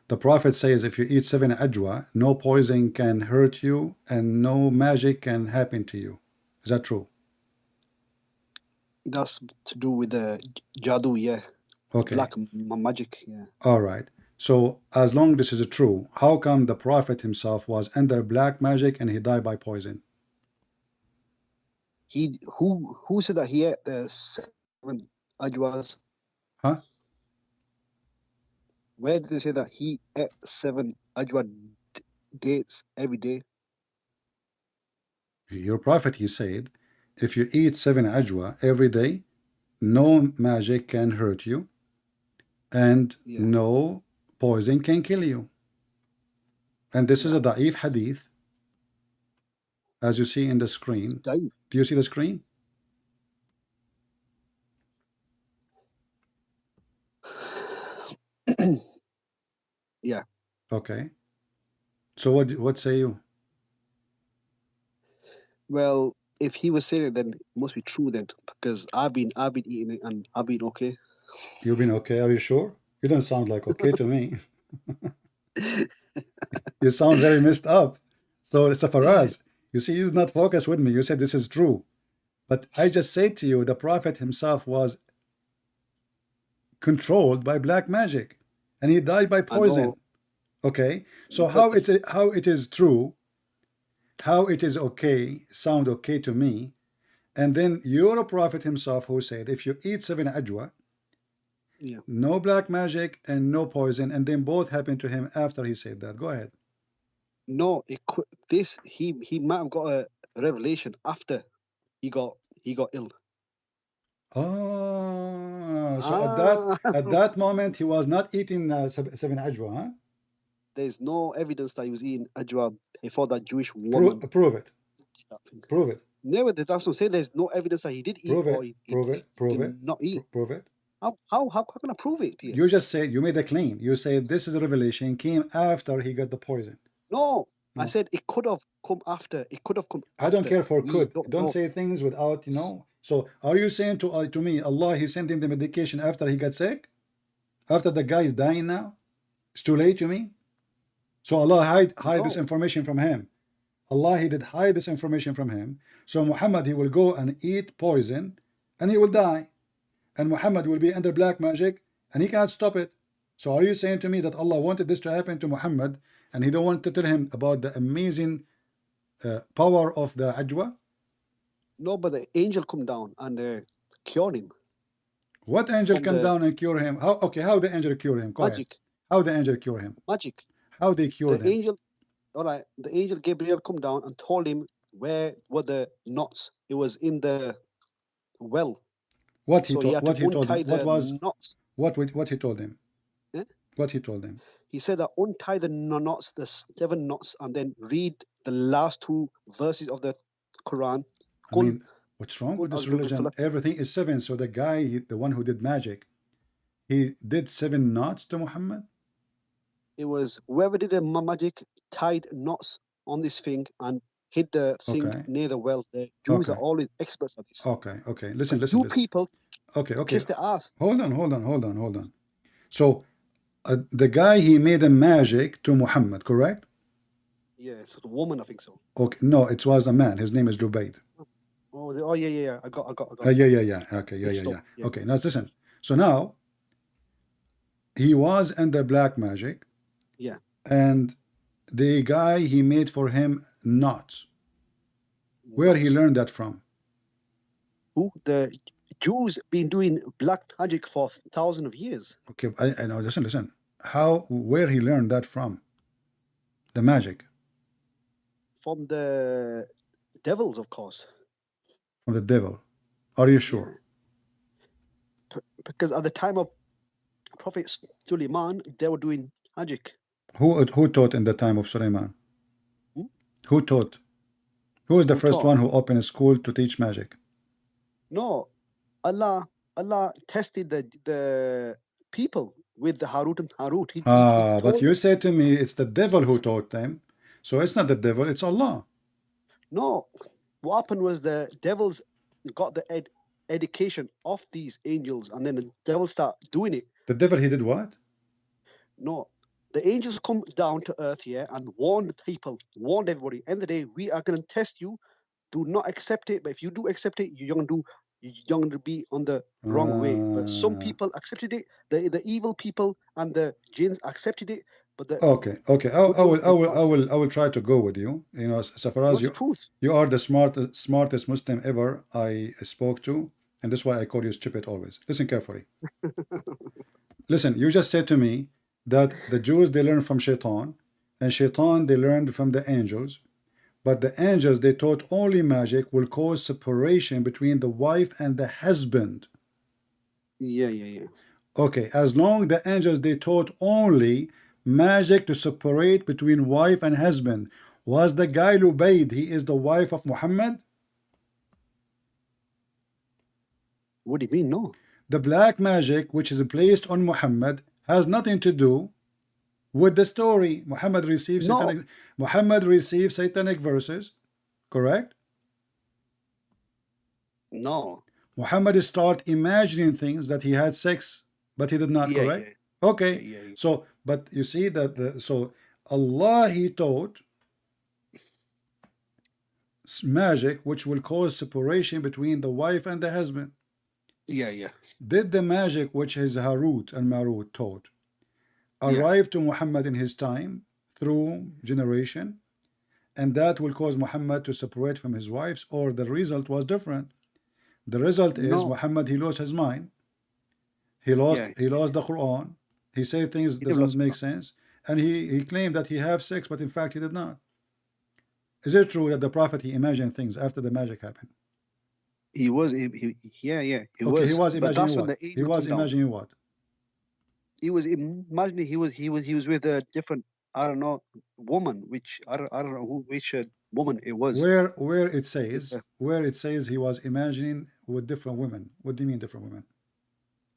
Speaker 7: The Prophet says if you eat 7 ajwa, no poison can hurt you and no magic can happen to you. Is that true?
Speaker 14: That's to do with the jadoo, yeah.
Speaker 7: Okay.
Speaker 14: Black magic, yeah.
Speaker 7: All right. So as long as this is true, how come the Prophet himself was under black magic and he died by poison?
Speaker 14: Who said that he ate the 7 ajwas?
Speaker 7: Huh?
Speaker 14: Where did they say that he ate 7 ajwa dates every day?
Speaker 7: Your Prophet, he said, if you eat 7 ajwa every day, no magic can hurt you and no poison can kill you. And this is a da'if hadith, as you see in the screen.
Speaker 14: Da'if.
Speaker 7: Do you see the screen?
Speaker 14: Yeah.
Speaker 7: Okay. So what say you?
Speaker 14: Well, if he was saying it, then it must be true then, because I've been eating it and I've been okay.
Speaker 7: You've been okay? Are you sure? You don't sound like okay to me. You sound very messed up. So it's a faraz. You see, you did not focus with me. You said this is true. But I just said to you, the Prophet himself was controlled by black magic and he died by poison. Okay, so how it is true, how it is okay, sound okay to me, And then your prophet himself who said, if you eat 7 ajwa,
Speaker 14: Yeah.
Speaker 7: no black magic and no poison, and then both happened to him after he said that. Go ahead.
Speaker 14: No, it could. This he might have got a revelation after he got ill.
Speaker 7: Oh, so at that moment he was not eating 7 ajwa, huh?
Speaker 14: There's no evidence that he was eating ajwa before that Jewish woman.
Speaker 7: Prove it. Prove it.
Speaker 14: Never did. That's what I'm saying. There's no evidence that he did eat
Speaker 7: Prove
Speaker 14: or
Speaker 7: it.
Speaker 14: he
Speaker 7: Prove
Speaker 14: did
Speaker 7: it.
Speaker 14: not eat.
Speaker 7: Prove it.
Speaker 14: How can I prove it? Here?
Speaker 7: You just said, you made a claim. You said this is a revelation came after he got the poison.
Speaker 14: No, I said it could have come after. It could have come.
Speaker 7: I don't care for
Speaker 14: We
Speaker 7: could.
Speaker 14: don't
Speaker 7: Don't
Speaker 14: know.
Speaker 7: say things without, you know. So are you saying to me, Allah, he sent him the medication after he got sick? After the guy is dying now? It's too late, you mean? So Allah hide this information from him. Allah, he did hide this information from him. So Muhammad, he will go and eat poison and he will die. And Muhammad will be under black magic and he cannot stop it. So are you saying to me that Allah wanted this to happen to Muhammad and he don't want to tell him about the amazing power of the ajwa?
Speaker 14: No, but the angel come down and cured him.
Speaker 7: What angel
Speaker 14: From
Speaker 7: come
Speaker 14: the-
Speaker 7: down and cure him? How? Okay, how the angel cure him? Go ahead.
Speaker 14: Magic.
Speaker 7: How the angel cure him?
Speaker 14: Magic.
Speaker 7: How they cure
Speaker 14: The
Speaker 7: him?
Speaker 14: angel, all right. The angel Gabriel come down and told him where were the knots. It was in the well.
Speaker 7: What he
Speaker 14: So he
Speaker 7: told?
Speaker 14: had
Speaker 7: What
Speaker 14: to
Speaker 7: he told
Speaker 14: untie
Speaker 7: him? What
Speaker 14: the
Speaker 7: was?
Speaker 14: knots.
Speaker 7: What he told him?
Speaker 14: Eh?
Speaker 7: What he told him?
Speaker 14: He said that untie the knots, the 7 knots, and then read the last 2 verses of the Quran.
Speaker 7: I mean, what's wrong with this
Speaker 14: Qul-
Speaker 7: religion? Everything is 7. So the guy, the one who did magic, he did 7 knots to Muhammad.
Speaker 14: It was whoever did the magic tied knots on this thing and hid the thing
Speaker 7: Okay.
Speaker 14: near the well. The Jews
Speaker 7: Okay.
Speaker 14: are always experts at this.
Speaker 7: Okay, okay. Listen,
Speaker 14: But
Speaker 7: listen.
Speaker 14: you
Speaker 7: listen.
Speaker 14: people
Speaker 7: Okay, okay.
Speaker 14: kiss the ass.
Speaker 7: Hold on. So the guy, he made a magic to Muhammad, correct?
Speaker 14: Yeah, it's a woman, I think so.
Speaker 7: Okay, no, it was a man. His name is Lubayd.
Speaker 14: Oh, oh yeah. I got.
Speaker 7: Yeah. Okay, yeah.
Speaker 14: Mixed up, yeah.
Speaker 7: Okay, now listen. So now he was under black magic,
Speaker 14: Yeah.
Speaker 7: and the guy, he made for him knots. Where he learned that from?
Speaker 14: Who? The Jews been doing black magic for thousands of years.
Speaker 7: Okay, I know. Listen. Where he learned that from? The magic
Speaker 14: From the devils, of course.
Speaker 7: from the devil. Are you sure?
Speaker 14: Because at the time of Prophet Suleiman, they were doing magic.
Speaker 7: Who taught in the time of Suleiman?
Speaker 14: Hmm?
Speaker 7: Who taught? Who is the first
Speaker 14: taught?
Speaker 7: one who opened a school to teach magic?
Speaker 14: No, Allah tested the people with the Harut and Harut. He
Speaker 7: But
Speaker 14: told
Speaker 7: you said to me it's the devil who taught them. So it's not the devil, it's Allah.
Speaker 14: No, what happened was the devils got the education of these angels, and then the devils start doing it.
Speaker 7: The devil, he did what?
Speaker 14: No, the angels come down to earth here and warn the people, warned everybody. End of the day, we are going to test you. Do not accept it. But if you do accept it, you're going to be on the wrong way. But some people accepted it. The evil people and the jinns accepted it. But the
Speaker 7: Okay. I will try to go with you. You know, so far as you are the smartest Muslim ever I spoke to, and that's why I call you stupid always. Listen carefully. Listen, you just said to me that the Jews, they learned from Shaitan, and Shaitan, they learned from the angels, but the angels, they taught only magic will cause separation between the wife and the husband.
Speaker 14: Yeah.
Speaker 7: Okay, as long the angels, they taught only magic to separate between wife and husband. Was the guy Lubayd, he is the wife of Muhammad?
Speaker 14: What do you mean, no?
Speaker 7: The black magic which is placed on Muhammad has nothing to do with the story. Muhammad received satanic verses, correct?
Speaker 14: No.
Speaker 7: Muhammad start imagining things that he had sex, but he did not, correct? Okay. So, but you see that so Allah, he taught magic which will cause separation between the wife and the husband.
Speaker 14: Yeah.
Speaker 7: Did the magic which his Harut and Marut taught arrive to Muhammad in his time through generation, and that will cause Muhammad to separate from his wives, or the result was different? The result is
Speaker 14: No.
Speaker 7: Muhammad, he lost his mind. He lost the Quran. He said things that doesn't make sense. And he claimed that he have sex, but in fact he did not. Is it true that the Prophet, he imagined things after the magic happened?
Speaker 14: He was. He
Speaker 7: Okay,
Speaker 14: was.
Speaker 7: he was
Speaker 14: But that's
Speaker 7: imagining
Speaker 14: when
Speaker 7: what?
Speaker 14: the
Speaker 7: He
Speaker 14: angel
Speaker 7: was
Speaker 14: come down.
Speaker 7: imagining what?
Speaker 14: He was imagining he was with a different, I don't know, woman, which I don't know which woman it was.
Speaker 7: Where it says he was imagining with different women. What do you mean different women?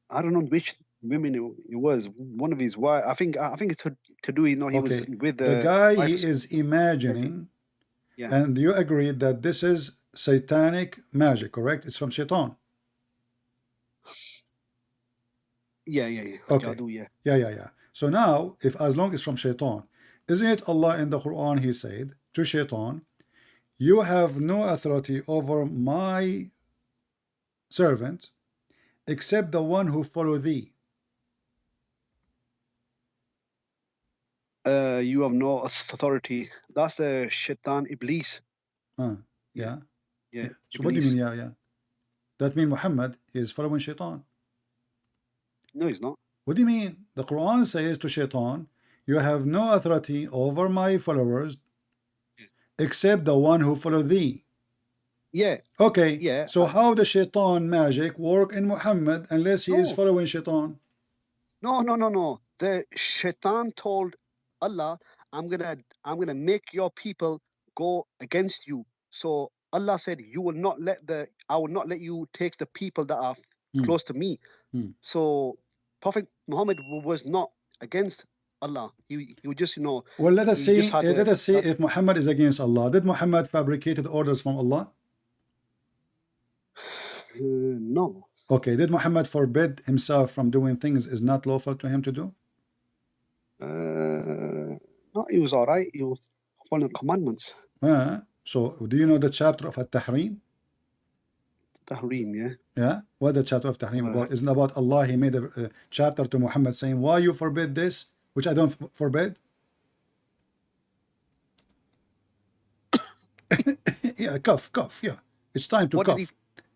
Speaker 14: I don't know which women it was. One of his wife. I think it's to do. You know, he was with
Speaker 7: the guy he is imagining, and you agreed that this is satanic magic, correct? It's from Shaitan.
Speaker 14: Yeah.
Speaker 7: Okay.
Speaker 14: Jadoo, yeah.
Speaker 7: Yeah. So now, if as long as from Shaitan, isn't it Allah in the Quran, he said to Shaitan, you have no authority over my servant except the one who follow thee.
Speaker 14: You have no authority. That's the Shaitan Iblis.
Speaker 7: Yeah.
Speaker 14: Yeah.
Speaker 7: So what do you mean, yeah? That means Muhammad, he is following Shaitan.
Speaker 14: No, he's not.
Speaker 7: What do you mean? The Quran says to Shaitan, you have no authority over my followers except the one who follow thee.
Speaker 14: Yeah.
Speaker 7: Okay.
Speaker 14: Yeah.
Speaker 7: So how does Shaitan magic work in Muhammad unless he is following Shaitan?
Speaker 14: No. The Shaitan told Allah, I'm gonna make your people go against you. So Allah said, I will not let you take the people that are close to me. So Prophet Muhammad was not against Allah. He was just,
Speaker 7: Well, let us see if Muhammad is against Allah. Did Muhammad fabricated orders from Allah?
Speaker 14: No.
Speaker 7: Okay. Did Muhammad forbid himself from doing things is not lawful to him to do?
Speaker 14: No, he was all right. He was following commandments.
Speaker 7: So do you know the chapter of At-Tahrim?
Speaker 14: Tahrim, yeah.
Speaker 7: Yeah. What the chapter of Tahrim about? Isn't about Allah? He made a chapter to Muhammad saying, why you forbid this, which I don't forbid? Yeah, cough. Yeah. It's time to cough.
Speaker 14: What did he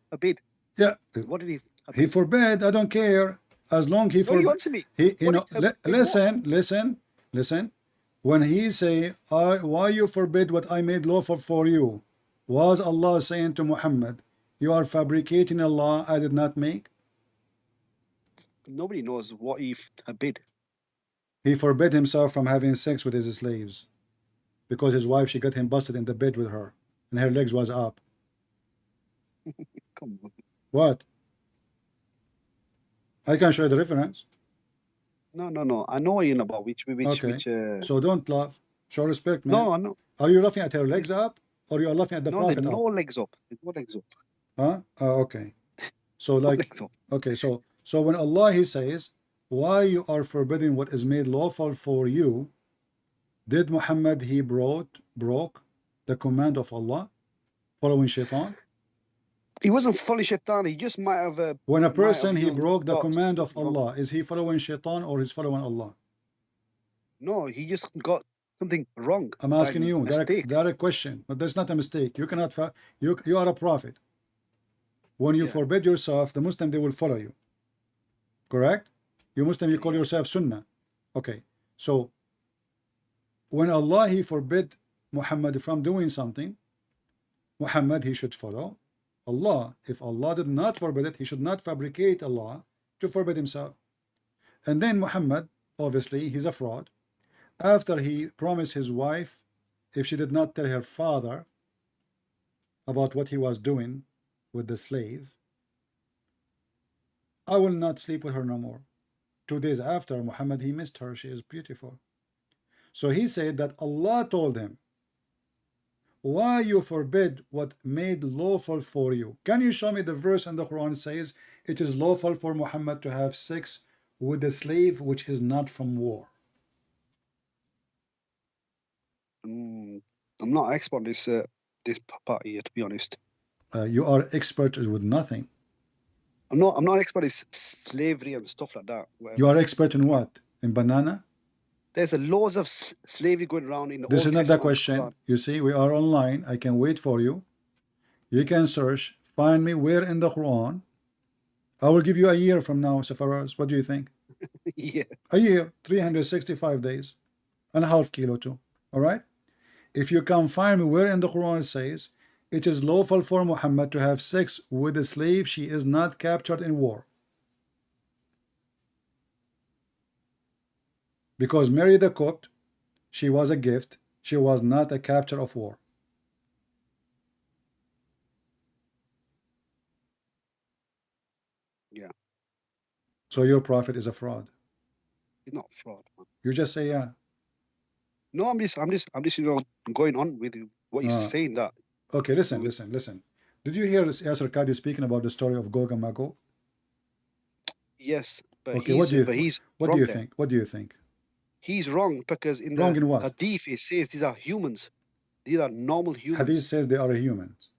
Speaker 14: forbid?
Speaker 7: Yeah.
Speaker 14: What did he forbid?
Speaker 7: He forbid, I don't care. As long he forbid.
Speaker 14: You answer me.
Speaker 7: Listen. When he say, why you forbid what I made lawful for you? Was Allah saying to Muhammad, you are fabricating a law I did not make?
Speaker 14: Nobody knows what he forbid.
Speaker 7: He forbid himself from having sex with his slaves because his wife, she got him busted in the bed with her and her legs was up.
Speaker 14: Come on.
Speaker 7: What? I can show you the reference.
Speaker 14: No. I know what you're about. Which
Speaker 7: So don't laugh. Show respect, man.
Speaker 14: No, I know.
Speaker 7: Are you laughing at her legs up or you are laughing at the Prophet up?
Speaker 14: No legs up. No legs up.
Speaker 7: Huh? Okay. So like, okay. So when Allah, he says, why you are forbidding what is made lawful for you, did Muhammad, he broke the command of Allah following Shaitan?
Speaker 14: He wasn't fully Shaitan. He just might have.
Speaker 7: When a person, he broke the command of Allah, is he following Shaitan or is following Allah?
Speaker 14: No, he just got something wrong.
Speaker 7: I'm asking you, direct question, but that's not a mistake. You cannot, you are a prophet. When you forbid yourself, the Muslim, they will follow you. Correct? You Muslim, you call yourself Sunnah. Okay. So, when Allah, he forbid Muhammad from doing something, Muhammad, he should follow Allah. If Allah did not forbid it, he should not fabricate Allah to forbid himself. And then Muhammad, obviously, he's a fraud. After he promised his wife, if she did not tell her father about what he was doing with the slave, I will not sleep with her no more. 2 days after, Muhammad, he missed her. She is beautiful. So he said that Allah told him, why you forbid what made lawful for you? Can you show me the verse in the Quran says it is lawful for Muhammad to have sex with a slave which is not from war?
Speaker 14: I'm not expert on this part here, to be honest.
Speaker 7: You are expert with nothing.
Speaker 14: I'm not expert in slavery and stuff like that.
Speaker 7: You are expert in what? In banana?
Speaker 14: There's a laws of slavery going around in the
Speaker 7: This
Speaker 14: Old
Speaker 7: is not the
Speaker 14: Testament.
Speaker 7: question. You see, we are online. I can wait for you. You can search find me where in the Quran. I will give you a year from now, Safaraz. What do you think?
Speaker 14: Yeah.
Speaker 7: A year, 365 days, and a half kilo too. All right. If you can find me where in the Quran it says it is lawful for Muhammad to have sex with a slave she is not captured in war. Because Mary the Copt, she was a gift. She was not a capture of war.
Speaker 14: Yeah.
Speaker 7: So your prophet is a fraud.
Speaker 14: He's not fraud, man.
Speaker 7: You just say yeah.
Speaker 14: No, I'm just going on with you. What you're saying that.
Speaker 7: Okay, listen. Did you hear Yasser Qadi speaking about the story of Gog and Magog?
Speaker 14: Yes, but
Speaker 7: Okay,
Speaker 14: what do you
Speaker 7: think? What do you think?
Speaker 14: He's wrong because in
Speaker 7: Wrong in
Speaker 14: the
Speaker 7: what?
Speaker 14: Hadith it says these are humans. These are normal humans.
Speaker 7: Hadith says they are humans.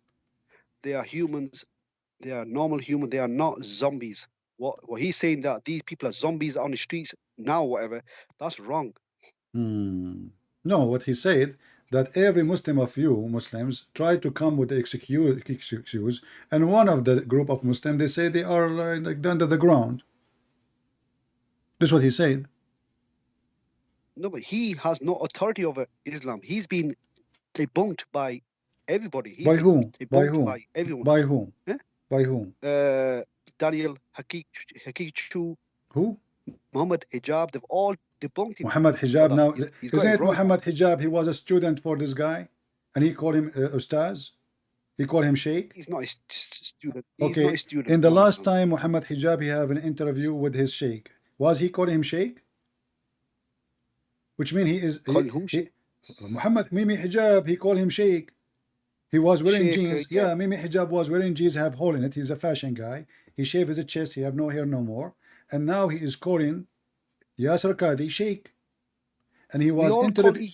Speaker 14: They are humans. They are normal humans. They are not zombies. What he's saying that these people are zombies on the streets now, whatever. That's wrong.
Speaker 7: No, what he said that every Muslim of you Muslims try to come with the excuse, and one of the group of Muslims they say they are like under the ground. This is what he said.
Speaker 14: No, but he has no authority over Islam. He's been debunked by everybody. He's
Speaker 7: By
Speaker 14: been
Speaker 7: whom?
Speaker 14: debunked
Speaker 7: By whom?
Speaker 14: by everyone.
Speaker 7: By whom?
Speaker 14: Eh?
Speaker 7: By whom?
Speaker 14: Daniel Haqiqatjou,
Speaker 7: Who?
Speaker 14: Muhammad Hijab. They've all debunked him.
Speaker 7: Muhammad Hijab.
Speaker 14: So
Speaker 7: Now,
Speaker 14: he's got
Speaker 7: isn't it
Speaker 14: wrong.
Speaker 7: Muhammad Hijab? He was a student for this guy, and he called him Ustaz. He called him Sheikh.
Speaker 14: He's not a student. He's
Speaker 7: Okay.
Speaker 14: not a student.
Speaker 7: In the
Speaker 14: No,
Speaker 7: last
Speaker 14: no.
Speaker 7: time Muhammad Hijab he have an interview with his Sheikh. Was he calling him Sheikh? Which means he is Muhammad Mimi Hijab. He called him Sheikh. He was wearing
Speaker 14: Sheikh,
Speaker 7: jeans. Yeah, Mimi Hijab was wearing jeans, have hole in it. He's a fashion guy. He shaved his chest. He have no hair no more. And now he is calling Yasser Qadi Sheikh. And he was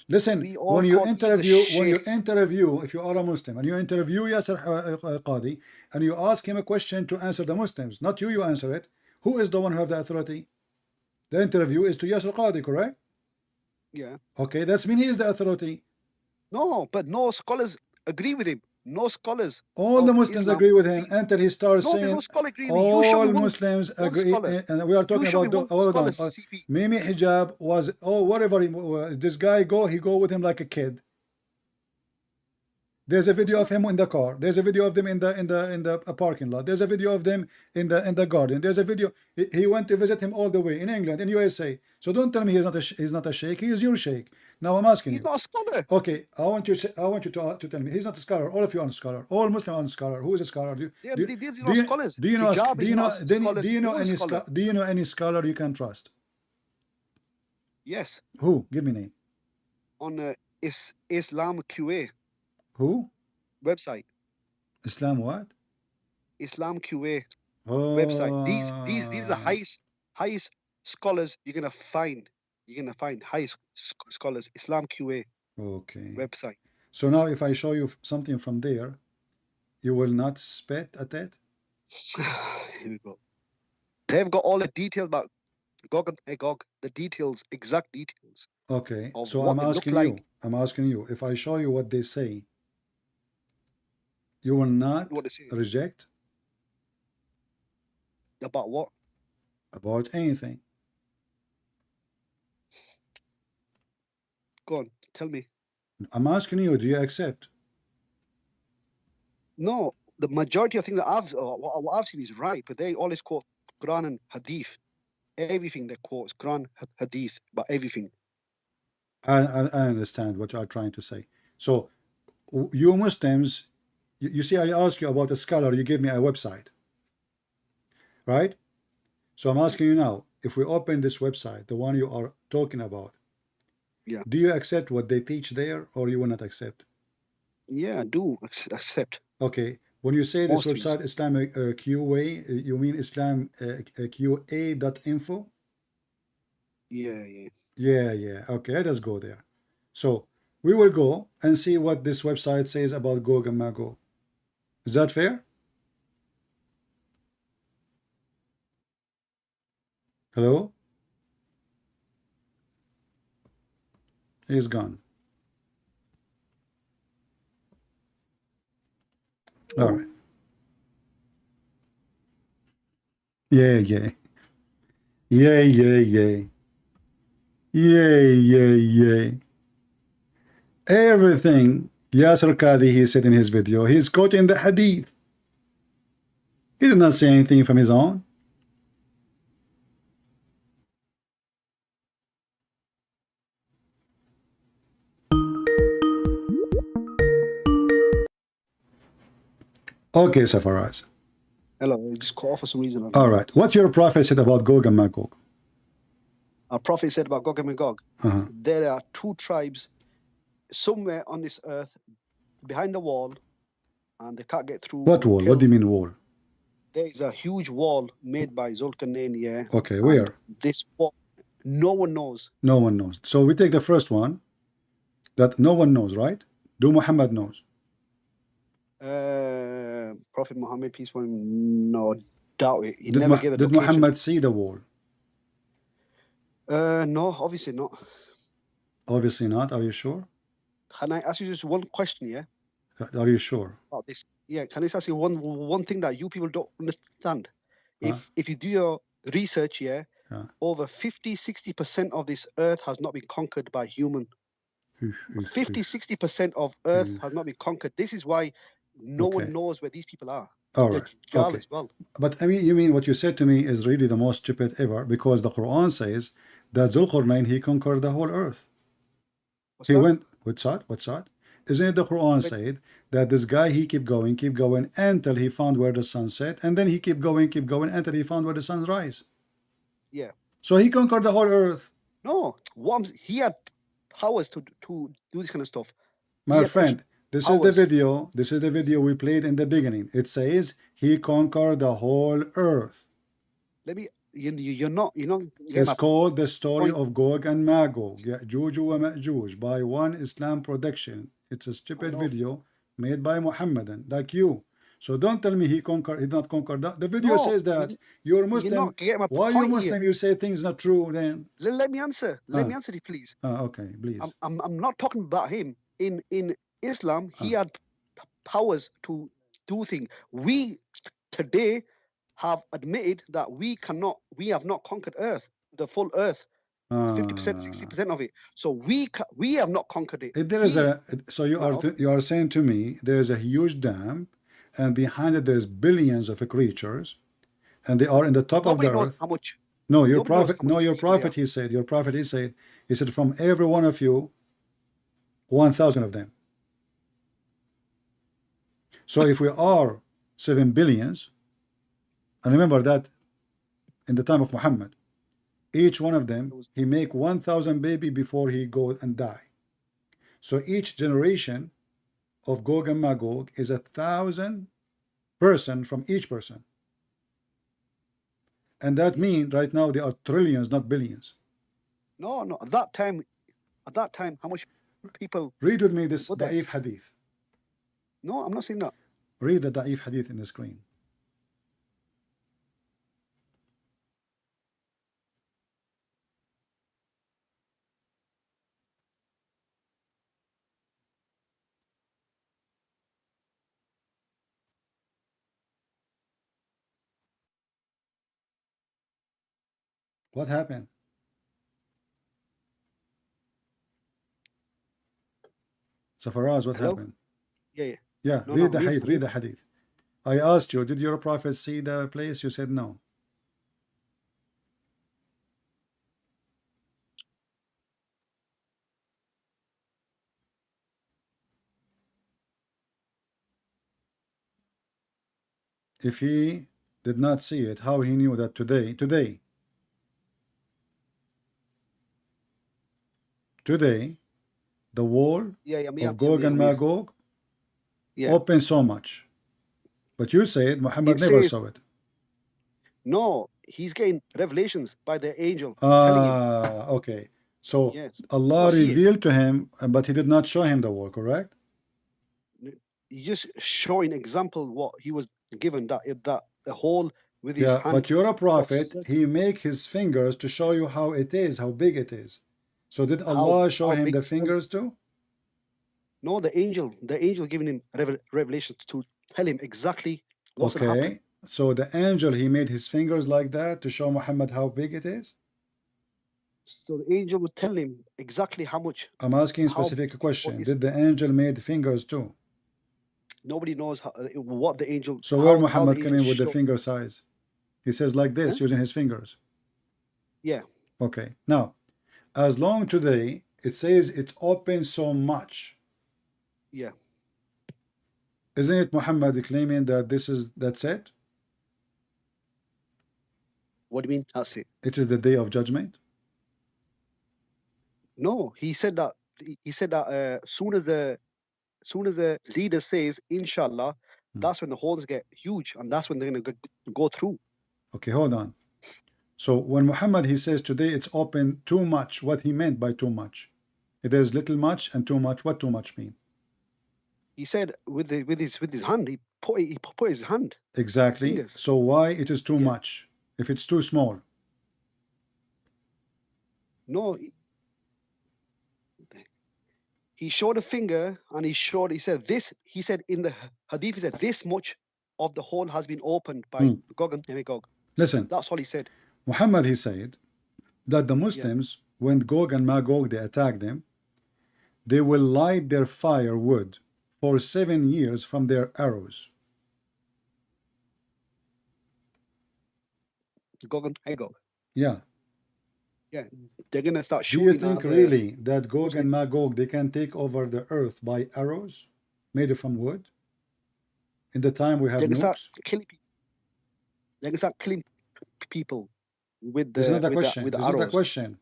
Speaker 7: listen, when you interview, if you are a Muslim and you interview Yasser Qadi and you ask him a question to answer the Muslims, not you answer it. Who is the one who have the authority? The interview is to Yasser Qadi, correct?
Speaker 14: Yeah.
Speaker 7: Okay, that's mean he is the authority.
Speaker 14: No, but no scholars agree with him. No scholars.
Speaker 7: All the Muslims
Speaker 14: Islam
Speaker 7: agree with him until he starts
Speaker 14: No, there's
Speaker 7: saying
Speaker 14: no scholar agree with me. You show
Speaker 7: all
Speaker 14: me one-
Speaker 7: Muslims
Speaker 14: one
Speaker 7: agree,
Speaker 14: scholar.
Speaker 7: and we are talking
Speaker 14: You show me
Speaker 7: about
Speaker 14: one
Speaker 7: hold on.
Speaker 14: scholar, CP.
Speaker 7: Mimi Hijab was whatever this guy he go with him like a kid. There's a video of him in the car. There's a video of them in the parking lot. There's a video of them in the garden. There's a video. He went to visit him all the way in England, in USA. So don't tell me he's not a sheikh. He is your sheikh. Now I'm asking
Speaker 14: He's
Speaker 7: you.
Speaker 14: not a scholar.
Speaker 7: Okay, I want you to tell me he's not a scholar. All of you are a scholar. All Muslims are a scholar. Who is a scholar?
Speaker 14: These are not scholars.
Speaker 7: Do you know?
Speaker 14: Hijab is not a scholar.
Speaker 7: Do you know
Speaker 14: Who is
Speaker 7: any
Speaker 14: scholar?
Speaker 7: do you know any scholar you can trust?
Speaker 14: Yes.
Speaker 7: Who? Give me name.
Speaker 14: On Islam QA
Speaker 7: Who?
Speaker 14: website.
Speaker 7: Islam what?
Speaker 14: Islam QA
Speaker 7: Oh.
Speaker 14: website. These are the highest scholars you're gonna find. You're gonna find highest scholars. Islam QA
Speaker 7: Okay.
Speaker 14: website.
Speaker 7: So now, if I show you something from there, you will not spit at it.
Speaker 14: Here we go. They've got all the details about Gog and Magog, the details, exact details.
Speaker 7: Okay.
Speaker 14: Of
Speaker 7: So
Speaker 14: what
Speaker 7: I'm
Speaker 14: they look
Speaker 7: asking
Speaker 14: like.
Speaker 7: you. I'm asking you. If I show you what they say, you will not
Speaker 14: What they say.
Speaker 7: reject
Speaker 14: About what?
Speaker 7: about anything.
Speaker 14: Go on, tell me.
Speaker 7: I'm asking you. Do you accept?
Speaker 14: No, the majority of things that what I've seen is right, but they always quote Quran and Hadith. Everything they quote is Quran, Hadith, about everything.
Speaker 7: I understand what you are trying to say. So you Muslims, you see, I asked you about a scholar. You gave me a website, right? So I'm asking you now. If we open this website, the one you are talking about,
Speaker 14: Yeah.
Speaker 7: do you accept what they teach there, or you will not accept?
Speaker 14: Yeah, I do accept.
Speaker 7: Okay. When you say this
Speaker 14: Most things.
Speaker 7: website, Islamic QA, you mean Islam QA.info?
Speaker 14: Yeah, yeah.
Speaker 7: Yeah. Okay, let us go there. So we will go and see what this website says about Gog and Magog. Is that fair? Hello? He's gone. All right. Yeah, yeah. Yeah, yeah, yeah. Yeah, yeah, yeah. Everything Yasser Qadhi, he said in his video, he's quoting the hadith. He did not say anything from his own. Okay, Safaraz.
Speaker 14: Hello, it just cut off for some reason.
Speaker 7: All right. What your prophet said about Gog and Magog?
Speaker 14: Our prophet said about Gog and Magog.
Speaker 7: Uh-huh.
Speaker 14: There are two tribes somewhere on this earth behind the wall, and they can't get through.
Speaker 7: What wall? What do you mean wall?
Speaker 14: There is a huge wall made by Zulkarnain, yeah.
Speaker 7: Okay, where?
Speaker 14: This wall, no one knows.
Speaker 7: No one knows. So we take the first one, that no one knows, right? Do Muhammad knows?
Speaker 14: Prophet Muhammad, peace upon him, no, doubt it. He never gave a
Speaker 7: Did Muhammad see the wall?
Speaker 14: No, obviously not.
Speaker 7: Obviously not. Are you sure?
Speaker 14: Can I ask you just one question, yeah?
Speaker 7: Are you sure?
Speaker 14: About this? Yeah, can I ask you one thing that you people don't understand? If you do your research, yeah, over 50-60% of this earth has not been conquered by human. 50-60% of earth has not been conquered. This is why no one knows where these people are.
Speaker 7: All right.
Speaker 14: Okay. As well.
Speaker 7: But I mean, you mean what you said to me is really the most stupid ever, because the Quran says that Zulqarnain, he conquered the whole earth.
Speaker 14: What's that?
Speaker 7: Went. What's that? Isn't it the Quran said that this guy, he kept going until he found where the sun set, and then he kept going until he found where the sun rise.
Speaker 14: Yeah.
Speaker 7: So he conquered the whole earth.
Speaker 14: No, he had powers to do this kind of stuff.
Speaker 7: My friend, this is the video. This is the video we played in the beginning. It says he conquered the whole earth.
Speaker 14: Let me. You're not.
Speaker 7: It's called the story of Gog and Magog, Ya'juj wa Ma'juj, by One Islam Production. It's a stupid video made by Muhammadan, like you. So don't tell me he did not conquer that. The video says that you're Muslim.
Speaker 14: You're not getting my
Speaker 7: Why
Speaker 14: point
Speaker 7: you Muslim?
Speaker 14: here.
Speaker 7: You say things not true then.
Speaker 14: Let me answer. Let me answer it, please.
Speaker 7: Okay, please.
Speaker 14: I'm not talking about him. In Islam, he had powers to do things. We today have admitted that we have not conquered earth, the full earth, 50%, 60% of it. So we have not conquered it.
Speaker 7: There is so you are saying to me there is a huge dam, and behind it there's billions of creatures, and they are in the top of the earth.
Speaker 14: How much?
Speaker 7: No, your prophet. No, your prophet. He said. Your prophet. He said from every one of you, 1,000 of them. So if we are 7 billions. And remember that in the time of Muhammad, each one of them, he make 1,000 baby before he go and die. So each generation of Gog and Magog is 1,000 person from each person. And that means right now they are trillions, not billions.
Speaker 14: No, at that time, how much people...
Speaker 7: Read with me this Da'if Hadith.
Speaker 14: No, I'm not saying that.
Speaker 7: Read the Da'if Hadith in the screen. What happened? So Faraz, what happened?
Speaker 14: Yeah.
Speaker 7: Read the hadith. Read the hadith. I asked you, did your prophet see the place? You said no. If he did not see it, how he knew that today, the wall of Gog and Magog opened so much. But you said Muhammad never saw it.
Speaker 14: No, he's getting revelations by the angel.
Speaker 7: Okay. So Allah revealed to him, but he did not show him the wall, correct?
Speaker 14: He's just showing example what he was given, that the hole with his hand.
Speaker 7: But you're a prophet. He make his fingers to show you how it is, how big it is. So did Allah show him the fingers too?
Speaker 14: No, the angel giving him revelations to tell him exactly what's going to happen.
Speaker 7: So the angel, he made his fingers like that to show Muhammad how big it is?
Speaker 14: So the angel would tell him exactly how much.
Speaker 7: I'm asking a
Speaker 14: how-
Speaker 7: specific question.
Speaker 14: what is-
Speaker 7: Did the angel made fingers too?
Speaker 14: Nobody knows what the angel.
Speaker 7: So where
Speaker 14: how
Speaker 7: Muhammad
Speaker 14: the
Speaker 7: came in
Speaker 14: angel
Speaker 7: with the
Speaker 14: showed-
Speaker 7: finger size? He says like this, using his fingers.
Speaker 14: Yeah.
Speaker 7: Okay. Now, as long today, it says it's open so much.
Speaker 14: Yeah.
Speaker 7: Isn't it Muhammad claiming that that's it?
Speaker 14: What do you mean? That's it.
Speaker 7: It is the day of judgment?
Speaker 14: No, he said that. He said that soon as the leader says Inshallah, that's when the holes get huge, and that's when they're gonna go through.
Speaker 7: Okay, hold on. So when Muhammad he says today it's open too much, what he meant by too much? There's little much and too much. What too much mean?
Speaker 14: He said with his hand, he put his hand.
Speaker 7: Exactly.
Speaker 14: Fingers.
Speaker 7: So why it is too much if it's too small?
Speaker 14: No. He showed a finger and he said this. He said in the hadith, he said this much of the hole has been opened by Gog and Magog.
Speaker 7: Listen.
Speaker 14: That's all he said.
Speaker 7: Muhammad he said that the Muslims, when Gog and Magog they attack them, they will light their firewood for 7 years from their arrows.
Speaker 14: Gog and Magog.
Speaker 7: Yeah.
Speaker 14: Yeah, they're gonna start
Speaker 7: Do
Speaker 14: shooting.
Speaker 7: you think really that Gog and Magog they can take over the earth by arrows made from wood? In the time we have
Speaker 14: They can start
Speaker 7: nukes?
Speaker 14: killing people. They can start killing people with
Speaker 7: There's
Speaker 14: the
Speaker 7: another
Speaker 14: with
Speaker 7: question.
Speaker 14: the
Speaker 7: There's another
Speaker 14: arrows.
Speaker 7: question.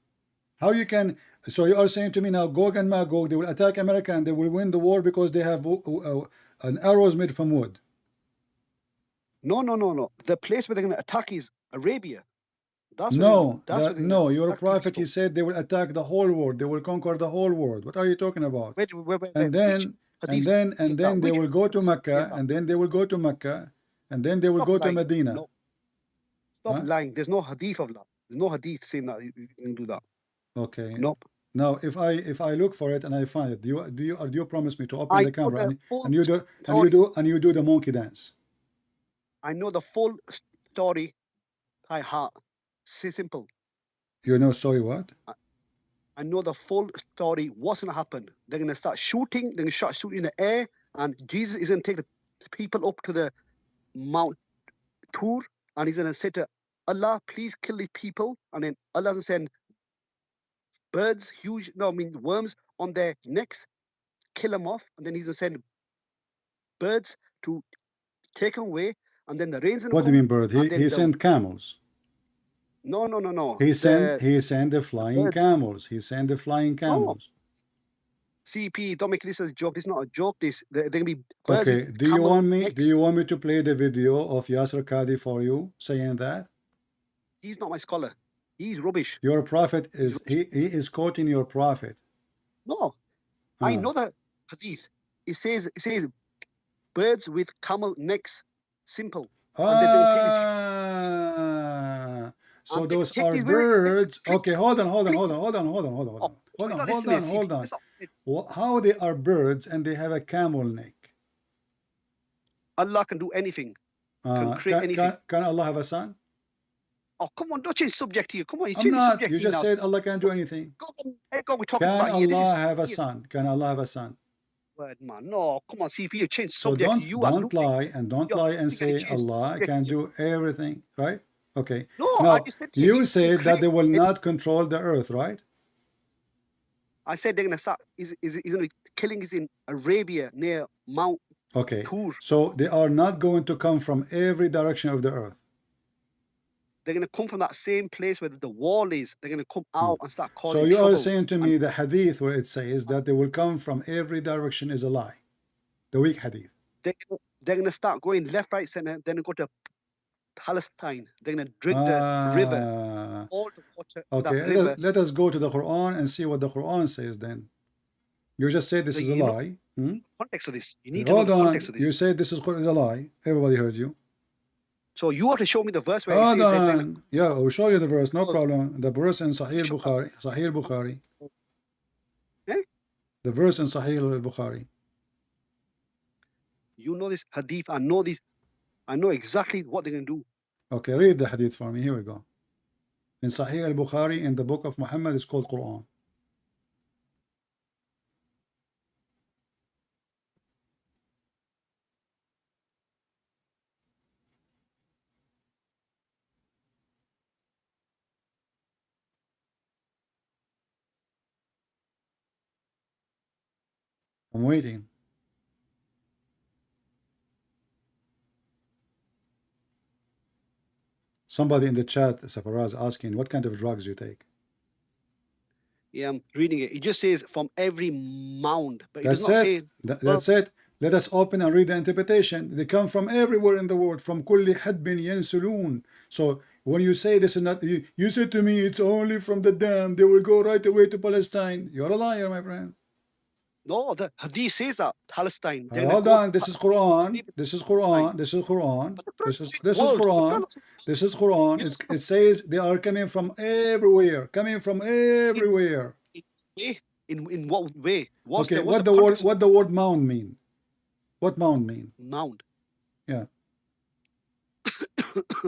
Speaker 7: How you can? So you are saying to me now, Gog and Magog they will attack America and they will win the war because they have an arrows made from wood?
Speaker 14: No. The place where they're gonna attack is Arabia. That's where
Speaker 7: No,
Speaker 14: that's where they're
Speaker 7: no.
Speaker 14: gonna
Speaker 7: Your
Speaker 14: attack
Speaker 7: prophet he said they will attack the whole world. They will conquer the whole world. What are you talking about?
Speaker 14: where,
Speaker 7: And then
Speaker 14: hadith is
Speaker 7: then
Speaker 14: that?
Speaker 7: they
Speaker 14: Which
Speaker 7: will go to
Speaker 14: hadith is
Speaker 7: Mecca,
Speaker 14: that?
Speaker 7: and then they will go to Mecca, and then they will
Speaker 14: Stop
Speaker 7: go to
Speaker 14: lying.
Speaker 7: Medina.
Speaker 14: No. Stop
Speaker 7: Huh?
Speaker 14: lying. There's no hadith of that. There's no hadith saying that you can do that.
Speaker 7: Okay.
Speaker 14: Nope.
Speaker 7: Now, if I look for it and I find it, do you promise me to open
Speaker 14: I
Speaker 7: the camera
Speaker 14: know the full
Speaker 7: and you do the monkey dance?
Speaker 14: I know the full story by heart. Simple.
Speaker 7: You know story what?
Speaker 14: I know the full story. What's going to happen? They're going to start shooting. They're going to start shooting in the air, and Jesus is going to take the people up to the Mount Tur, and he's going to say to Allah, "Please kill these people." And then Allah will send birds, worms on their necks, kill them off, and then he's going to send birds to take them away, and then the rain's going to
Speaker 7: What do you mean bird?
Speaker 14: and then
Speaker 7: He
Speaker 14: the-
Speaker 7: sent camels.
Speaker 14: No.
Speaker 7: He sent the flying
Speaker 14: birds.
Speaker 7: camels. He sent the flying camels.
Speaker 14: CP, don't make this as a joke. This is not a joke. They're going to be birds
Speaker 7: Okay.
Speaker 14: with
Speaker 7: Do you
Speaker 14: camel
Speaker 7: want me?
Speaker 14: necks.
Speaker 7: Do you want me to play the video of Yasser Qadi for you saying that?
Speaker 14: He's not my scholar. He's rubbish.
Speaker 7: Your prophet is he is quoting your prophet.
Speaker 14: No, I know the hadith. It says birds with camel necks. Simple. And then they'll take this-
Speaker 7: So
Speaker 14: and they
Speaker 7: those
Speaker 14: take
Speaker 7: are
Speaker 14: these very-
Speaker 7: birds.
Speaker 14: please,
Speaker 7: Okay, hold on.
Speaker 14: please.
Speaker 7: How they are birds and they have a camel neck?
Speaker 14: Allah can do anything. Can create anything.
Speaker 7: Can Allah have a son?
Speaker 14: Oh, come on, don't change subject here. Come on, you
Speaker 7: I'm
Speaker 14: change the
Speaker 7: not.
Speaker 14: subject
Speaker 7: You
Speaker 14: here
Speaker 7: just
Speaker 14: now.
Speaker 7: said Allah can do anything.
Speaker 14: Go, we're talking
Speaker 7: Can
Speaker 14: about here. This
Speaker 7: Allah
Speaker 14: is
Speaker 7: have a
Speaker 14: here.
Speaker 7: son? Can Allah have a son?
Speaker 14: Word, man. No, come on, see if you change
Speaker 7: So
Speaker 14: subject.
Speaker 7: don't
Speaker 14: you are
Speaker 7: don't
Speaker 14: losing.
Speaker 7: lie and don't
Speaker 14: You're
Speaker 7: lie and
Speaker 14: losing and
Speaker 7: say
Speaker 14: you change
Speaker 7: Allah
Speaker 14: subject.
Speaker 7: can do everything, right? Okay.
Speaker 14: No,
Speaker 7: Now
Speaker 14: I just said to you,
Speaker 7: you
Speaker 14: he
Speaker 7: said that they will
Speaker 14: created-
Speaker 7: not control the earth, right?
Speaker 14: I said they're gonna start. Is gonna be killing is in Arabia near Mount
Speaker 7: Okay.
Speaker 14: Tur.
Speaker 7: So they are not going to come from every direction of the earth.
Speaker 14: They're gonna come from that same place where the wall is. They're gonna come out and start causing
Speaker 7: So you
Speaker 14: trouble.
Speaker 7: are saying to me the hadith where it says that they will come from every direction is a lie. The weak hadith.
Speaker 14: They're gonna start going left, right, center. Then go to Palestine. They're gonna drink the river, all the water of that
Speaker 7: Okay,
Speaker 14: river.
Speaker 7: let us go to the Quran and see what the Quran says then. You just said this
Speaker 14: So
Speaker 7: is a
Speaker 14: you know-
Speaker 7: lie.
Speaker 14: Context of this. You need to know
Speaker 7: Hold
Speaker 14: the
Speaker 7: on.
Speaker 14: context of this.
Speaker 7: You said this is a lie. Everybody heard you.
Speaker 14: So you have to show me the verse where it
Speaker 7: Hold
Speaker 14: says that they're
Speaker 7: on. Yeah, I'll show you the verse. No problem. The verse in Sahih Bukhari. Sahih Bukhari.
Speaker 14: Eh?
Speaker 7: The verse in Sahih Bukhari.
Speaker 14: You know this hadith. I know this I know exactly what they're going to do.
Speaker 7: Okay, read the hadith for me. Here we go. In Sahih al-Bukhari, in the book of Muhammad, it's called Quran. I'm waiting. Somebody in the chat, Safaraz, asking what kind of drugs you take.
Speaker 14: Yeah, I'm reading it. It just says from every mound, but it does
Speaker 7: That's
Speaker 14: not
Speaker 7: it.
Speaker 14: say.
Speaker 7: That's it. Let us open and read the interpretation. They come from everywhere in the world, from kulli hadbin yansulun. So when you say this is not, you said to me it's only from the dam, they will go right away to Palestine. You're a liar, my friend.
Speaker 14: No, the hadith says that Palestine.
Speaker 7: Hold on, this is Quran. This is Quran. This is Quran. This is Quran. This is Quran. It says they are coming from everywhere. Coming from everywhere.
Speaker 14: In what way?
Speaker 7: Okay, what the word mound mean? What mound mean?
Speaker 14: Mound.
Speaker 7: Yeah.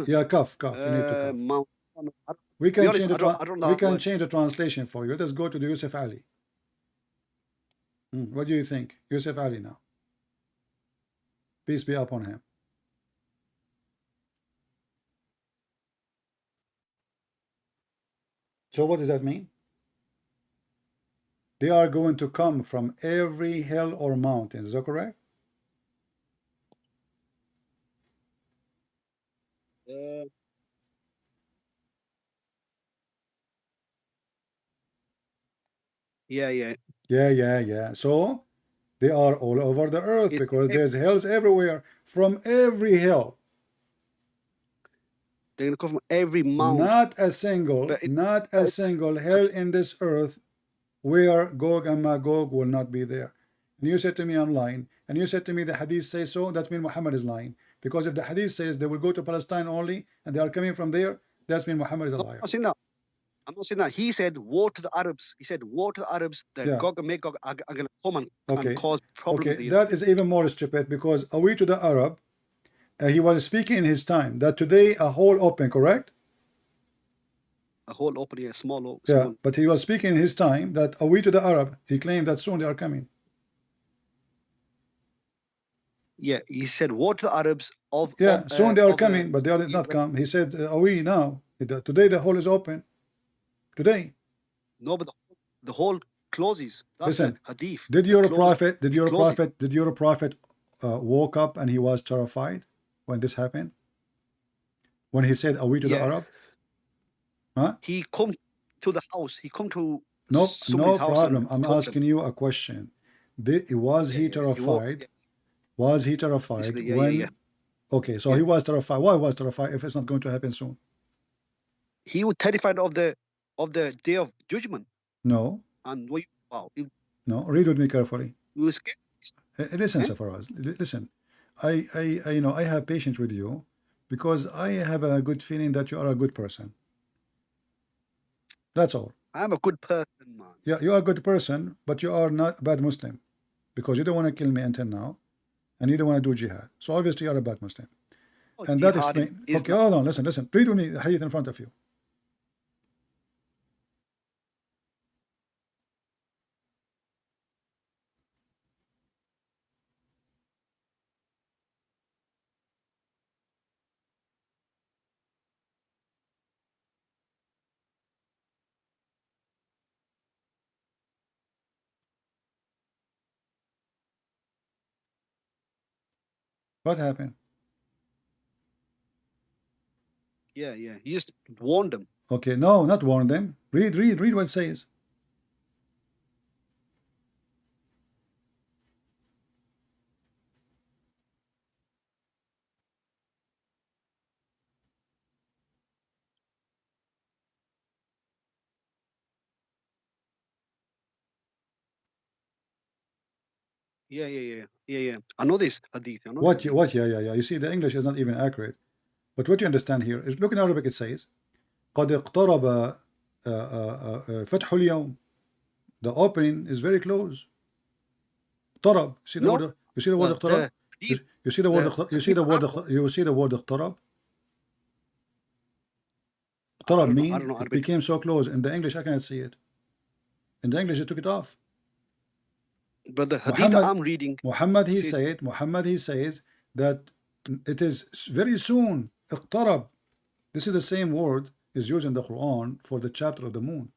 Speaker 7: Yeah, cough. You need to cough.
Speaker 14: Mound.
Speaker 7: We can change the translation for you. Let us go to the Yusuf Ali. What do you think? Yusuf Ali now. Peace be upon him. So what does that mean? They are going to come from every hill or mountain. Is that correct?
Speaker 14: Yeah.
Speaker 7: So they are all over the earth because there's hills everywhere. From every hill.
Speaker 14: They're going to come from every mountain.
Speaker 7: Not a single hill in this earth where Gog and Magog will not be there. And you said to me I'm lying. And you said to me the hadith says so. That means Muhammad is lying. Because if the hadith says they will go to Palestine only and they are coming from there, that means Muhammad is a liar.
Speaker 14: I'm not saying that. He said, woe to the Arabs. He said, woe to the Arabs that Gog and Magog are going to come and cause problems.
Speaker 7: Okay, that is even more stupid because are we to the Arab? He was speaking in his time that today a hole open, correct?
Speaker 14: A hole open, yeah, small.
Speaker 7: Yeah, but he was speaking in his time that are we to the Arab? He claimed that soon they are coming.
Speaker 14: Yeah, he said, woe to the Arabs of.
Speaker 7: Yeah, soon they are coming, but they did not come. He said, are we now? Today the hole is open. Today.
Speaker 14: No, but the hole closes. That's
Speaker 7: Listen,
Speaker 14: hadith.
Speaker 7: did your prophet woke up and he was terrified when this happened? When he said, are we to the Arab? Huh?
Speaker 14: He come to the house. He come to
Speaker 7: no problem. I'm asking you a question. Was he terrified? Was he terrified when? Okay, so he was terrified. Why was terrified if it's not going to happen soon?
Speaker 14: He was terrified of the day of judgment.
Speaker 7: No.
Speaker 14: And
Speaker 7: no, read with me carefully.
Speaker 14: You were scared.
Speaker 7: Listen, Safaraz. Listen, I have patience with you because I have a good feeling that you are a good person. That's all.
Speaker 14: I'm a good person, man.
Speaker 7: Yeah, you are a good person, but you are not a bad Muslim because you don't want to kill me until now, and you don't want to do jihad. So obviously you are a bad Muslim. And that explains. Okay, hold on. Listen. Read with me the hadith in front of you. What happened?
Speaker 14: Yeah. He just warned them.
Speaker 7: Okay, no, not warn them. Read what it says.
Speaker 14: Yeah. I know this hadith.
Speaker 7: What? Yeah. You see, the English is not even accurate. But what you understand here is, look in Arabic. It says, قد اقترب فتح اليوم. The opening is very close. اقترب. You see the word اقترب? You see the word you see the word you see the word اقترب. اقترب mean it became so close. In the English I cannot see it. In the English they took it off.
Speaker 14: But the hadith that I'm reading,
Speaker 7: Muhammad he says that it is very soon. اقترب. This is the same word is used in the Quran for the chapter of the moon.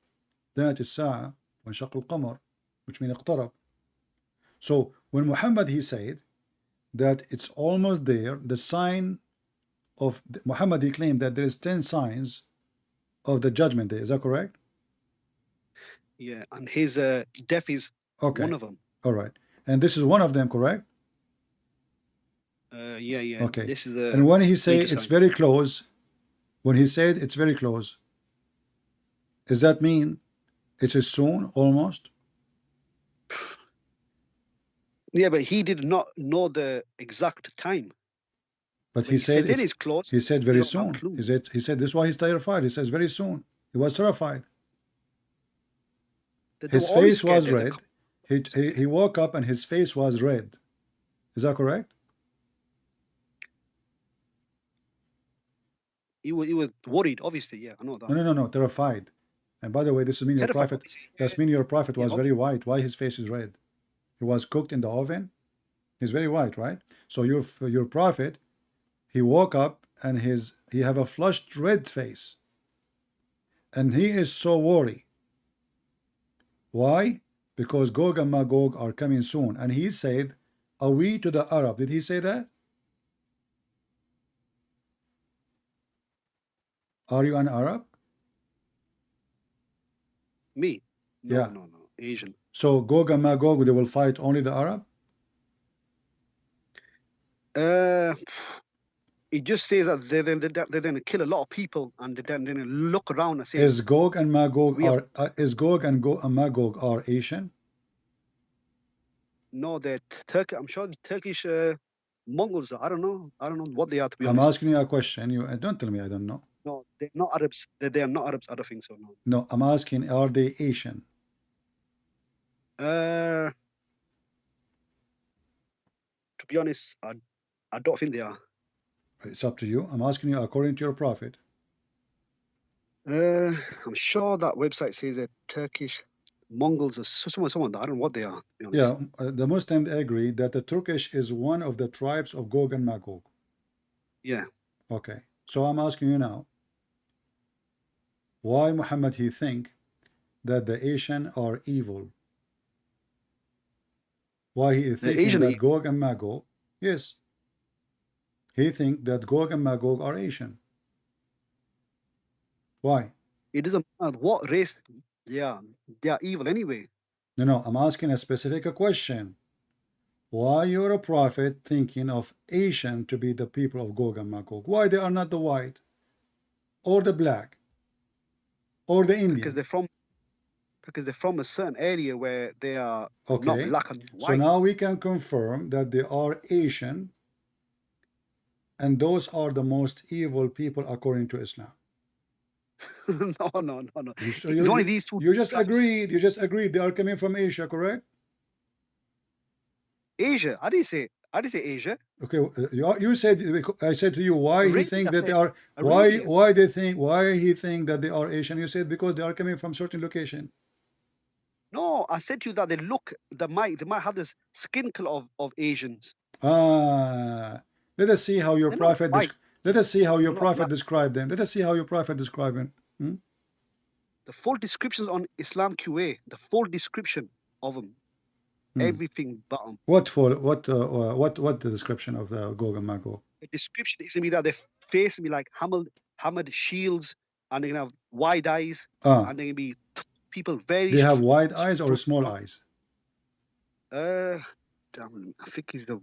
Speaker 7: ذات الساعة وانشق القمر, which means اقترب. So when Muhammad he said that it's almost there, the sign of Muhammad he claimed that there is 10 signs of the judgment day. Is that correct?
Speaker 14: Yeah, and his death is one of them.
Speaker 7: All right, and this is one of them, correct?
Speaker 14: Yeah.
Speaker 7: Okay.
Speaker 14: This is the.
Speaker 7: And when he said it's
Speaker 14: sign.
Speaker 7: very close, when he said it's very close, does that mean it is soon, almost?
Speaker 14: Yeah, but he did not know the exact time.
Speaker 7: But he said
Speaker 14: it is close.
Speaker 7: He said very soon. He said this is why he's terrified. He says very soon. He was terrified. His face was red. He woke up and his face was red. Is that correct?
Speaker 14: He was worried, obviously. Yeah, I know that.
Speaker 7: No, terrified. And by the way, this means your
Speaker 14: Terrified,
Speaker 7: prophet. That means your prophet was very white. Why his face is red? He was cooked in the oven. He's very white, right? So your prophet, he woke up and he have a flushed red face, and he is so worried. Why? Because Gog and Magog are coming soon, and he said, "Are we to the Arab?" Did he say that? Are you an Arab?
Speaker 14: Me? No,
Speaker 7: Yeah.
Speaker 14: no, Asian.
Speaker 7: So Gog and Magog, they will fight only the Arab?
Speaker 14: It just says that they're going to kill a lot of people, and they're going to look around and say,
Speaker 7: Is Gog and Magog Magog are Asian?
Speaker 14: "No, they're Turkish." I'm sure Turkish Mongols. I don't know what they are, to be
Speaker 7: I'm
Speaker 14: honest.
Speaker 7: asking you a question. You don't tell me I don't know.
Speaker 14: No, they're not Arabs. They are not Arabs. I don't think so. No.
Speaker 7: No, I'm asking, are they Asian?
Speaker 14: To be honest, I don't think they are.
Speaker 7: It's up to you. I'm asking you according to your prophet.
Speaker 14: I'm sure that website says that Turkish Mongols or someone that I don't know what they are. To be honest.
Speaker 7: Yeah, the Muslims agree that the Turkish is one of the tribes of Gog and Magog.
Speaker 14: Yeah.
Speaker 7: Okay, so I'm asking you now, why Muhammad he think that the Asian are evil? Why he is thinking
Speaker 14: Asian
Speaker 7: that Gog and Magog? Yes, he think that Gog and Magog are Asian. Why?
Speaker 14: It doesn't matter what race they are evil anyway.
Speaker 7: No, I'm asking a specific question. Why you're a prophet thinking of Asian to be the people of Gog and Magog? Why they are not the white, or the black, or the Indian?
Speaker 14: Because they're from a certain area where they are
Speaker 7: Okay.
Speaker 14: not black and white.
Speaker 7: So now we can confirm that they are Asian, and those are the most evil people according to Islam.
Speaker 14: No.
Speaker 7: So
Speaker 14: It's only these two.
Speaker 7: You just
Speaker 14: tribes.
Speaker 7: agreed. You just agreed they are coming from Asia, correct?
Speaker 14: Asia. I didn't say Asia.
Speaker 7: Okay. You said, I said to you, why he
Speaker 14: Arabia,
Speaker 7: think
Speaker 14: I
Speaker 7: that they
Speaker 14: said
Speaker 7: are
Speaker 14: Arabia.
Speaker 7: why he think that they are Asian? You said because they are coming from certain location.
Speaker 14: No, I said to you that they might have this skin color of Asians.
Speaker 7: Let us see how your
Speaker 14: They're not
Speaker 7: prophet.
Speaker 14: white.
Speaker 7: Let us see how your
Speaker 14: They're not
Speaker 7: prophet
Speaker 14: black.
Speaker 7: described them. Let us see how your prophet described them.
Speaker 14: The full descriptions on Islam QA. The full description of them. Everything but them.
Speaker 7: What the description of the Gog and Magog?
Speaker 14: The description is gonna be that their face will be like hammered shields, and they're gonna have wide eyes, and they're gonna be people very.
Speaker 7: They have wide eyes or small eyes?
Speaker 14: Damn, I think it's the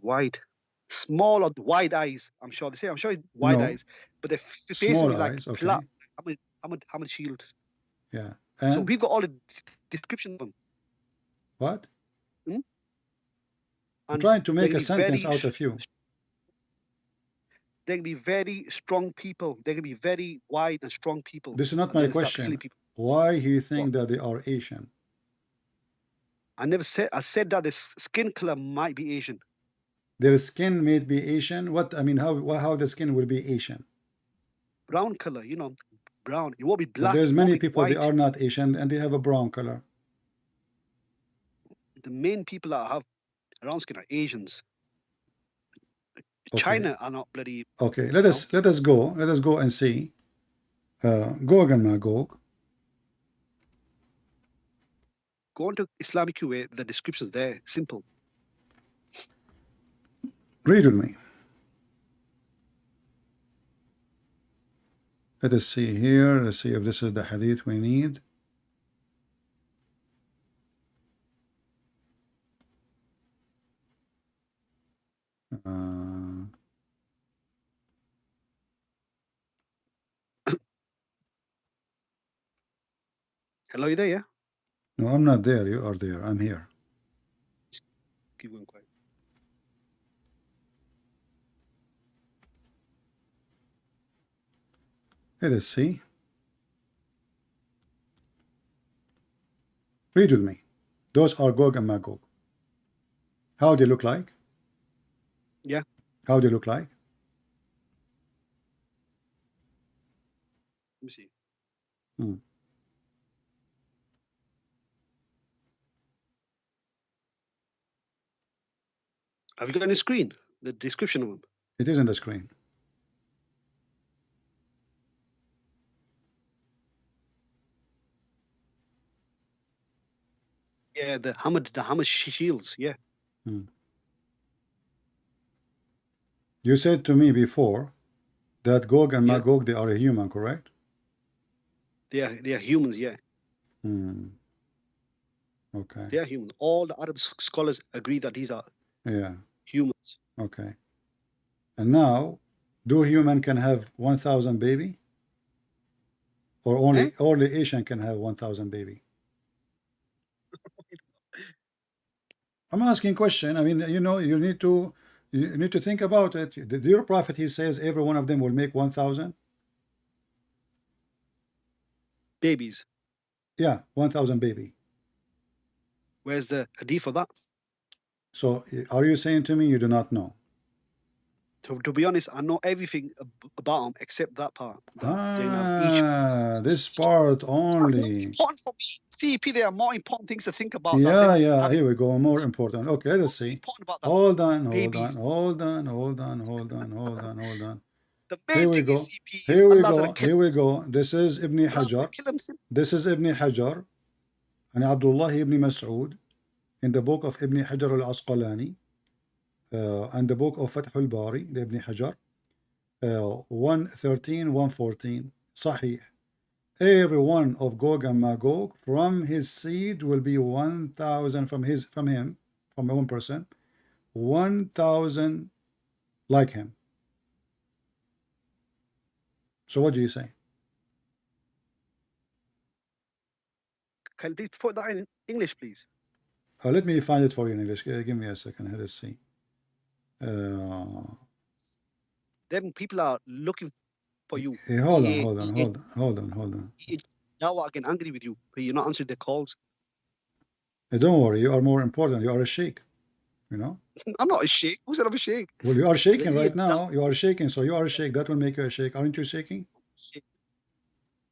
Speaker 14: small or wide eyes. I'm sure it's wide
Speaker 7: No.
Speaker 14: eyes, but the face will
Speaker 7: Small
Speaker 14: be like
Speaker 7: eyes, okay.
Speaker 14: flat, hammered shields.
Speaker 7: Yeah.
Speaker 14: So
Speaker 7: And
Speaker 14: we've got all the descriptions of them.
Speaker 7: what? I'm
Speaker 14: And
Speaker 7: trying to make
Speaker 14: they're
Speaker 7: a
Speaker 14: gonna be
Speaker 7: sentence
Speaker 14: very
Speaker 7: out of you.
Speaker 14: They can be very strong people. They can be very wide and strong people.
Speaker 7: This is not
Speaker 14: and
Speaker 7: my
Speaker 14: then start
Speaker 7: question.
Speaker 14: killing people.
Speaker 7: Why he think that they are Asian?
Speaker 14: I never said. I said that the skin color might be Asian.
Speaker 7: Their skin may be Asian. What I mean, how the skin will be Asian?
Speaker 14: Brown color, you know, brown. It won't be
Speaker 7: But
Speaker 14: black.
Speaker 7: there's
Speaker 14: It won't
Speaker 7: many
Speaker 14: be
Speaker 7: people they
Speaker 14: white.
Speaker 7: are not Asian and they have a brown color.
Speaker 14: The main people that have brown skin are Asians.
Speaker 7: Okay.
Speaker 14: China are not bloody.
Speaker 7: Okay, let us go and see Gog and Magog.
Speaker 14: Go on to Islamic QA. The description's there. Simple.
Speaker 7: Read with me. Let us see here. Let's see if this is the hadith we need.
Speaker 14: Hello, you there? Yeah.
Speaker 7: No, I'm not there. You are there. I'm here.
Speaker 14: Keep going quiet.
Speaker 7: Let us see. Read with me. Those are Gog and Magog. How they look like?
Speaker 14: Yeah.
Speaker 7: How they look like?
Speaker 14: Let me see. Have you got any screen? The description of them.
Speaker 7: It is on the screen.
Speaker 14: Yeah, the Hamad shields. Yeah.
Speaker 7: You said to me before that Gog and Magog, they are a human, correct?
Speaker 14: They are humans. Yeah.
Speaker 7: Okay.
Speaker 14: They are humans. All the Arab scholars agree that these are
Speaker 7: Yeah.
Speaker 14: humans.
Speaker 7: Okay. And now, do human can have 1,000 baby? Or only Asian can have 1,000 baby? I'm asking question. I mean, you know, you need to think about it. Your prophet, he says every one of them will make 1,000
Speaker 14: babies.
Speaker 7: Yeah, 1,000 baby.
Speaker 14: Where's the hadith for that?
Speaker 7: So, are you saying to me you do not know?
Speaker 14: To be honest, I know everything about them except that part. That
Speaker 7: this part only.
Speaker 14: important for me. CEP, there are more important things to think about.
Speaker 7: Yeah, here we go. More important. Okay, let's see.
Speaker 14: About that.
Speaker 7: Hold on.
Speaker 14: Here
Speaker 7: we go. Here we go. This is Ibn Hajar. This is Ibn Hajar and Abdullah ibn Mas'ud in the book of Ibn Hajar al-Asqalani and the book of Fath al-Bari, the Ibn Hajar, 113, 114, Sahih. Every one of Gog and Magog from his seed will be 1,000 from one person, 1,000 like him. So what do you say?
Speaker 14: Can you put that in English, please?
Speaker 7: Let me find it for you in English. Give me a second. Let's see.
Speaker 14: Them people are looking for you.
Speaker 7: Hold on.
Speaker 14: Now I get angry with you, but you're not answering their calls.
Speaker 7: Don't worry, you are more important. You are a sheikh, you know.
Speaker 14: I'm not a sheikh. Who said I'm a sheikh?
Speaker 7: Well, you are shaking right now. You are shaking, so you are a sheikh. That will make you a sheikh. Aren't you shaking?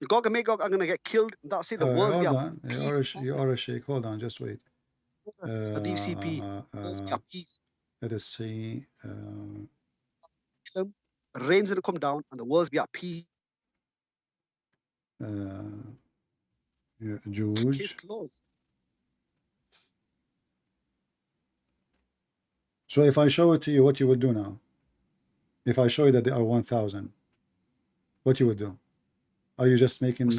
Speaker 14: Gog and Magog are gonna get killed. That's it. The world's
Speaker 7: hold on. You are a sheikh. Hold on, just wait.
Speaker 14: DCP.
Speaker 7: Let us see.
Speaker 14: Rain's gonna come down, and the world's be at peace.
Speaker 7: George.
Speaker 14: Case closed.
Speaker 7: So if I show it to you, what you would do now? If I show you that there are 1,000, what you would do? Are you just making?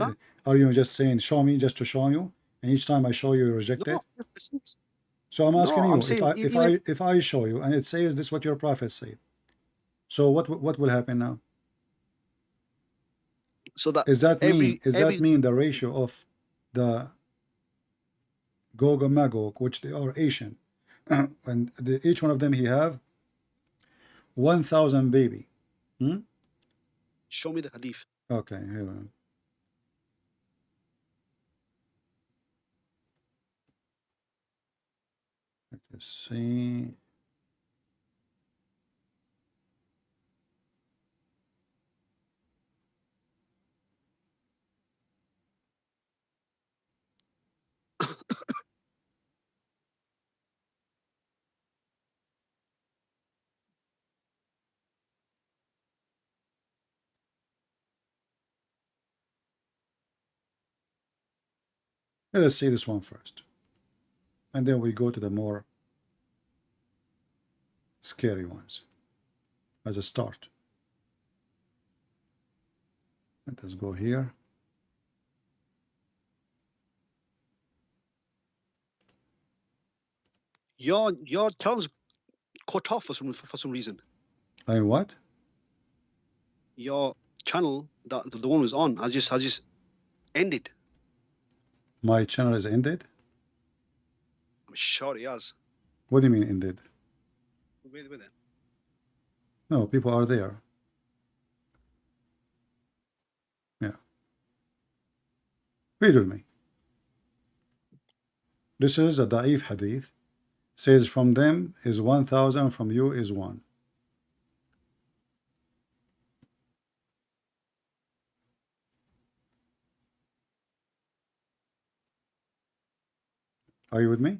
Speaker 7: Are you just saying show me just to show you, and each time I show you, you reject it? So I'm asking you, if I show you and it says this is what your prophet said, so what will happen now?
Speaker 14: So that
Speaker 7: does that mean the ratio of the Gog and Magog, which they are Asian, and each one of them he have 1,000 baby.
Speaker 14: Show me the hadith.
Speaker 7: Okay, here we go. Let's see. Let us see this one first. And then we go to the more scary ones as a start. Let us go here.
Speaker 14: Your channel's cut off for some reason.
Speaker 7: I what?
Speaker 14: Your channel, the one was on, I just ended.
Speaker 7: My channel is ended?
Speaker 14: I'm sure it has.
Speaker 7: What do you mean ended?
Speaker 14: Wait a minute.
Speaker 7: No, people are there. Yeah. Read with me. This is a Da'if hadith. Says from them is 1,000, from you is 1. Are you with me?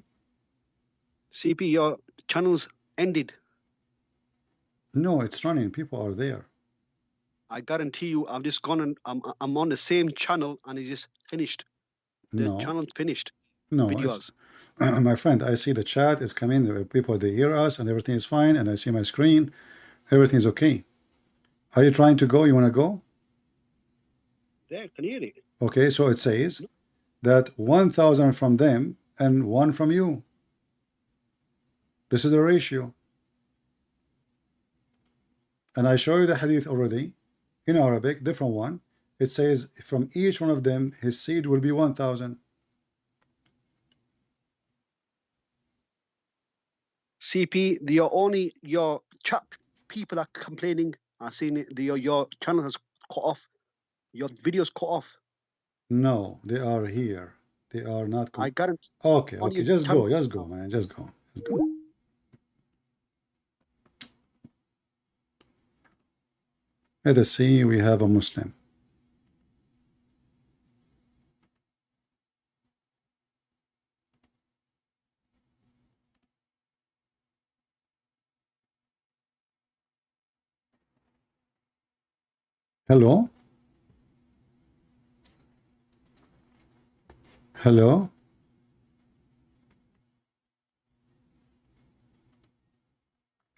Speaker 14: CP, your channel's ended.
Speaker 7: No, it's running. People are there.
Speaker 14: I guarantee you, I've just gone and I'm on the same channel and it's just finished. The
Speaker 7: No.
Speaker 14: channel's finished.
Speaker 7: No,
Speaker 14: Videos.
Speaker 7: my friend, I see the chat is coming. There are people, they hear us and everything is fine. And I see my screen. Everything is okay. Are you trying to go? You want to go?
Speaker 14: There, can you hear it?
Speaker 7: Okay, so it says that 1,000 from them and 1 from you. This is the ratio. And I show you the hadith already in Arabic, different one. It says from each one of them, his seed will be 1,000.
Speaker 14: CP, your chat people are complaining. I've seen it. Your channel has cut off. Your videos cut off.
Speaker 7: No, they are here. They are not.
Speaker 14: I guarantee.
Speaker 7: Okay,
Speaker 14: on
Speaker 7: okay,
Speaker 14: your
Speaker 7: just
Speaker 14: channel-
Speaker 7: go, man, just go. Let us see, we have a Muslim. Hello? Hello?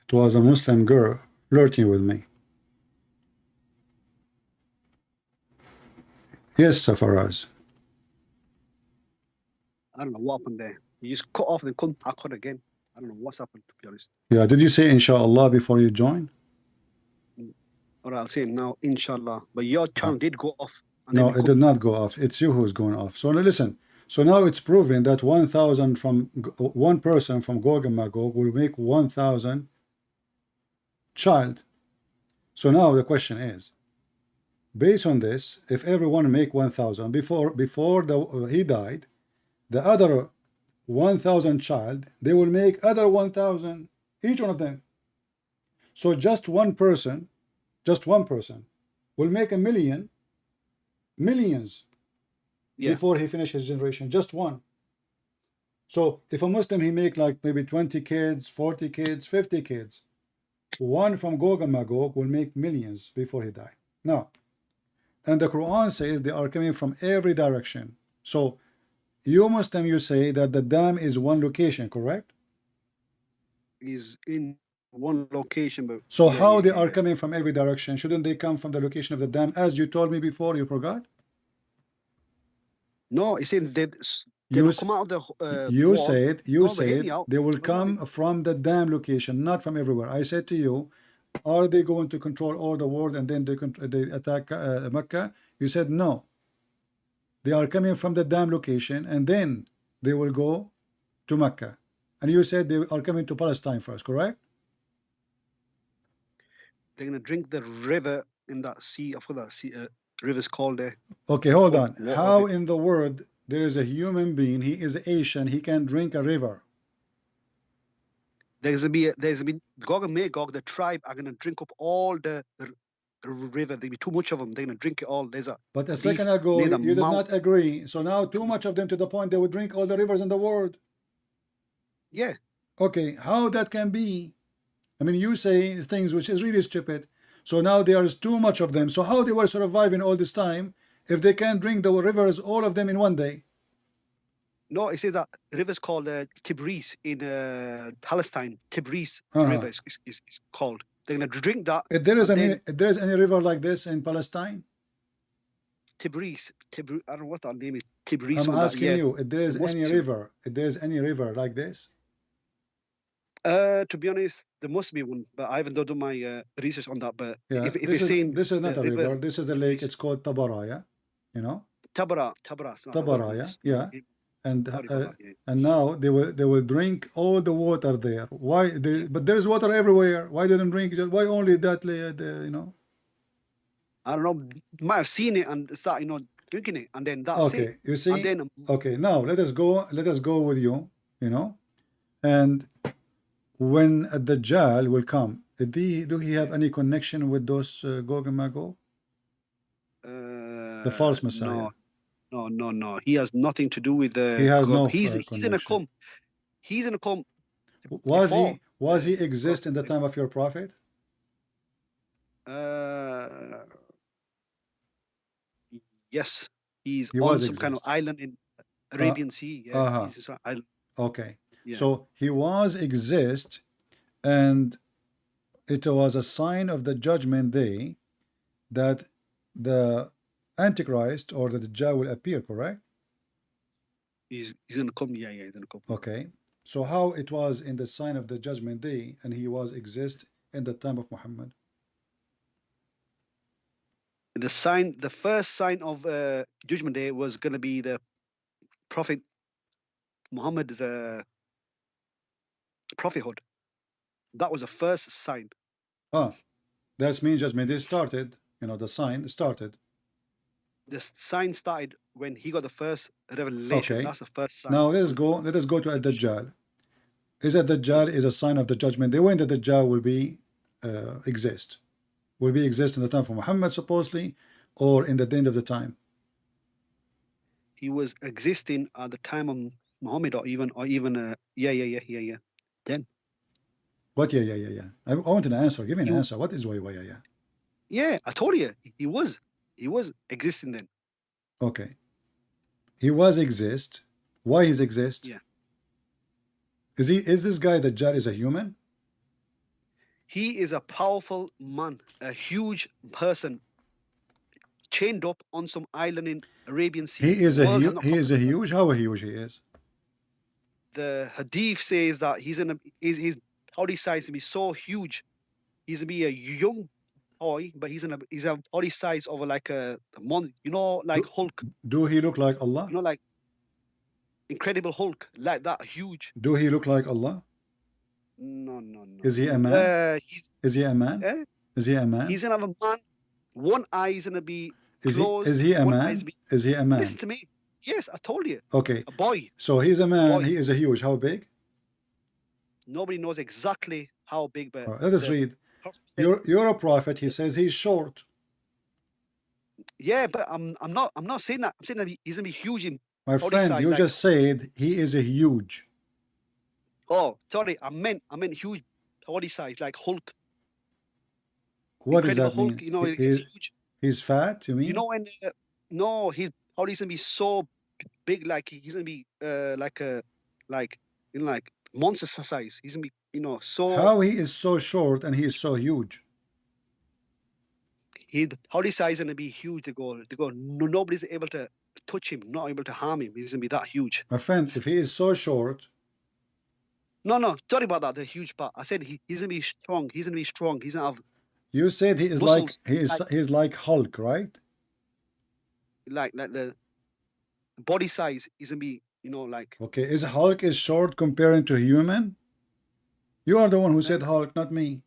Speaker 7: It was a Muslim girl flirting with me. Yes, Safaraz.
Speaker 14: I don't know what happened there. You just cut off and come back on again. I don't know what's happened, to be honest.
Speaker 7: Yeah, did you say inshallah before you join?
Speaker 14: Or I'll say it now, inshallah. But your channel did go off. And
Speaker 7: No,
Speaker 14: then
Speaker 7: it did not go off. It's you who's going off. So now listen. So now it's proven that 1,000 from one person from Gog and Magog will make 1,000 child. So now the question is, based on this, if everyone make 1,000 before he died, the other 1,000 child, they will make other 1,000, each one of them. So just one person will make millions before he finishes his generation, just one. So if a Muslim, he make like maybe 20 kids, 40 kids, 50 kids, one from Gog and Magog will make millions before he die. Now, and the Quran says they are coming from every direction. So you Muslim, you say that the dam is one location, correct?
Speaker 14: is in one location. But
Speaker 7: So
Speaker 14: yeah,
Speaker 7: how
Speaker 14: yeah,
Speaker 7: they
Speaker 14: yeah.
Speaker 7: are coming from every direction? Shouldn't they come from the location of the dam, as you told me before? You forgot?
Speaker 14: No, it's in they
Speaker 7: You
Speaker 14: will
Speaker 7: s-
Speaker 14: come out of the
Speaker 7: You
Speaker 14: wall.
Speaker 7: said
Speaker 14: No, but hear me out.
Speaker 7: they will come from the dam location, not from everywhere. I said to you, are they going to control all the world and then they attack Mecca? You said no. They are coming from the dam location and then they will go to Mecca. And you said they are coming to Palestine first, correct?
Speaker 14: They're gonna drink the river in that sea. I forgot that sea. River's called there.
Speaker 7: Okay, hold
Speaker 14: Full
Speaker 7: on.
Speaker 14: water of
Speaker 7: How
Speaker 14: it.
Speaker 7: in the world there is a human being, he is Asian, he can drink a river?
Speaker 14: There's gonna be Gog and Magog, the tribe, are gonna drink up all the river. There'll be too much of them. They're gonna drink it all. There's a
Speaker 7: But a
Speaker 14: beef
Speaker 7: second ago,
Speaker 14: near the
Speaker 7: you did
Speaker 14: mount.
Speaker 7: not agree. So now too much of them to the point they would drink all the rivers in the world.
Speaker 14: Yeah.
Speaker 7: Okay, how that can be? I mean, you say things which is really stupid. So now there is too much of them. So how they were surviving all this time if they can't drink the rivers, all of them in one day?
Speaker 14: No, it says that river's called Tigris in Palestine. Tigris
Speaker 7: Uh-huh.
Speaker 14: River is called. They're gonna drink that.
Speaker 7: If there is
Speaker 14: and
Speaker 7: any,
Speaker 14: then
Speaker 7: if there is any river like this in Palestine,
Speaker 14: Tigris. I don't know what that name is. Tigris.
Speaker 7: I'm
Speaker 14: or that,
Speaker 7: asking
Speaker 14: yeah.
Speaker 7: you, if there is
Speaker 14: There must
Speaker 7: any
Speaker 14: be.
Speaker 7: river, if there is any river like this.
Speaker 14: To be honest, there must be one, but I haven't done my research on that. But
Speaker 7: Yeah,
Speaker 14: if
Speaker 7: this
Speaker 14: it's
Speaker 7: is
Speaker 14: saying
Speaker 7: this is not
Speaker 14: the
Speaker 7: a river.
Speaker 14: river,
Speaker 7: This is a lake. It's called Tabara. Yeah, you know,
Speaker 14: Tabara. So I don't
Speaker 7: Tabara.
Speaker 14: know.
Speaker 7: Yeah. And
Speaker 14: Sorry about that, yeah.
Speaker 7: and now they will drink all the water there. Why? But there is water everywhere. Why didn't drink? Why only that? You know.
Speaker 14: I don't know. Might have seen it and start, drinking it, and then that's
Speaker 7: Okay,
Speaker 14: it.
Speaker 7: you see.
Speaker 14: And then
Speaker 7: Okay, now let us go. Let us go with you. You know, and when the Dajjal will come, do he have any connection with those Gog and Magog? The false Messiah.
Speaker 14: No. He has nothing to do with the.
Speaker 7: He has no
Speaker 14: He's in a
Speaker 7: connection.
Speaker 14: come. He's in a come.
Speaker 7: Was he exist in the time of your prophet?
Speaker 14: Yes, he's
Speaker 7: He
Speaker 14: on
Speaker 7: was
Speaker 14: some kind of
Speaker 7: exist.
Speaker 14: island in Arabian Sea. Yeah,
Speaker 7: Uh-huh.
Speaker 14: he's just an island.
Speaker 7: Okay.
Speaker 14: Yeah.
Speaker 7: So he was exist, and it was a sign of the judgment day that the Antichrist or the Dajjal will appear, correct?
Speaker 14: He's gonna come. Yeah, he's gonna come.
Speaker 7: Okay. So how it was in the sign of the judgment day and he was exist in the time of Muhammad?
Speaker 14: The first sign of Judgment Day was gonna be the Prophet Muhammad's prophethood. That was the first sign.
Speaker 7: Ah, that means judgment day started. You know, the sign started.
Speaker 14: The sign started when he got the first revelation.
Speaker 7: Okay.
Speaker 14: That's the first sign.
Speaker 7: Now let us go. Let us go to Ad-Dajjal. Is Ad-Dajjal is a sign of the judgment day when the Dajjal will be exist? Will be exist in the time of Muhammad supposedly, or in the end of the time?
Speaker 14: He was existing at the time of Muhammad, or even yeah. Then.
Speaker 7: What? Yeah. I want an answer. Give me an answer. What is yeah?
Speaker 14: Yeah, I told you he was existing then.
Speaker 7: Okay. He was exist. Why he's exist?
Speaker 14: Yeah.
Speaker 7: Is this guy Dajjal is a human?
Speaker 14: He is a powerful man, a huge person, chained up on some island in Arabian Sea.
Speaker 7: He is a huge. How huge he is?
Speaker 14: The Hadith says that his body size to be so huge. He's gonna be a young boy, but he's a body size of like a mon, like Hulk.
Speaker 7: Do he look like Allah?
Speaker 14: Like Incredible Hulk, like that huge.
Speaker 7: Do he look like Allah?
Speaker 14: No.
Speaker 7: Is he a man? Is he a man?
Speaker 14: Eh?
Speaker 7: Is he a man?
Speaker 14: He's gonna have a man. One eye is gonna be
Speaker 7: Is
Speaker 14: closed.
Speaker 7: he a
Speaker 14: one
Speaker 7: man?
Speaker 14: eye is
Speaker 7: Is he a man?
Speaker 14: Listen to me. Yes, I told you.
Speaker 7: Okay.
Speaker 14: A boy.
Speaker 7: So he's a man.
Speaker 14: Boy.
Speaker 7: He is a huge. How big?
Speaker 14: Nobody knows exactly how big, but
Speaker 7: Let us read. You're a prophet. He says he's short.
Speaker 14: Yeah, but I'm not saying that. I'm saying that he's gonna be huge in
Speaker 7: My
Speaker 14: body
Speaker 7: friend,
Speaker 14: size,
Speaker 7: you
Speaker 14: like-
Speaker 7: just said he is a huge.
Speaker 14: Oh, sorry, I meant huge body size, like Hulk.
Speaker 7: What does
Speaker 14: Incredible
Speaker 7: that mean?
Speaker 14: Hulk, it's huge.
Speaker 7: He's fat, you mean?
Speaker 14: When no, his body's gonna be so big, like he's gonna be like monster size. He's gonna be so.
Speaker 7: How he is so short and he is so huge?
Speaker 14: His body size is gonna be huge. To go. Nobody's able to touch him, not able to harm him. He's gonna be that huge.
Speaker 7: My friend, if he is so short.
Speaker 14: No, sorry about that. The huge part. I said he's gonna be strong. He's gonna be strong. He's gonna have.
Speaker 7: You said he is
Speaker 14: muscles,
Speaker 7: he's like Hulk, right?
Speaker 14: Like the body size is gonna be like.
Speaker 7: Okay, is Hulk is short comparing to human? You are the one who said Hulk, not me.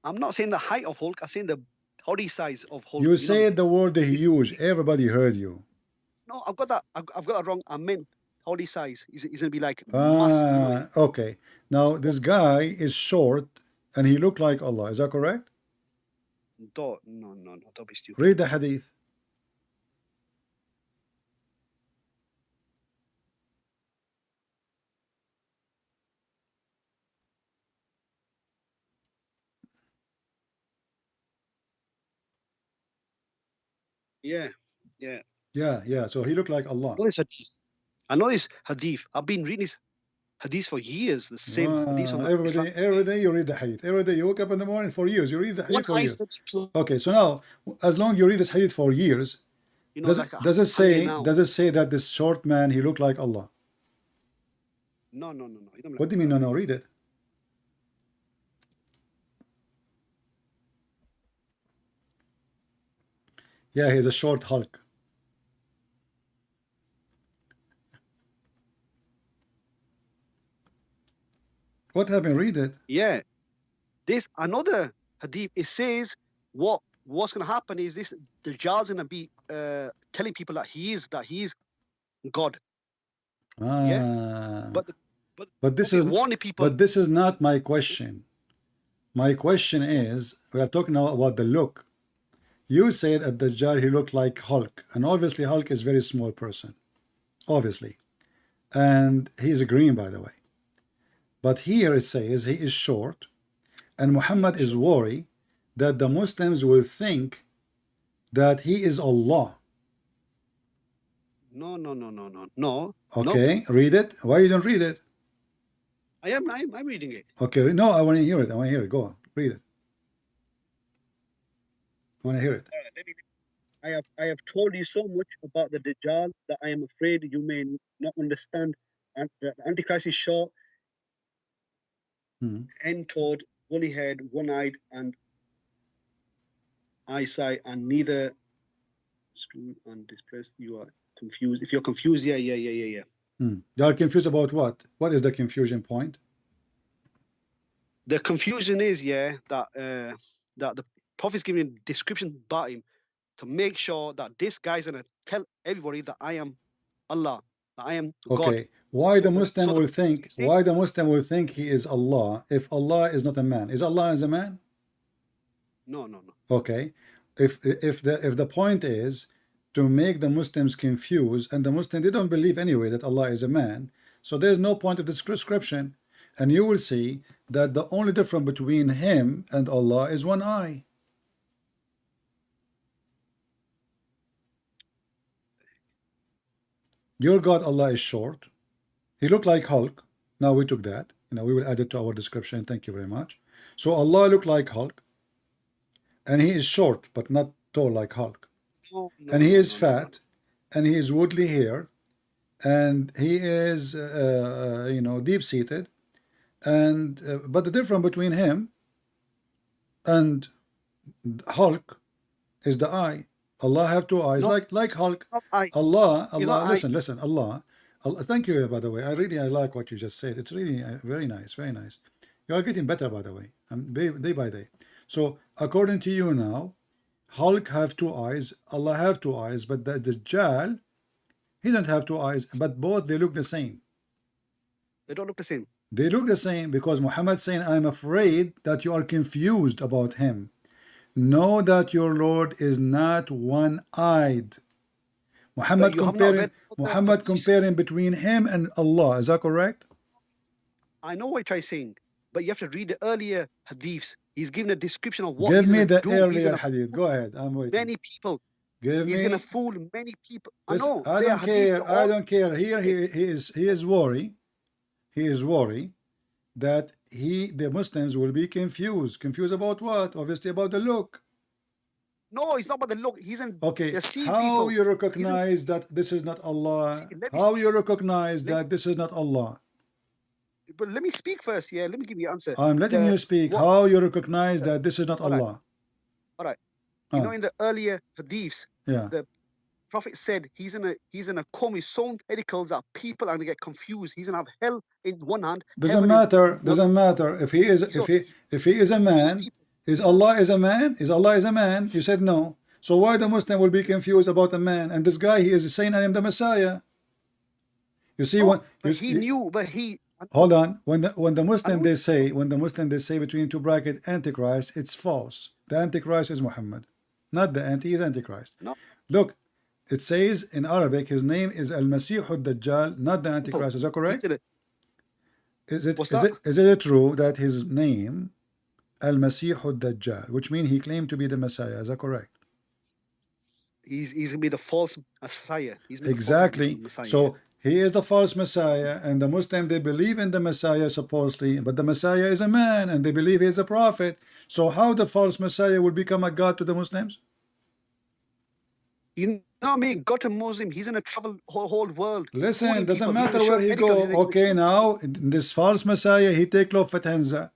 Speaker 14: I'm not saying the height of Hulk. I'm saying the body size of Hulk.
Speaker 7: You said the word huge. Everybody heard you.
Speaker 14: No, I've got that. I've got that wrong. I meant body size. He's gonna be like. Massive,
Speaker 7: okay. Now this guy is short and he looked like Allah. Is that correct?
Speaker 14: No, don't be stupid.
Speaker 7: Read the hadith.
Speaker 14: Yeah.
Speaker 7: Yeah. So he looked like Allah.
Speaker 14: What is hadith? I know this hadith. I've been reading this hadith for years. The same hadith on the Islam.
Speaker 7: Every day you read the hadith. Every day you wake up in the morning for years. You read the hadith
Speaker 14: One
Speaker 7: for
Speaker 14: eye
Speaker 7: years.
Speaker 14: is
Speaker 7: Okay, so now, as long you read this hadith for years,
Speaker 14: you know,
Speaker 7: does,
Speaker 14: like
Speaker 7: does it say
Speaker 14: now.
Speaker 7: does it say that this short man he looked like Allah?
Speaker 14: No. You don't
Speaker 7: What do you mean? No, read it. Yeah, he's a short Hulk. What happened? Read it.
Speaker 14: Yeah. This another hadith. It says what's going to happen is this: Dajjal's going to be telling people that he is God. Yeah. But
Speaker 7: this
Speaker 14: okay,
Speaker 7: is
Speaker 14: warning people.
Speaker 7: But this is not my question. My question is, we are talking now about the look. You said at Dajjal he looked like Hulk, and obviously Hulk is a very small person, obviously, and he's green, by the way. But here it says he is short, and Muhammad is worried that the Muslims will think that he is Allah.
Speaker 14: No.
Speaker 7: Okay, read it. Why you don't read it?
Speaker 14: I'm reading it.
Speaker 7: Okay, no, I want to hear it. I want to hear it. Go on, read it. I want to hear it.
Speaker 14: I have told you so much about the Dajjal that I am afraid you may not understand. And the Antichrist is short, end-toed, woolly-haired, one-eyed, and eyesight, and neither screwed and depressed. You are confused. If you're confused, yeah.
Speaker 7: You are confused about what? What is the confusion point?
Speaker 14: The confusion is, that the Prophet's giving a description about him to make sure that this guy's going to tell everybody that I am Allah, that I am God.
Speaker 7: Okay, why the Muslim will think? Why the Muslim will think he is Allah if Allah is not a man? Is Allah as a man?
Speaker 14: No.
Speaker 7: Okay, if the point is to make the Muslims confused, and the Muslims they don't believe anyway that Allah is a man, so there's no point of this description, and you will see that the only difference between him and Allah is one eye. Your God Allah is short. He looked like Hulk. Now we took that. We will add it to our description. Thank you very much. So Allah looked like Hulk, and he is short but not tall like Hulk. And he is fat, and he is woolly hair, and he is deep-seated, and but the difference between him and Hulk is the eye. Allah have two eyes, like Hulk. Allah, listen, Allah. Thank you, by the way. I like what you just said. It's really very nice, very nice. You are getting better, by the way, day by day. So according to you now, Hulk have two eyes, Allah have two eyes, but the Dajjal, he don't have two eyes, but both they look the same.
Speaker 14: They don't look the same.
Speaker 7: They look the same because Muhammad saying, I'm afraid that you are confused about him. Know that your Lord is not one-eyed. Muhammad comparing between him and Allah. Is that correct?
Speaker 14: I know what you're saying, but you have to read the earlier hadiths. He's given a description of what
Speaker 7: Give
Speaker 14: he's
Speaker 7: me
Speaker 14: going to
Speaker 7: the
Speaker 14: do.
Speaker 7: earlier hadith. Go ahead. I'm waiting.
Speaker 14: Many people.
Speaker 7: He's
Speaker 14: going to fool many people.
Speaker 7: Listen, I don't care. Here he is worried. He is worried that the Muslims will be confused. Confused about what? Obviously about the look.
Speaker 14: No, it's not about the look. He's in.
Speaker 7: Okay. How you recognize that this is not Allah? How you recognize that this is not Allah?
Speaker 14: But let me speak first. Yeah, let me give you an answer.
Speaker 7: I'm letting you speak. How you recognize that this is not Allah?
Speaker 14: All right. You know, in the earlier hadiths, the Prophet said he's in a comb with sewn pedicles that people are gonna get confused. He's gonna have hell in one hand.
Speaker 7: Doesn't matter. If he is a man. Is Allah is a man? Is Allah is a man? You said no. So why the Muslim will be confused about a man? And this guy, he is saying, I am the Messiah. You see what?
Speaker 14: He knew, but he.
Speaker 7: Hold on. When the Muslim they say between two brackets Antichrist, it's false. The Antichrist is Muhammad, not the anti is Antichrist.
Speaker 14: No.
Speaker 7: Look, it says in Arabic his name is Al-Masih Ad-Dajjal, not the Antichrist. Is that correct? Is it true that his name Al-Masih Ad-Dajjal, which means he claimed to be the Messiah? Is that correct?
Speaker 14: He's gonna be the false Messiah.
Speaker 7: Exactly.
Speaker 14: Messiah.
Speaker 7: So He is the false Messiah, and the Muslim, they believe in the Messiah supposedly, but the Messiah is a man, and they believe he is a prophet. So how the false Messiah will become a god to the Muslims?
Speaker 14: You know me, got a Muslim. He's in a travel whole world.
Speaker 7: Listen,
Speaker 14: schooling
Speaker 7: doesn't
Speaker 14: people.
Speaker 7: matter
Speaker 14: He's
Speaker 7: where
Speaker 14: gonna
Speaker 7: he
Speaker 14: show medicals.
Speaker 7: go. Okay, now this false Messiah, he take Lufthansa.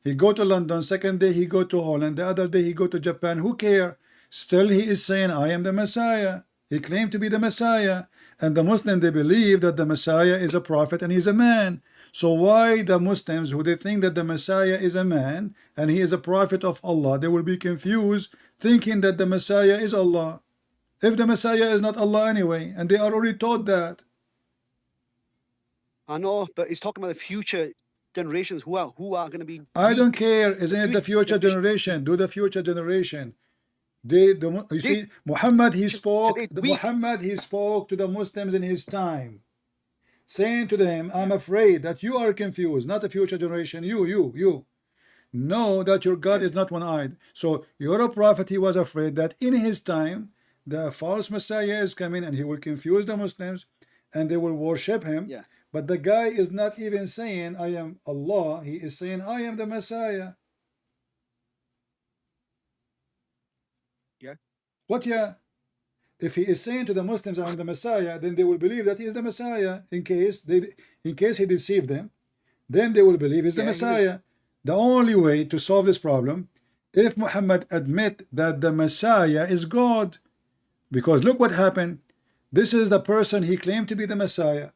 Speaker 7: He go to London. Second day he go to Holland. The other day he go to Japan. Who care? Still he is saying, I am the Messiah. He claimed to be the Messiah. And the Muslim, they believe that the Messiah is a prophet and he's a man. So why the Muslims, who they think that the Messiah is a man and he is a prophet of Allah, they will be confused thinking that the Messiah is Allah, if the Messiah is not Allah anyway, and they are already taught that.
Speaker 14: I know, but he's talking about the future generations who are going to be.
Speaker 7: I don't care. Isn't it the future generation? Do the future generation. You see, Muhammad, he spoke to the Muslims in his time, saying to them, I'm afraid that you are confused, not the future generation. You know that your God is not one-eyed. So you're a prophet. He was afraid that in his time the false Messiah is coming and he will confuse the Muslims and they will worship him.
Speaker 14: Yeah.
Speaker 7: But the guy is not even saying I am Allah. He is saying I am the Messiah.
Speaker 14: Yeah.
Speaker 7: What? Yeah. If he is saying to the Muslims I am the Messiah, then they will believe that he is the Messiah. In case he deceived them, then they will believe he's the Messiah. The only way to solve this problem, if Muhammad admit that the Messiah is God, because look what happened. This is the person he claimed to be the Messiah.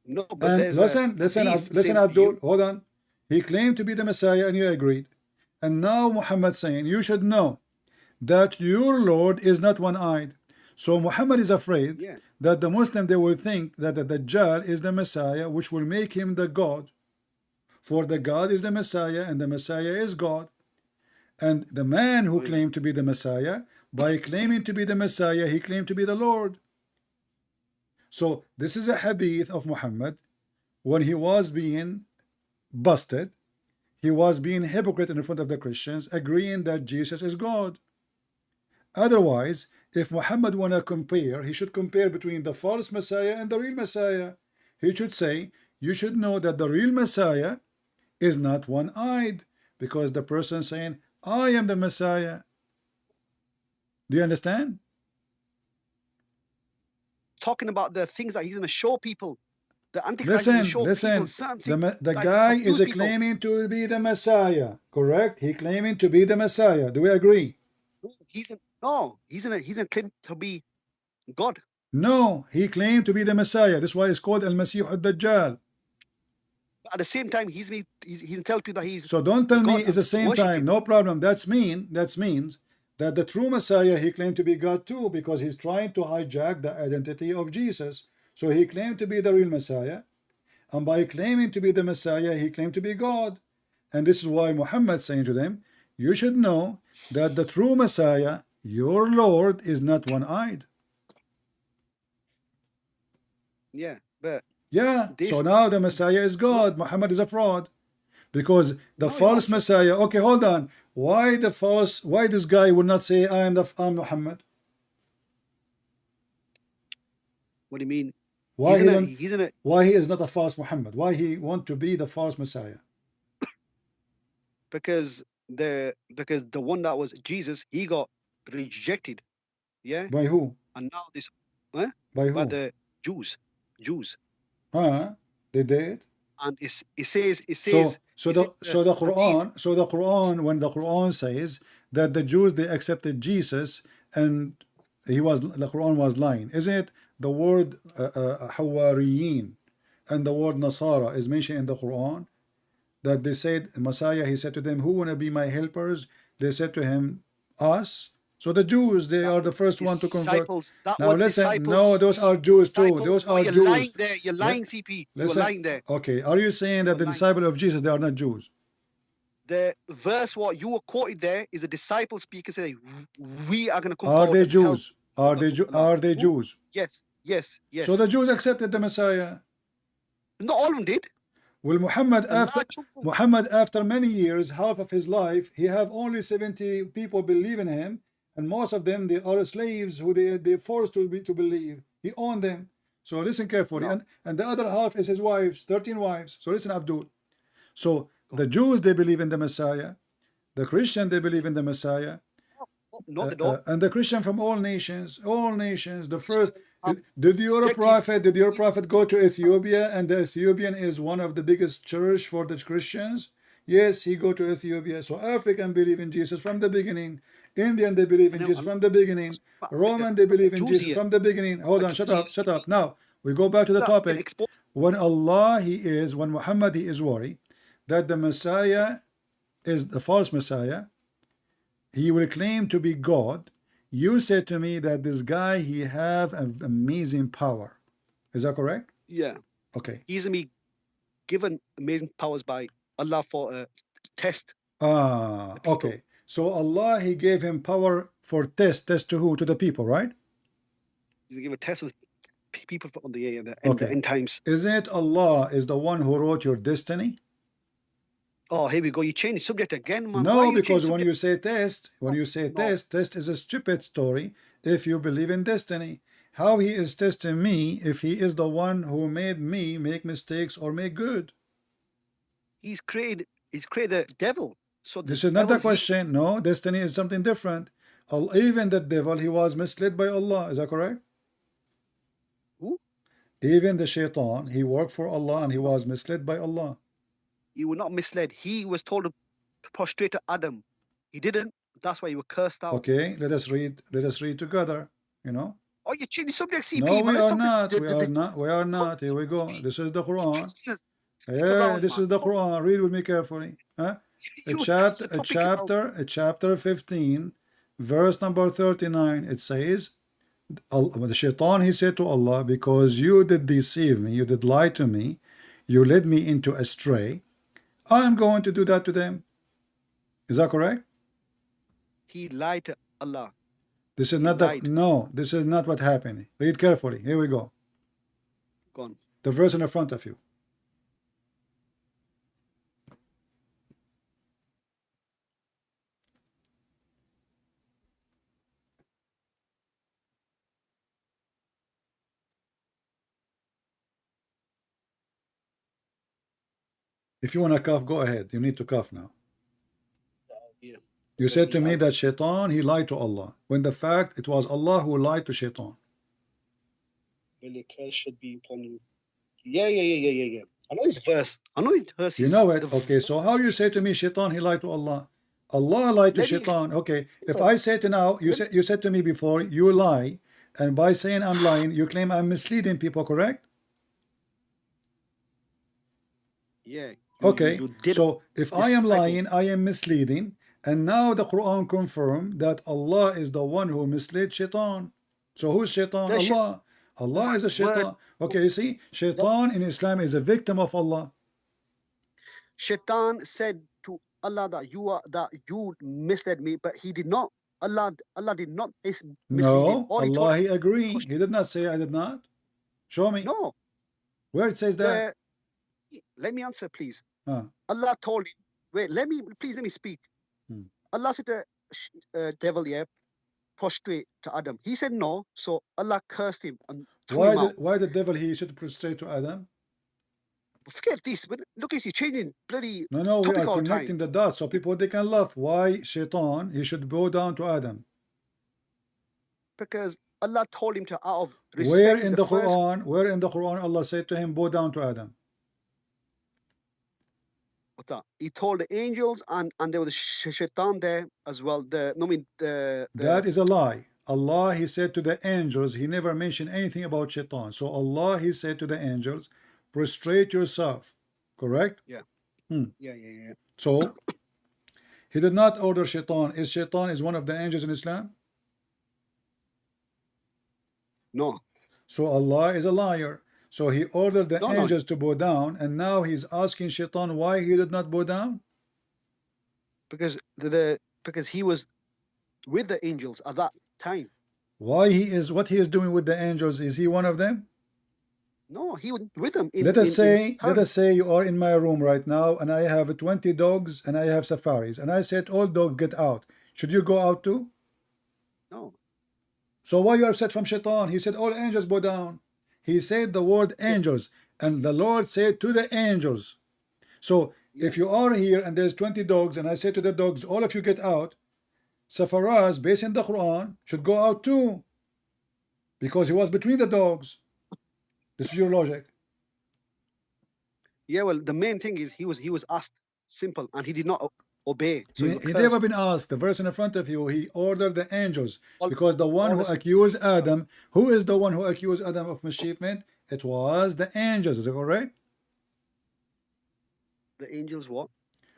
Speaker 14: No, but
Speaker 7: And listen, Abdul, hold on. He claimed to be the Messiah and you agreed. And now Muhammad saying, you should know that your Lord is not one-eyed. So Muhammad is afraid that the Muslim, they will think that the Dajjal is the Messiah, which will make him the God. For the God is the Messiah and the Messiah is God. And the man who claimed to be the Messiah, by claiming to be the Messiah, he claimed to be the Lord. So this is a hadith of Muhammad. When he was being busted, he was being hypocrite in front of the Christians, agreeing that Jesus is God. Otherwise, if Muhammad want to compare, he should compare between the false Messiah and the real Messiah. He should say, you should know that the real Messiah is not one-eyed, because the person saying, I am the Messiah. Do you understand?
Speaker 14: Talking about the things that he's going to show people. The Antichrist is going to show people something.
Speaker 7: The guy is claiming to be the Messiah, correct? He claiming to be the Messiah. Do we agree?
Speaker 14: He's in claim to be God.
Speaker 7: No, he claimed to be the Messiah. That's why it's called Al-Masih Ad-Dajjal.
Speaker 14: At the same time, he's telling people that he's.
Speaker 7: So don't tell me
Speaker 14: God
Speaker 7: it's the same time. No problem. That means that the true Messiah, he claimed to be God too, because he's trying to hijack the identity of Jesus. So he claimed to be the real Messiah, and by claiming to be the Messiah, he claimed to be God. And this is why Muhammad saying to them, you should know that the true Messiah, your Lord, is not one-eyed.
Speaker 14: Yeah, but
Speaker 7: yeah, so now the Messiah is God. Muhammad is a fraud, because the false Messiah. Okay, hold on. Why this guy would not say I'm Muhammad?
Speaker 14: What do you mean?
Speaker 7: Why he is not a false Muhammad? Why he want to be the false Messiah?
Speaker 14: Because the one that was Jesus, he got rejected. Yeah.
Speaker 7: By who?
Speaker 14: And now this.
Speaker 7: By who?
Speaker 14: By the Jews.
Speaker 7: They did.
Speaker 14: And it says.
Speaker 7: So the Quran, when the Quran says that the Jews, they accepted Jesus and the Quran was lying, isn't it? The word Hawariyin and the word Nasara is mentioned in the Quran, that they said Messiah, he said to them, who want to be my helpers? They said to him, us. So the Jews, they are the first one to convert. Now listen, no, those are Jews too. Those are Jews.
Speaker 14: You're lying there. You're lying, CP. You're lying there.
Speaker 7: Okay, are you saying that the disciple of Jesus, they are not Jews?
Speaker 14: The verse what you were quoted there is a disciple speaker saying, we are going to come
Speaker 7: forward. Are they Jews?
Speaker 14: Are
Speaker 7: they Jews?
Speaker 14: Yes.
Speaker 7: So the Jews accepted the Messiah.
Speaker 14: Not all of them did.
Speaker 7: Well, Muhammad, after many years, half of his life, he have only 70 people believe in him. And most of them, they are slaves who they forced to believe. He owned them. So listen carefully. And the other half is his wives, 13 wives. So listen, Abdul. So the Jews, they believe in the Messiah. The Christian, they believe in the Messiah.
Speaker 14: Not at all.
Speaker 7: And the Christian from all nations, the first. Did your prophet go to Ethiopia, and the Ethiopian is one of the biggest church for the Christians? Yes, he go to Ethiopia. So African believe in Jesus from the beginning. Indian, they believe in Jesus from the beginning. Roman, they believe in Jesus from the beginning. Hold on, shut up. Now we go back to the topic. When when Muhammad, he is worried that the Messiah is the false Messiah, he will claim to be God. You said to me that this guy, he have an amazing power. Is that correct?
Speaker 14: Yeah.
Speaker 7: Okay.
Speaker 14: He's gonna be given amazing powers by Allah for a test.
Speaker 7: Okay. So Allah, he gave him power for test to who? To the people, right?
Speaker 14: He's gonna give a test with people on the end times.
Speaker 7: Isn't Allah is the one who wrote your destiny?
Speaker 14: Oh, here we go. You change the subject again, man.
Speaker 7: No, because when you say test, test is a stupid story if you believe in destiny. How he is testing me if he is the one who made me make mistakes or make good?
Speaker 14: He's created the devil. So
Speaker 7: this is not the question. No, destiny is something different. Even the devil, he was misled by Allah. Is that correct?
Speaker 14: Who?
Speaker 7: Even the shaitan, he worked for Allah and he was misled by Allah.
Speaker 14: You were not misled. He was told to prostrate to Adam. He didn't. That's why you were cursed out.
Speaker 7: Okay, let us read together. You know.
Speaker 14: Oh, you changed the subject, CP.
Speaker 7: No,
Speaker 14: man.
Speaker 7: we are not. Here we go. This is the Quran. Yeah, this is the Quran. Read with me carefully. Huh? Chapter 15, verse number 39. It says, the shaitan, he said to Allah, because you did deceive me, you did lie to me, you led me into astray, I'm going to do that to them. Is that correct?
Speaker 14: He lied to Allah.
Speaker 7: This is not that. No, this is not what happened. Read carefully. Here we go.
Speaker 14: Go on.
Speaker 7: The verse in the front of you. If you want to cough, go ahead. You need to cough now.
Speaker 14: Yeah.
Speaker 7: You said to me that shaitan, he lied to Allah, when the fact it was Allah who lied to shaitan.
Speaker 14: Really, curse should be upon you. Yeah. I know this verse.
Speaker 7: You know it. Okay, so how you say to me, shaitan, he lied to Allah? Allah lied to shaitan. Okay, if I say to now, you said to me before, you lie, and by saying I'm lying, you claim I'm misleading people, correct?
Speaker 14: Yeah.
Speaker 7: Okay, so if I am lying, I am misleading, and now the Quran confirmed that Allah is the one who misled shaitan. So who's shaitan? Allah. Allah is a shaitan. Okay, you see, shaitan in Islam is a victim of Allah.
Speaker 14: Shaitan said to Allah that you misled me, but he did not. Allah did not mislead him.
Speaker 7: No, Allah, he agreed. He did not say I did not. Show me.
Speaker 14: No.
Speaker 7: Where it says that?
Speaker 14: Let me answer, please. Allah told him. Wait, let me speak. Allah said to devil, prostrate to Adam. He said no, so Allah cursed him and threw him out.
Speaker 7: Why the devil he should prostrate to Adam?
Speaker 14: Forget this. Look, you're changing bloody.
Speaker 7: No, we are connecting the dots so people they can laugh. Why shaitan he should bow down to Adam?
Speaker 14: Because Allah told him to out of respect.
Speaker 7: Where in the Quran Allah said to him bow down to Adam?
Speaker 14: What's that? He told the angels and there was shaitan there as well.
Speaker 7: That is a lie. Allah, he said to the angels, he never mentioned anything about shaitan. So Allah, he said to the angels, prostrate yourself. Correct?
Speaker 14: Yeah. Yeah.
Speaker 7: So he did not order shaitan. Is shaitan one of the angels in Islam?
Speaker 14: No.
Speaker 7: So Allah is a liar. So he ordered the angels to bow down, and now he's asking shaitan why he did not bow down?
Speaker 14: Because he was with the angels at that time.
Speaker 7: What he is doing with the angels, is he one of them?
Speaker 14: No, he was with them.
Speaker 7: Let us say you are in my room right now, and I have 20 dogs and I have safaris, and I said all dogs get out. Should you go out too?
Speaker 14: No.
Speaker 7: So why you are upset from shaitan? He said all angels bow down. he said the word angels, and the Lord said to the angels. So if you are here and there's 20 dogs, and I say to the dogs, all of you get out, Safaraz, based in the Quran, should go out too, because he was between the dogs. This is your logic.
Speaker 14: Yeah, well, the main thing is he was asked simple, and he did not obey. So
Speaker 7: He never been asked. The verse in front of you, he ordered the angels, because the one who accused Adam, who is the one who accused Adam of mischievement? It was the angels. Is that correct?
Speaker 14: The angels what?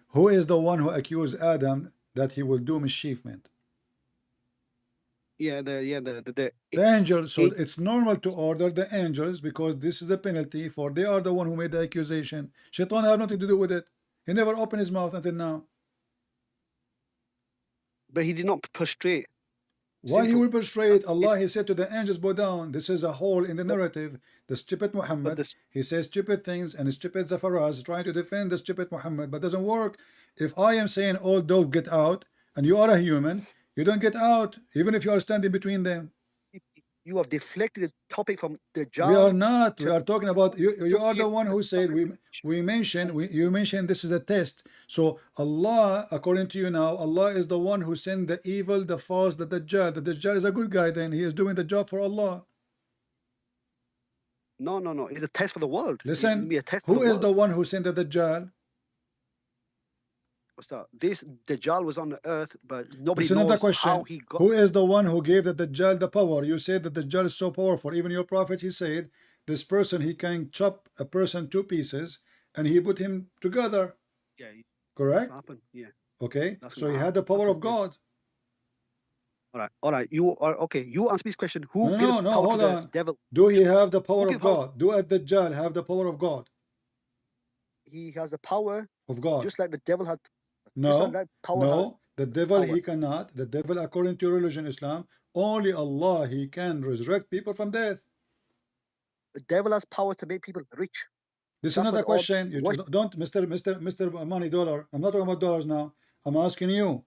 Speaker 7: Who is the one who accused Adam that he will do mischievement?
Speaker 14: Yeah, the
Speaker 7: angels. So it's normal to order the angels, because this is the penalty for they are the one who made the accusation. Shaitan have nothing to do with it. He never opened his mouth until now.
Speaker 14: But he did not prostrate.
Speaker 7: Why he will prostrate? Allah, he said to the angels, bow down. This is a hole in the narrative. The stupid Muhammad, he says stupid things, and stupid Zafaraz trying to defend the stupid Muhammad, but doesn't work. If I am saying all dogs get out, and you are a human, you don't get out, even if you are standing between them.
Speaker 14: You have deflected the topic from the job.
Speaker 7: We are not. We are talking about you. You are the one who said you mentioned this is a test. So Allah, according to you now, Allah is the one who sent the evil, the false, the Dajjal. The Dajjal is a good guy. Then he is doing the job for Allah.
Speaker 14: No. It's a test for the world.
Speaker 7: Listen,
Speaker 14: be a test
Speaker 7: who
Speaker 14: for the
Speaker 7: is the one who sent the Dajjal?
Speaker 14: What's that? This Dajjal was on the earth, but nobody
Speaker 7: Listen,
Speaker 14: knows
Speaker 7: question.
Speaker 14: how he got.
Speaker 7: Who is the one who gave the Dajjal the power? You said that the Dajjal is so powerful. Even your prophet, he said, this person, he can chop a person to pieces, and he put him together.
Speaker 14: Yeah.
Speaker 7: Correct?
Speaker 14: Happen. Yeah.
Speaker 7: Okay. So he had the power of God.
Speaker 14: All right. You are okay. You answer this question. Who gave
Speaker 7: No,
Speaker 14: power
Speaker 7: hold
Speaker 14: to
Speaker 7: on.
Speaker 14: the devil?
Speaker 7: Do he have the power
Speaker 14: Who
Speaker 7: of
Speaker 14: gave power?
Speaker 7: God? Do a Dajjal have the power of God?
Speaker 14: He has the power
Speaker 7: Of God.
Speaker 14: just like the devil had.
Speaker 7: No,
Speaker 14: that power
Speaker 7: no. The devil,
Speaker 14: power.
Speaker 7: he cannot. The devil, according to religion Islam, only Allah, he can resurrect people from death.
Speaker 14: The devil has power to make people rich.
Speaker 7: This is
Speaker 14: That's
Speaker 7: another
Speaker 14: what all-
Speaker 7: question. You don't, Mr. Money Dollar. I'm not talking about dollars now. I'm asking you.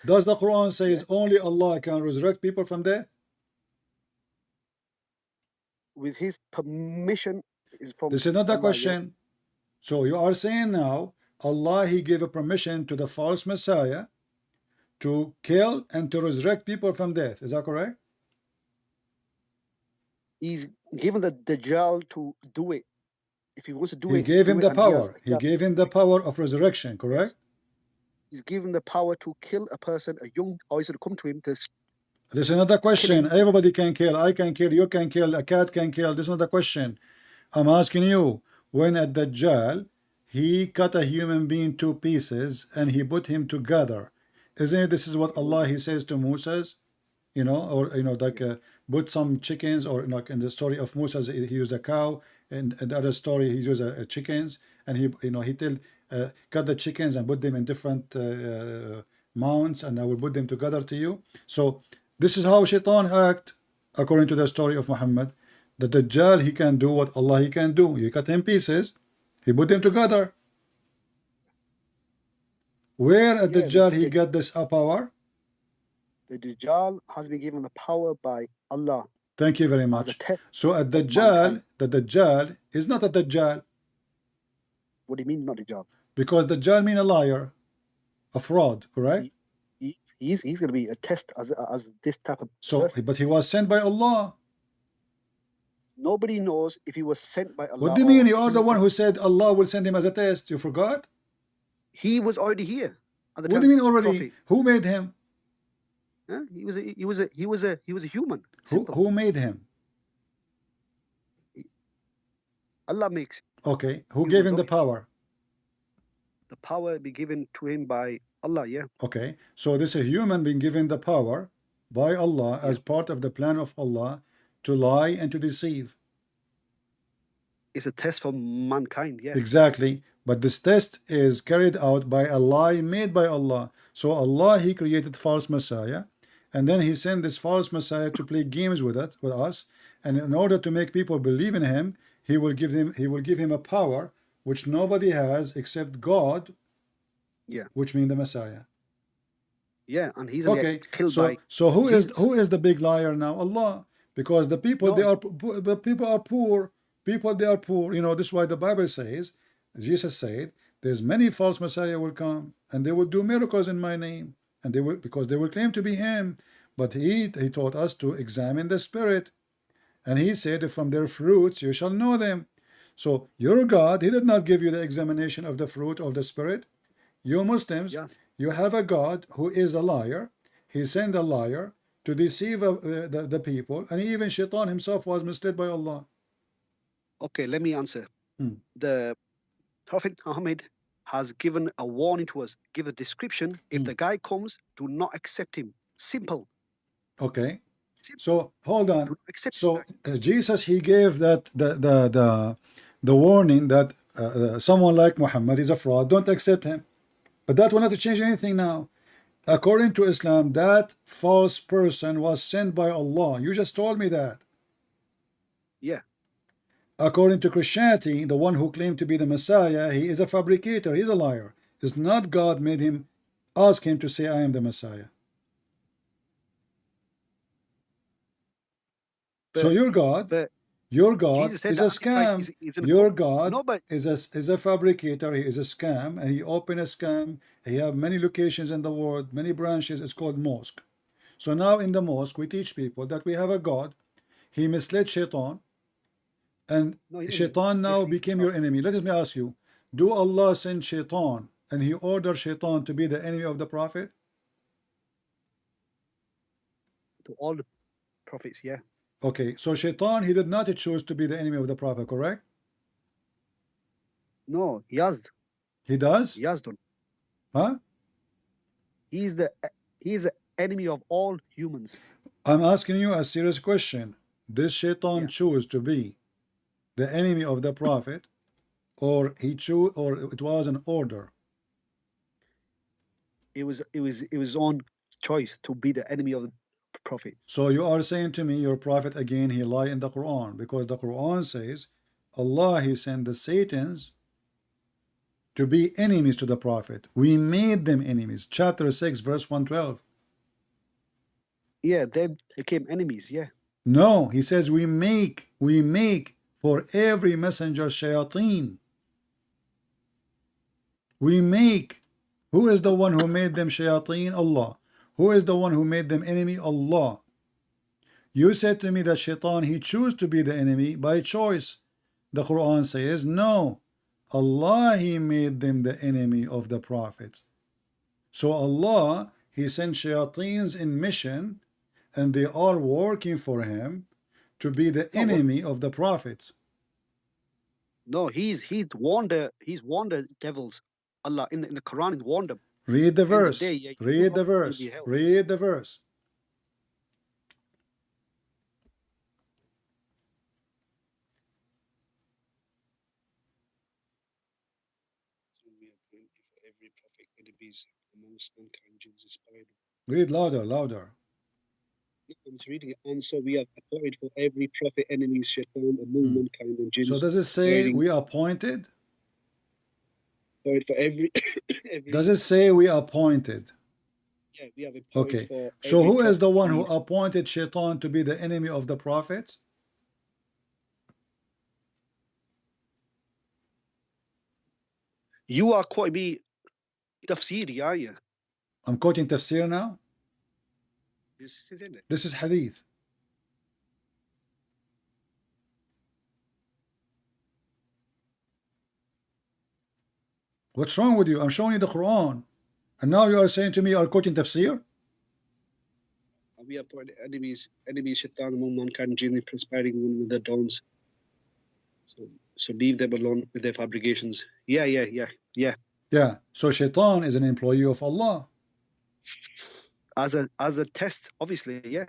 Speaker 7: Does the Quran says only Allah can resurrect people from death?
Speaker 14: With his permission is from.
Speaker 7: This is another
Speaker 14: Allah,
Speaker 7: question. So you are saying now Allah, he gave a permission to the false Messiah to kill and to resurrect people from death. Is that correct?
Speaker 14: He's given the Dajjal to do it. If he wants to do it,
Speaker 7: He gave him
Speaker 14: do
Speaker 7: the
Speaker 14: it, and he has-
Speaker 7: power. He gave him the power of resurrection, correct?
Speaker 14: He's given the power to kill a person, a young, or he's going to come to him to.
Speaker 7: This is another question. Everybody can kill. I can kill. You can kill. A cat can kill. This is not a question. I'm asking you. When at Dajjal, he cut a human being to pieces and he put him together. Isn't it? This is what Allah, he says to Moses, like put some chickens, or like in the story of Moses, he used a cow, and in the other story he used chickens, and he cut the chickens and put them in different mounds, and I will put them together to you. So this is how Shaitan act according to the story of Muhammad. The Dajjal, he can do what Allah he can do. He cut him pieces, he put them together. Where at Dajjal he got this power?
Speaker 14: The Dajjal has been given the power by Allah.
Speaker 7: Thank you very much. So at Dajjal, the Dajjal is not a Dajjal.
Speaker 14: What do you mean not Dajjal?
Speaker 7: Because Dajjal mean a liar, a fraud, correct?
Speaker 14: He's going to be a test as this type of
Speaker 7: person. But he was sent by Allah.
Speaker 14: Nobody knows if he was sent by Allah.
Speaker 7: What do you mean? You are the one who said Allah will send him as a test. You forgot?
Speaker 14: He was already here.
Speaker 7: What do you mean already? Prophet. Who made him?
Speaker 14: Huh? He was a human.
Speaker 7: Who made him?
Speaker 14: Allah makes.
Speaker 7: Okay. Who gave him the power?
Speaker 14: The power be given to him by Allah, yeah.
Speaker 7: Okay. So this is a human being given the power by Allah as part of the plan of Allah to lie and to deceive.
Speaker 14: It's a test for mankind, yeah.
Speaker 7: Exactly. But this test is carried out by a lie made by Allah. So Allah, he created false Messiah, and then he sent this false Messiah to play games with us, and in order to make people believe in him, he will give him a power which nobody has except God,
Speaker 14: yeah,
Speaker 7: which means the Messiah.
Speaker 14: Yeah, and he's
Speaker 7: okay.
Speaker 14: Killed
Speaker 7: so
Speaker 14: by.
Speaker 7: So who is the big liar now? Allah. because the people
Speaker 14: No,
Speaker 7: they
Speaker 14: it's
Speaker 7: are the people are poor. People they are poor. You know, this is why the Bible says, Jesus said, there's many false Messiah will come and they will do miracles in my name, and they will, because they will claim to be him. But he taught us to examine the spirit, and he said, from their fruits you shall know them. So your God, he did not give you the examination of the fruit of the spirit. You Muslims,
Speaker 14: yes.
Speaker 7: you have a God who is a liar. He sent a liar to deceive the people, and even Shaitan himself was misled by Allah.
Speaker 14: Okay, let me answer.
Speaker 7: Hmm.
Speaker 14: The Prophet Muhammad has given a warning to us, give a description. If the guy comes, do not accept him. Simple.
Speaker 7: Okay. So hold on.
Speaker 14: Accept
Speaker 7: So Jesus, he gave that the warning that someone like Muhammad is a fraud. Don't accept him. But that will not change anything now. According to Islam, that false person was sent by Allah. You just told me that.
Speaker 14: Yeah.
Speaker 7: According to Christianity, the one who claimed to be the Messiah, he is a fabricator. He's a liar. It's not God made him, ask him to say, I am the Messiah. So your God
Speaker 14: Jesus
Speaker 7: is
Speaker 14: said
Speaker 7: a
Speaker 14: that Antichrist
Speaker 7: scam.
Speaker 14: is gonna
Speaker 7: Your
Speaker 14: come.
Speaker 7: God
Speaker 14: No, but
Speaker 7: is a fabricator. He is a scam, and he opened a scam. He have many locations in the world, many branches. It's called mosque. So now in the mosque, we teach people that we have a God. He misled Shaitan, and
Speaker 14: no, he didn't.
Speaker 7: Shaitan now
Speaker 14: Listen,
Speaker 7: became your enemy. Let me ask you: do Allah send Shaitan, and he ordered Shaitan to be the enemy of the Prophet?
Speaker 14: to all the prophets, yeah.
Speaker 7: Okay, so Shaitan, he did not choose to be the enemy of the Prophet, correct?
Speaker 14: No, Yazd.
Speaker 7: He does?
Speaker 14: Yazdun.
Speaker 7: Huh?
Speaker 14: He's the enemy of all humans.
Speaker 7: I'm asking you a serious question. Did Shaitan choose to be the enemy of the Prophet, or he chose, or it was an order?
Speaker 14: It was his own choice to be the enemy of the Prophet.
Speaker 7: So you are saying to me, your Prophet again, he lied in the Quran, because the Quran says Allah, he sent the Satans to be enemies to the Prophet. We made them enemies. Chapter 6, verse 112.
Speaker 14: Yeah, they became enemies, yeah.
Speaker 7: No, he says we make for every messenger shayateen. We make. Who is the one who made them shayateen? Allah. Who is the one who made them enemy? Allah. You said to me that Shaitan, he chose to be the enemy by choice. The Quran says no. Allah, he made them the enemy of the prophets. So Allah, he sent shayateens in mission, and they are working for him to be the enemy of the prophets.
Speaker 14: No, he's warned the devils. Allah in the Quran, he warned them.
Speaker 7: Read the verse.
Speaker 14: day, yeah,
Speaker 7: Read the verse.
Speaker 14: will be held.
Speaker 7: Read the verse.
Speaker 14: Every prophet enemies amongst mankind, jinns inspired.
Speaker 7: Read louder, louder.
Speaker 14: I'm just reading it. And so we have appointed for every prophet enemies, Shaitan, among mankind and jinns.
Speaker 7: So does it say we appointed?
Speaker 14: Appointed for every,
Speaker 7: Does it say we appointed?
Speaker 14: Yeah, we have appointed
Speaker 7: Okay.
Speaker 14: for
Speaker 7: So
Speaker 14: every
Speaker 7: who is the
Speaker 14: prophet
Speaker 7: one who
Speaker 14: enemies.
Speaker 7: appointed Shaitan to be the enemy of the prophets?
Speaker 14: You are quoting me tafsiri, are you?
Speaker 7: I'm quoting tafsir now.
Speaker 14: This is it.
Speaker 7: This is hadith. What's wrong with you? I'm showing you the Quran, and now you are saying to me you are quoting tafsir?
Speaker 14: We appointed enemies, Shaitan among mankind, jinns conspiring with the dawns. So leave them alone with their fabrications. Yeah.
Speaker 7: Yeah. So Shaitan is an employee of Allah.
Speaker 14: As a test, obviously, yeah.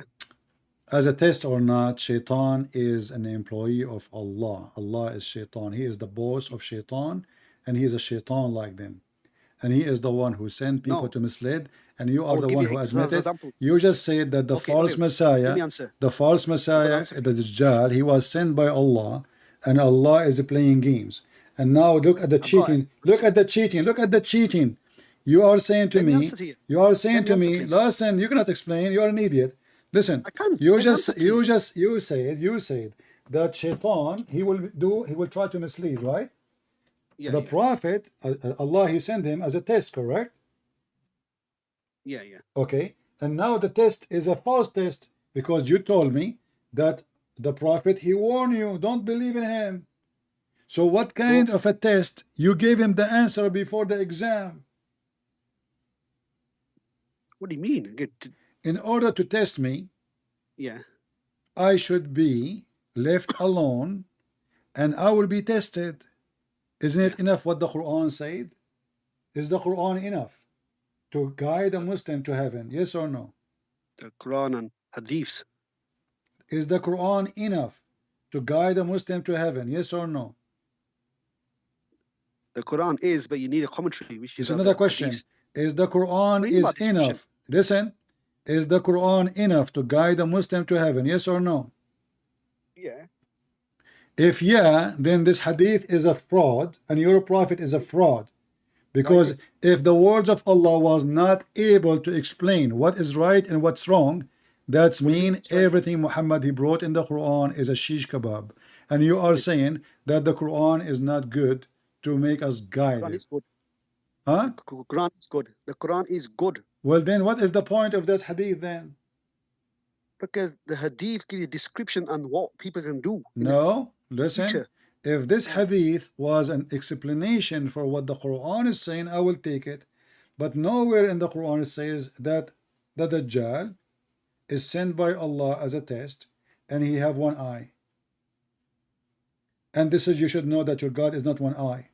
Speaker 7: As a test or not, Shaitan is an employee of Allah. Allah is Shaitan. He is the boss of Shaitan, and he is a Shaitan like them. And he is the one who sent people to mislead, and you are the one who admitted. You just said that the false Messiah, the Dajjal, he was sent by Allah, and Allah is playing games. And now look at the cheating. Look at the cheating. Look at the cheating. You are saying to me, listen, you cannot explain, you are an idiot. Listen, you said that Shaitan, he will try to mislead, right? The Prophet, Allah, he sent him as a test, correct?
Speaker 14: Yeah.
Speaker 7: Okay, and now the test is a false test because you told me that the Prophet, he warned you, don't believe in him. So what kind of a test? You gave him the answer before the exam.
Speaker 14: What do you mean?
Speaker 7: In order to test me,
Speaker 14: Yeah.
Speaker 7: I should be left alone and I will be tested. Isn't it enough what the Quran said? Is the Quran enough to guide a Muslim to heaven? Yes or no?
Speaker 14: The Quran and Hadiths.
Speaker 7: Is the Quran enough to guide a Muslim to heaven? Yes or no?
Speaker 14: The Quran is, but you need a commentary. Which
Speaker 7: It's
Speaker 14: is
Speaker 7: another question.
Speaker 14: Hadiths.
Speaker 7: Is the Quran is enough? Listen, is the Quran enough to guide a Muslim to heaven? Yes or no?
Speaker 14: Yeah.
Speaker 7: If yeah, then this hadith is a fraud and your prophet is a fraud. Because if the words of Allah was not able to explain what is right and what's wrong, that's mean everything Muhammad he brought in the Quran is a shish kebab. And you are saying that the Quran is not good to make us guide
Speaker 14: Quran
Speaker 7: it.
Speaker 14: is good.
Speaker 7: Huh?
Speaker 14: The Quran is good. The Quran is good.
Speaker 7: Well then what is the point of this hadith then?
Speaker 14: Because the Hadith gives you description on what people can do.
Speaker 7: No, listen.
Speaker 14: future.
Speaker 7: If this hadith was an explanation for what the Quran is saying, I will take it. But nowhere in the Quran it says that the Dajjal is sent by Allah as a test and he have one eye. And this is, you should know that your God is not one eye.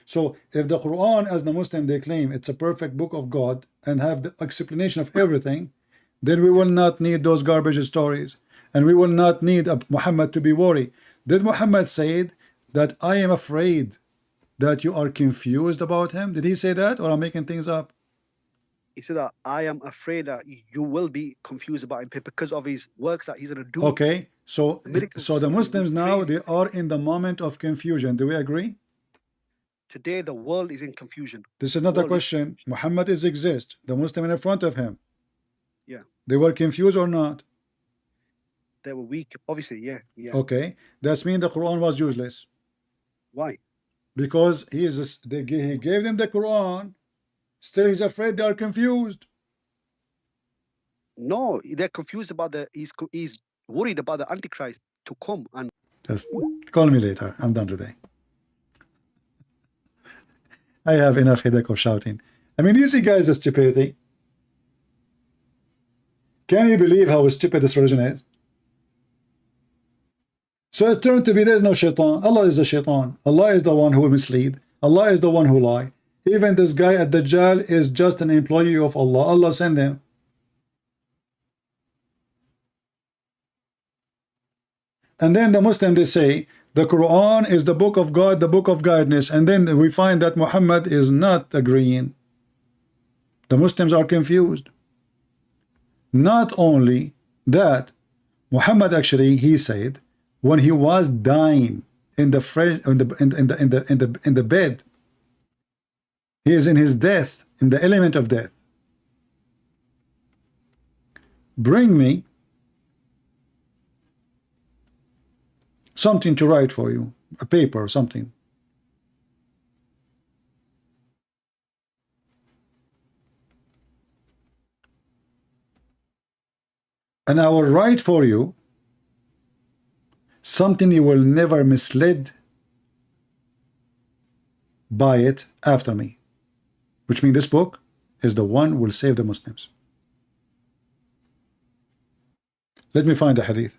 Speaker 7: So if the Quran, as the Muslim they claim, it's a perfect book of God and have the explanation of everything, then we will not need those garbage stories and we will not need Muhammad to be worried. Did Muhammad say that I am afraid that you are confused about him? Did he say that, or I'm making things up?
Speaker 14: He said that I am afraid that you will be confused about him because of his works that he's going to do.
Speaker 7: Okay, so the Muslims now, they are in the moment of confusion. Do we agree?
Speaker 14: Today the world is in confusion.
Speaker 7: This is not a question. Muhammad is exist. The Muslim in front of him.
Speaker 14: Yeah.
Speaker 7: They were confused or not?
Speaker 14: They were weak, obviously. Yeah.
Speaker 7: Okay, that's mean the Quran was useless.
Speaker 14: Why?
Speaker 7: Because he gave them the Quran. Still, he's afraid they are confused.
Speaker 14: No, they're confused about he's worried about the Antichrist to come and.
Speaker 7: Just call me later. I'm done today. I have enough headache of shouting. I mean, you see, guys, the stupidity. Can you believe how stupid this religion is? So it turned to be there's no shaitan. Allah is the shaitan. Allah is the one who mislead. Allah is the one who lie. Even this guy at Dajjal is just an employee of Allah. Allah sent him. And then the Muslim, they say the Quran is the book of God, the book of guidance. And then we find that Muhammad is not agreeing. The Muslims are confused. Not only that, Muhammad actually, he said, when he was dying in the bed, he is in his death, in the element of death. Bring me something to write for you, a paper or something. And I will write for you something you will never misled by it after me. Which means this book is the one who will save the Muslims. Let me find the hadith.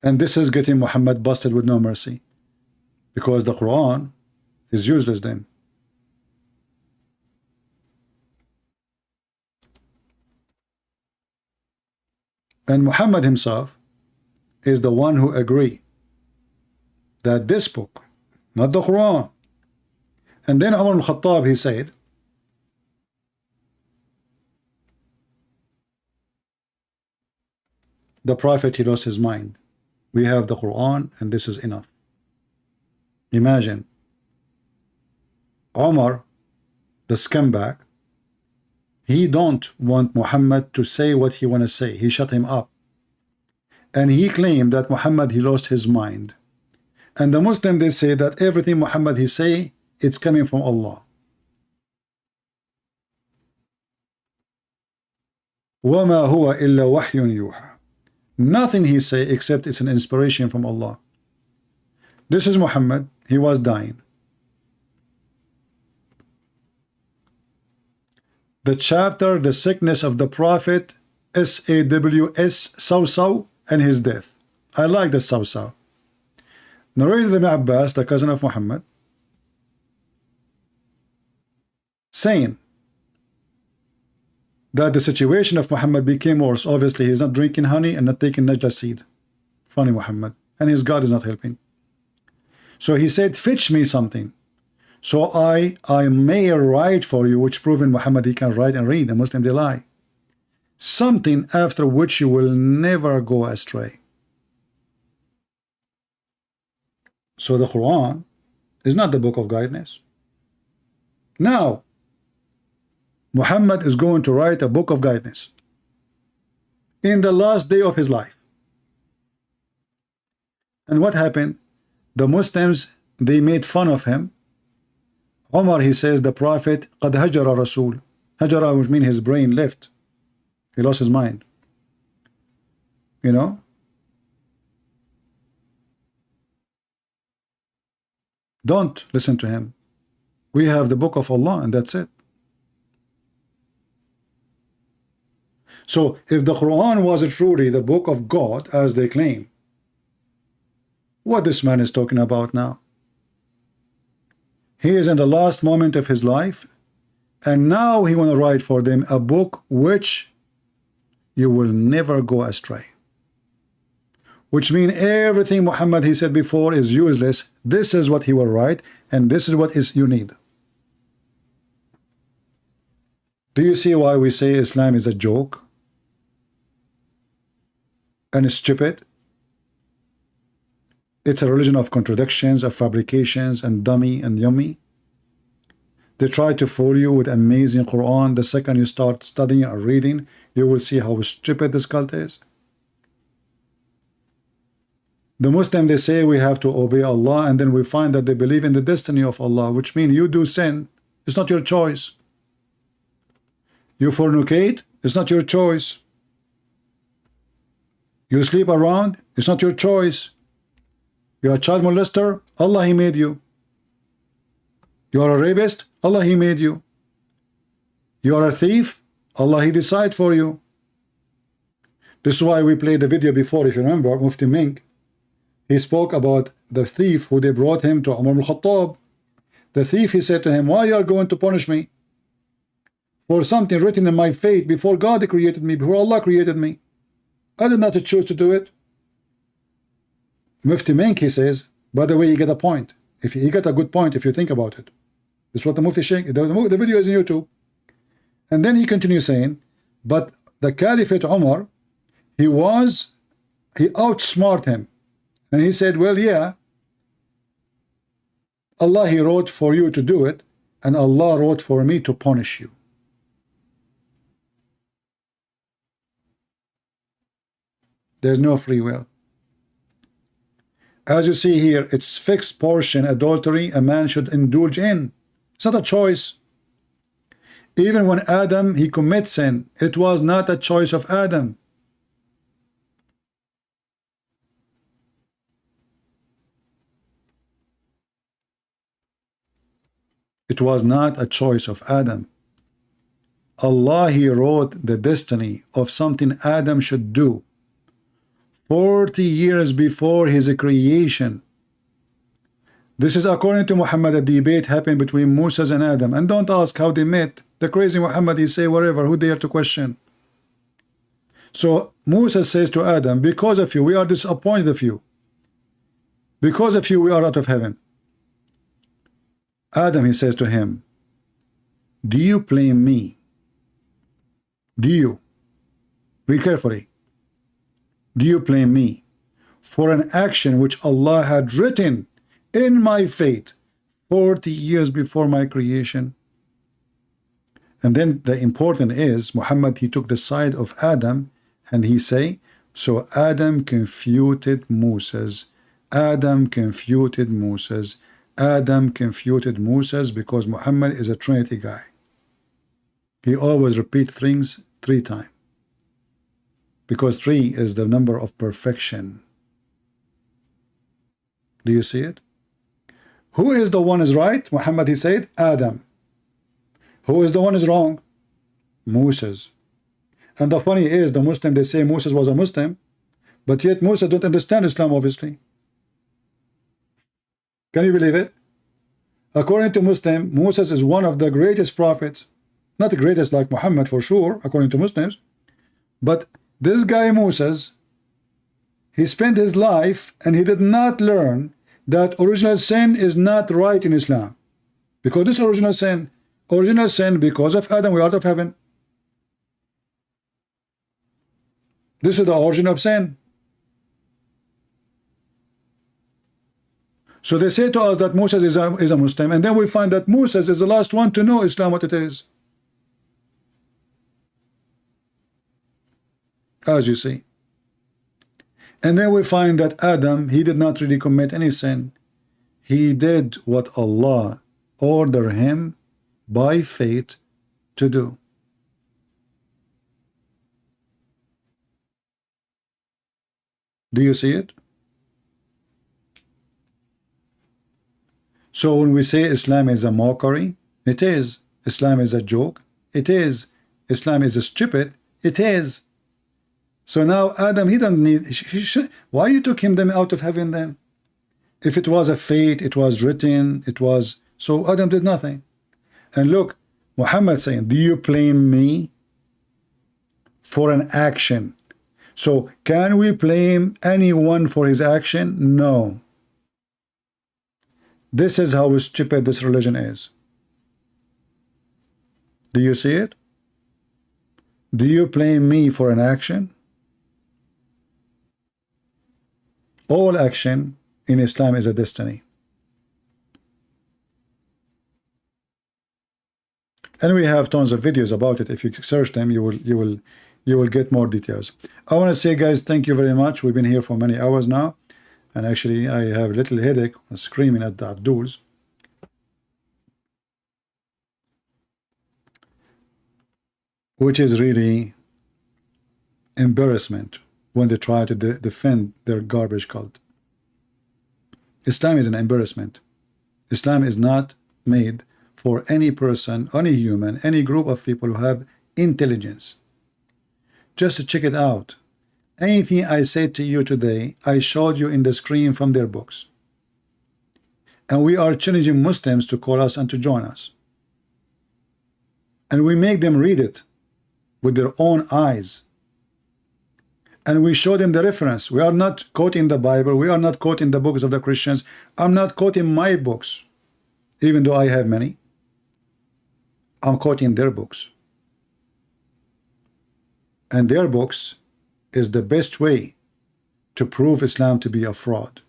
Speaker 7: And this is getting Muhammad busted with no mercy, because the Quran is useless then. And Muhammad himself is the one who agreed that this book, not the Quran. And then Umar al-Khattab, he said, the Prophet, he lost his mind. We have the Quran, and this is enough. Imagine Omar, the scumbag, he don't want Muhammad to say what he want to say. He shut him up. And he claimed that Muhammad, he lost his mind. And the Muslim, they say that everything Muhammad he say, it's coming from Allah. وَمَا هُوَ إِلَّا وَحْيٌ يُوحَى. Nothing he say except it's an inspiration from Allah. This is Muhammad. He was dying. The chapter, The Sickness of the Prophet, SAWS, Saw, and his death. I like the Saw. Narrated Ibn Abbas, the cousin of Muhammad, saying that the situation of Muhammad became worse. Obviously, he's not drinking honey and not taking najla seed. Funny Muhammad. And his God is not helping. So he said, fetch me something. So I may write for you, which proven Muhammad, he can write and read. The Muslim, they lie. Something after which you will never go astray. So the Quran is not the book of guidance. Now, Muhammad is going to write a book of guidance in the last day of his life. And what happened? The Muslims, they made fun of him. Omar, he says, the Prophet, قَدْ هَجَرَ Rasul. Hajara, which means his brain left. He lost his mind. You know? Don't listen to him. We have the book of Allah, and that's it. So if the Quran was truly the book of God, as they claim, what this man is talking about now? He is in the last moment of his life, and now he want to write for them a book which you will never go astray. Which means everything Muhammad he said before is useless. This is what he will write, and this is what is you need. Do you see why we say Islam is a joke and it's stupid? It's a religion of contradictions, of fabrications, and dummy and yummy. They try to fool you with amazing Quran. The second you start studying or reading, you will see how stupid this cult is. The Muslim, they say we have to obey Allah, and then we find that they believe in the destiny of Allah, which means you do sin. It's not your choice. You fornicate, it's not your choice. You sleep around, it's not your choice. You're a child molester, Allah he made you. You are a rapist, Allah he made you. You are a thief, Allah he decide for you. This is why we played the video before, if you remember, Mufti Mink. He spoke about the thief who they brought him to Umar al-Khattab. The thief, he said to him, why you are going to punish me for something written in my fate before God created me, before Allah created me? I did not choose to do it. Mufti Mink, he says, by the way, you get a point. If you get a good point if you think about it. This is what the Mufti Sheikh, the video is on YouTube. And then he continues saying, but the Caliphate Umar, he outsmarted him. And he said, well, yeah, Allah he wrote for you to do it, and Allah wrote for me to punish you. There's no free will. As you see here, it's fixed portion adultery a man should indulge in. It's not a choice. Even when Adam he commits sin, it was not a choice of Adam. It was not a choice of Adam. Allah he wrote the destiny of something Adam should do 40 years before his creation. This is according to Muhammad. A debate happened between Moses and Adam, and don't ask how they met. The crazy Muhammad, he say whatever, who dare to question? So Moses says to Adam, because of you we are disappointed of you, because of you we are out of heaven. Adam, he says to him, do you blame me? Do you? Read carefully. Do you blame me for an action which Allah had written in my fate 40 years before my creation? And then the important is, Muhammad, he took the side of Adam, and he say, so Adam confuted Moses. Adam confuted Moses. Adam confuted Moses, because Muhammad is a Trinity guy. He always repeat things 3 times. Because 3 is the number of perfection. Do you see it? Who is the one is right? Muhammad, he said, Adam. Who is the one is wrong? Moses. And the funny is, the Muslim, they say Moses was a Muslim, but yet Moses don't understand Islam, obviously. Can you believe it? According to Muslim, Moses is one of the greatest prophets. Not the greatest like Muhammad for sure, according to Muslims. But this guy Moses, he spent his life and he did not learn that original sin is not right in Islam. Because this original sin because of Adam, we are out of heaven. This is the origin of sin. So they say to us that Moses is a Muslim, and then we find that Moses is the last one to know Islam what it is. As you see. And then we find that Adam, he did not really commit any sin. He did what Allah ordered him by fate to do. Do you see it? So when we say Islam is a mockery, it is. Islam is a joke, it is. Islam is a stupid, it is. So now Adam, he doesn't need, why you took him then out of heaven then? If it was a fate, it was written, it was, so Adam did nothing. And look, Muhammad saying, do you blame me for an action? So can we blame anyone for his action? No. This is how stupid this religion is. Do you see it? Do you blame me for an action? All action in Islam is a destiny. And we have tons of videos about it. If you search them, you will get more details. I want to say, guys, thank you very much. We've been here for many hours now, and actually I have a little headache screaming at the Abduls. Which is really embarrassment when they try to defend their garbage cult. Islam is an embarrassment. Islam is not made for any person, any human, any group of people who have intelligence. Just check it out. Anything I said to you today, I showed you in the screen from their books. And we are challenging Muslims to call us and to join us. And we make them read it with their own eyes. And we show them the reference. We are not quoting the Bible. We are not quoting the books of the Christians. I'm not quoting my books, even though I have many. I'm quoting their books. And their books is the best way to prove Islam to be a fraud.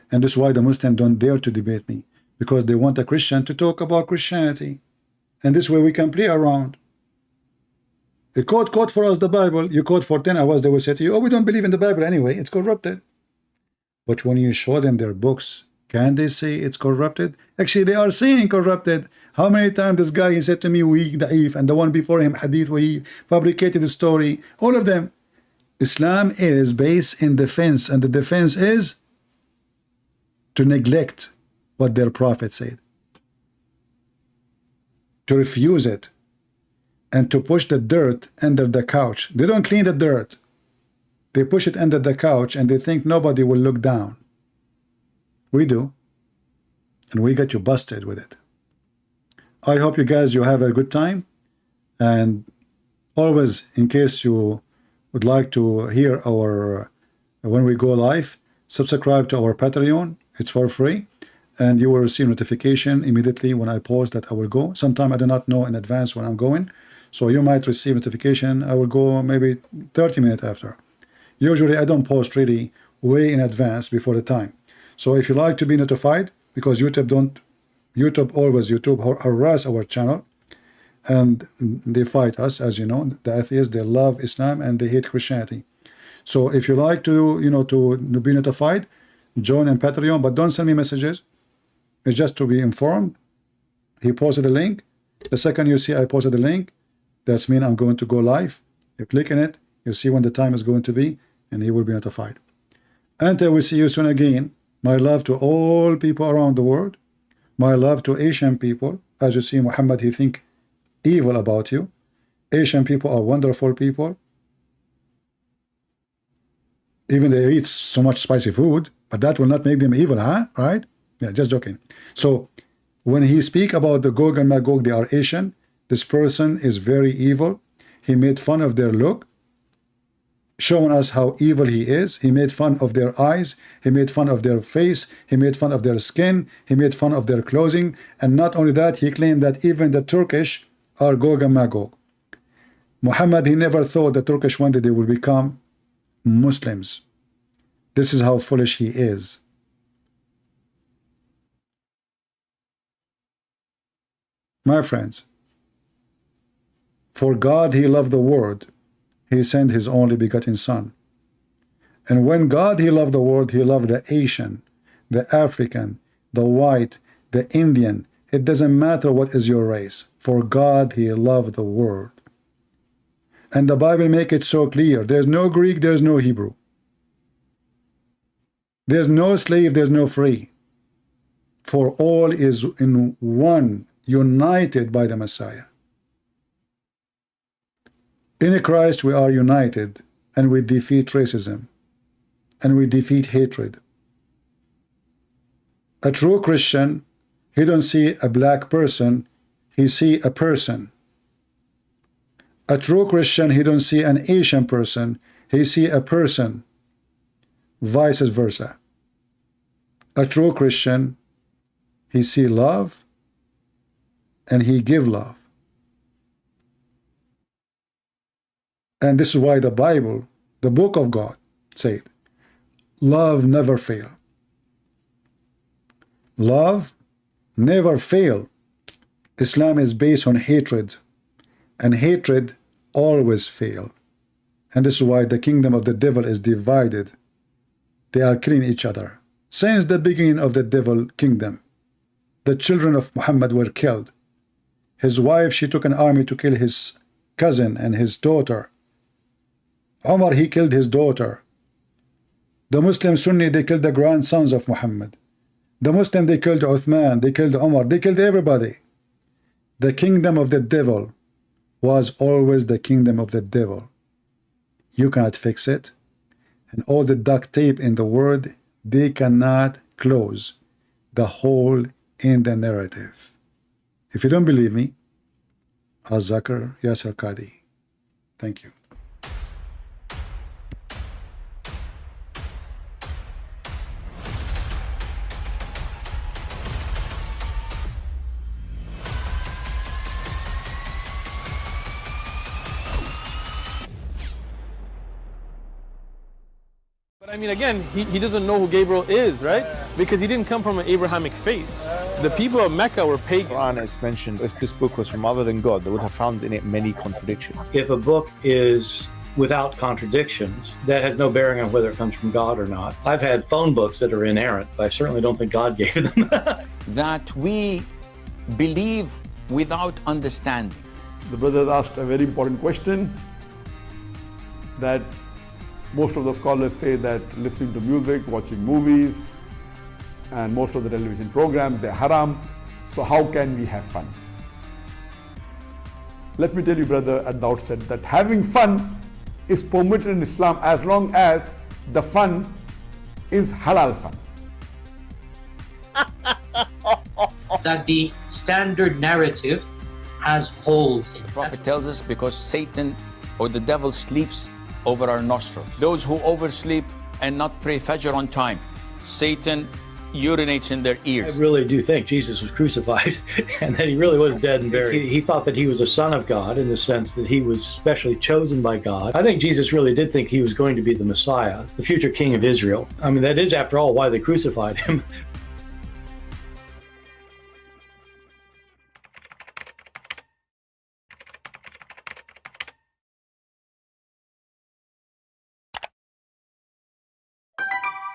Speaker 7: And this is why the Muslims don't dare to debate me, because they want a Christian to talk about Christianity. And this way we can play around. You quote for us the Bible, you quote for 10 hours, they will say to you, oh, we don't believe in the Bible anyway, it's corrupted. But when you show them their books, can they say it's corrupted? Actually, they are saying corrupted. How many times this guy, he said to me, weak, da'if, and the one before him, hadith, where he fabricated the story, all of them. Islam is based in defense, and the defense is to neglect what their prophet said, to refuse it, and to push the dirt under the couch. They don't clean the dirt. They push it under the couch, and they think nobody will look down. We do. And we get you busted with it. I hope you guys, you have a good time. And always, in case you would like to hear our, when we go live, subscribe to our Patreon. It's for free. And you will receive notification immediately when I post that I will go. Sometime I do not know in advance when I'm going. So you might receive notification. I will go maybe 30 minutes after. Usually I don't post really way in advance before the time. So if you like to be notified, because YouTube always harass our channel, and they fight us, as you know. The atheists, they love Islam and they hate Christianity. So if you like to, to be notified, join in Patreon, but don't send me messages. It's just to be informed. He posted a link. The second you see I posted a link, that's mean I'm going to go live. You click on it, you see when the time is going to be, and he will be notified. Until we see you soon again, my love to all people around the world. My love to Asian people. As you see, Muhammad, he think evil about you. Asian people are wonderful people. Even they eat so much spicy food, but that will not make them evil, huh? Right? Yeah, just joking. So when he speak about the Gog and Magog, they are Asian. This person is very evil. He made fun of their look, showing us how evil he is. He made fun of their eyes. He made fun of their face. He made fun of their skin. He made fun of their clothing. And not only that, he claimed that even the Turkish are Gog and Magog. Muhammad, he never thought the Turkish one day they will become Muslims. This is how foolish he is. My friends, for God he loved the world, he sent his only begotten son. And when God he loved the world, he loved the Asian, the African, the white, the Indian. It doesn't matter what is your race. For God he loved the world. And the Bible make it so clear. There's no Greek, there's no Hebrew. There's no slave, there's no free. For all is in one, united by the Messiah. In Christ we are united, and we defeat racism, and we defeat hatred. A true Christian, he don't see a black person, he see a person. A true Christian, he don't see an Asian person, he see a person. Vice versa. A true Christian, he see love, and he give love. And this is why the Bible, the book of God, said, love never fail. Love never fail. Islam is based on hatred, and hatred always fail. And this is why the kingdom of the devil is divided. They are killing each other. Since the beginning of the devil kingdom, the children of Muhammad were killed. His wife, she took an army to kill his cousin and his daughter. Umar, he killed his daughter. The Muslim Sunni, they killed the grandsons of Muhammad. The Muslim, they killed Uthman, they killed Umar, they killed everybody. The kingdom of the devil was always the kingdom of the devil. You cannot fix it. And all the duct tape in the world, they cannot close the hole in the narrative. If you don't believe me, Al-Zakir Yasir Qadhi. Thank you.
Speaker 1: But I mean, again, he doesn't know who Gabriel is, right? Because he didn't come from an Abrahamic faith. The people of Mecca were pagan.
Speaker 2: Quran is mentioned. If this book was from other than God, they would have found in it many contradictions.
Speaker 3: If a book is without contradictions, that has no bearing on whether it comes from God or not. I've had phone books that are inerrant, but I certainly don't think God gave them.
Speaker 4: That we believe without understanding.
Speaker 5: The brother asked a very important question, that most of the scholars say that listening to music, watching movies, and most of the television programs, they're haram. So how can we have fun? Let me tell you, brother, at the outset that having fun is permitted in Islam as long as the fun is halal fun.
Speaker 6: That the standard narrative has holes in it.
Speaker 4: The Prophet tells us because Satan or the devil sleeps over our nostrils. Those who oversleep and not pray Fajr on time, Satan urinates in their
Speaker 3: I
Speaker 4: ears.
Speaker 3: really do think Jesus was crucified and that he really was dead and buried. He thought that he was a son of God in the sense that he was specially chosen by God. I think Jesus really did think he was going to be the Messiah, the future king of Israel. I mean, that is, after all, why they crucified him,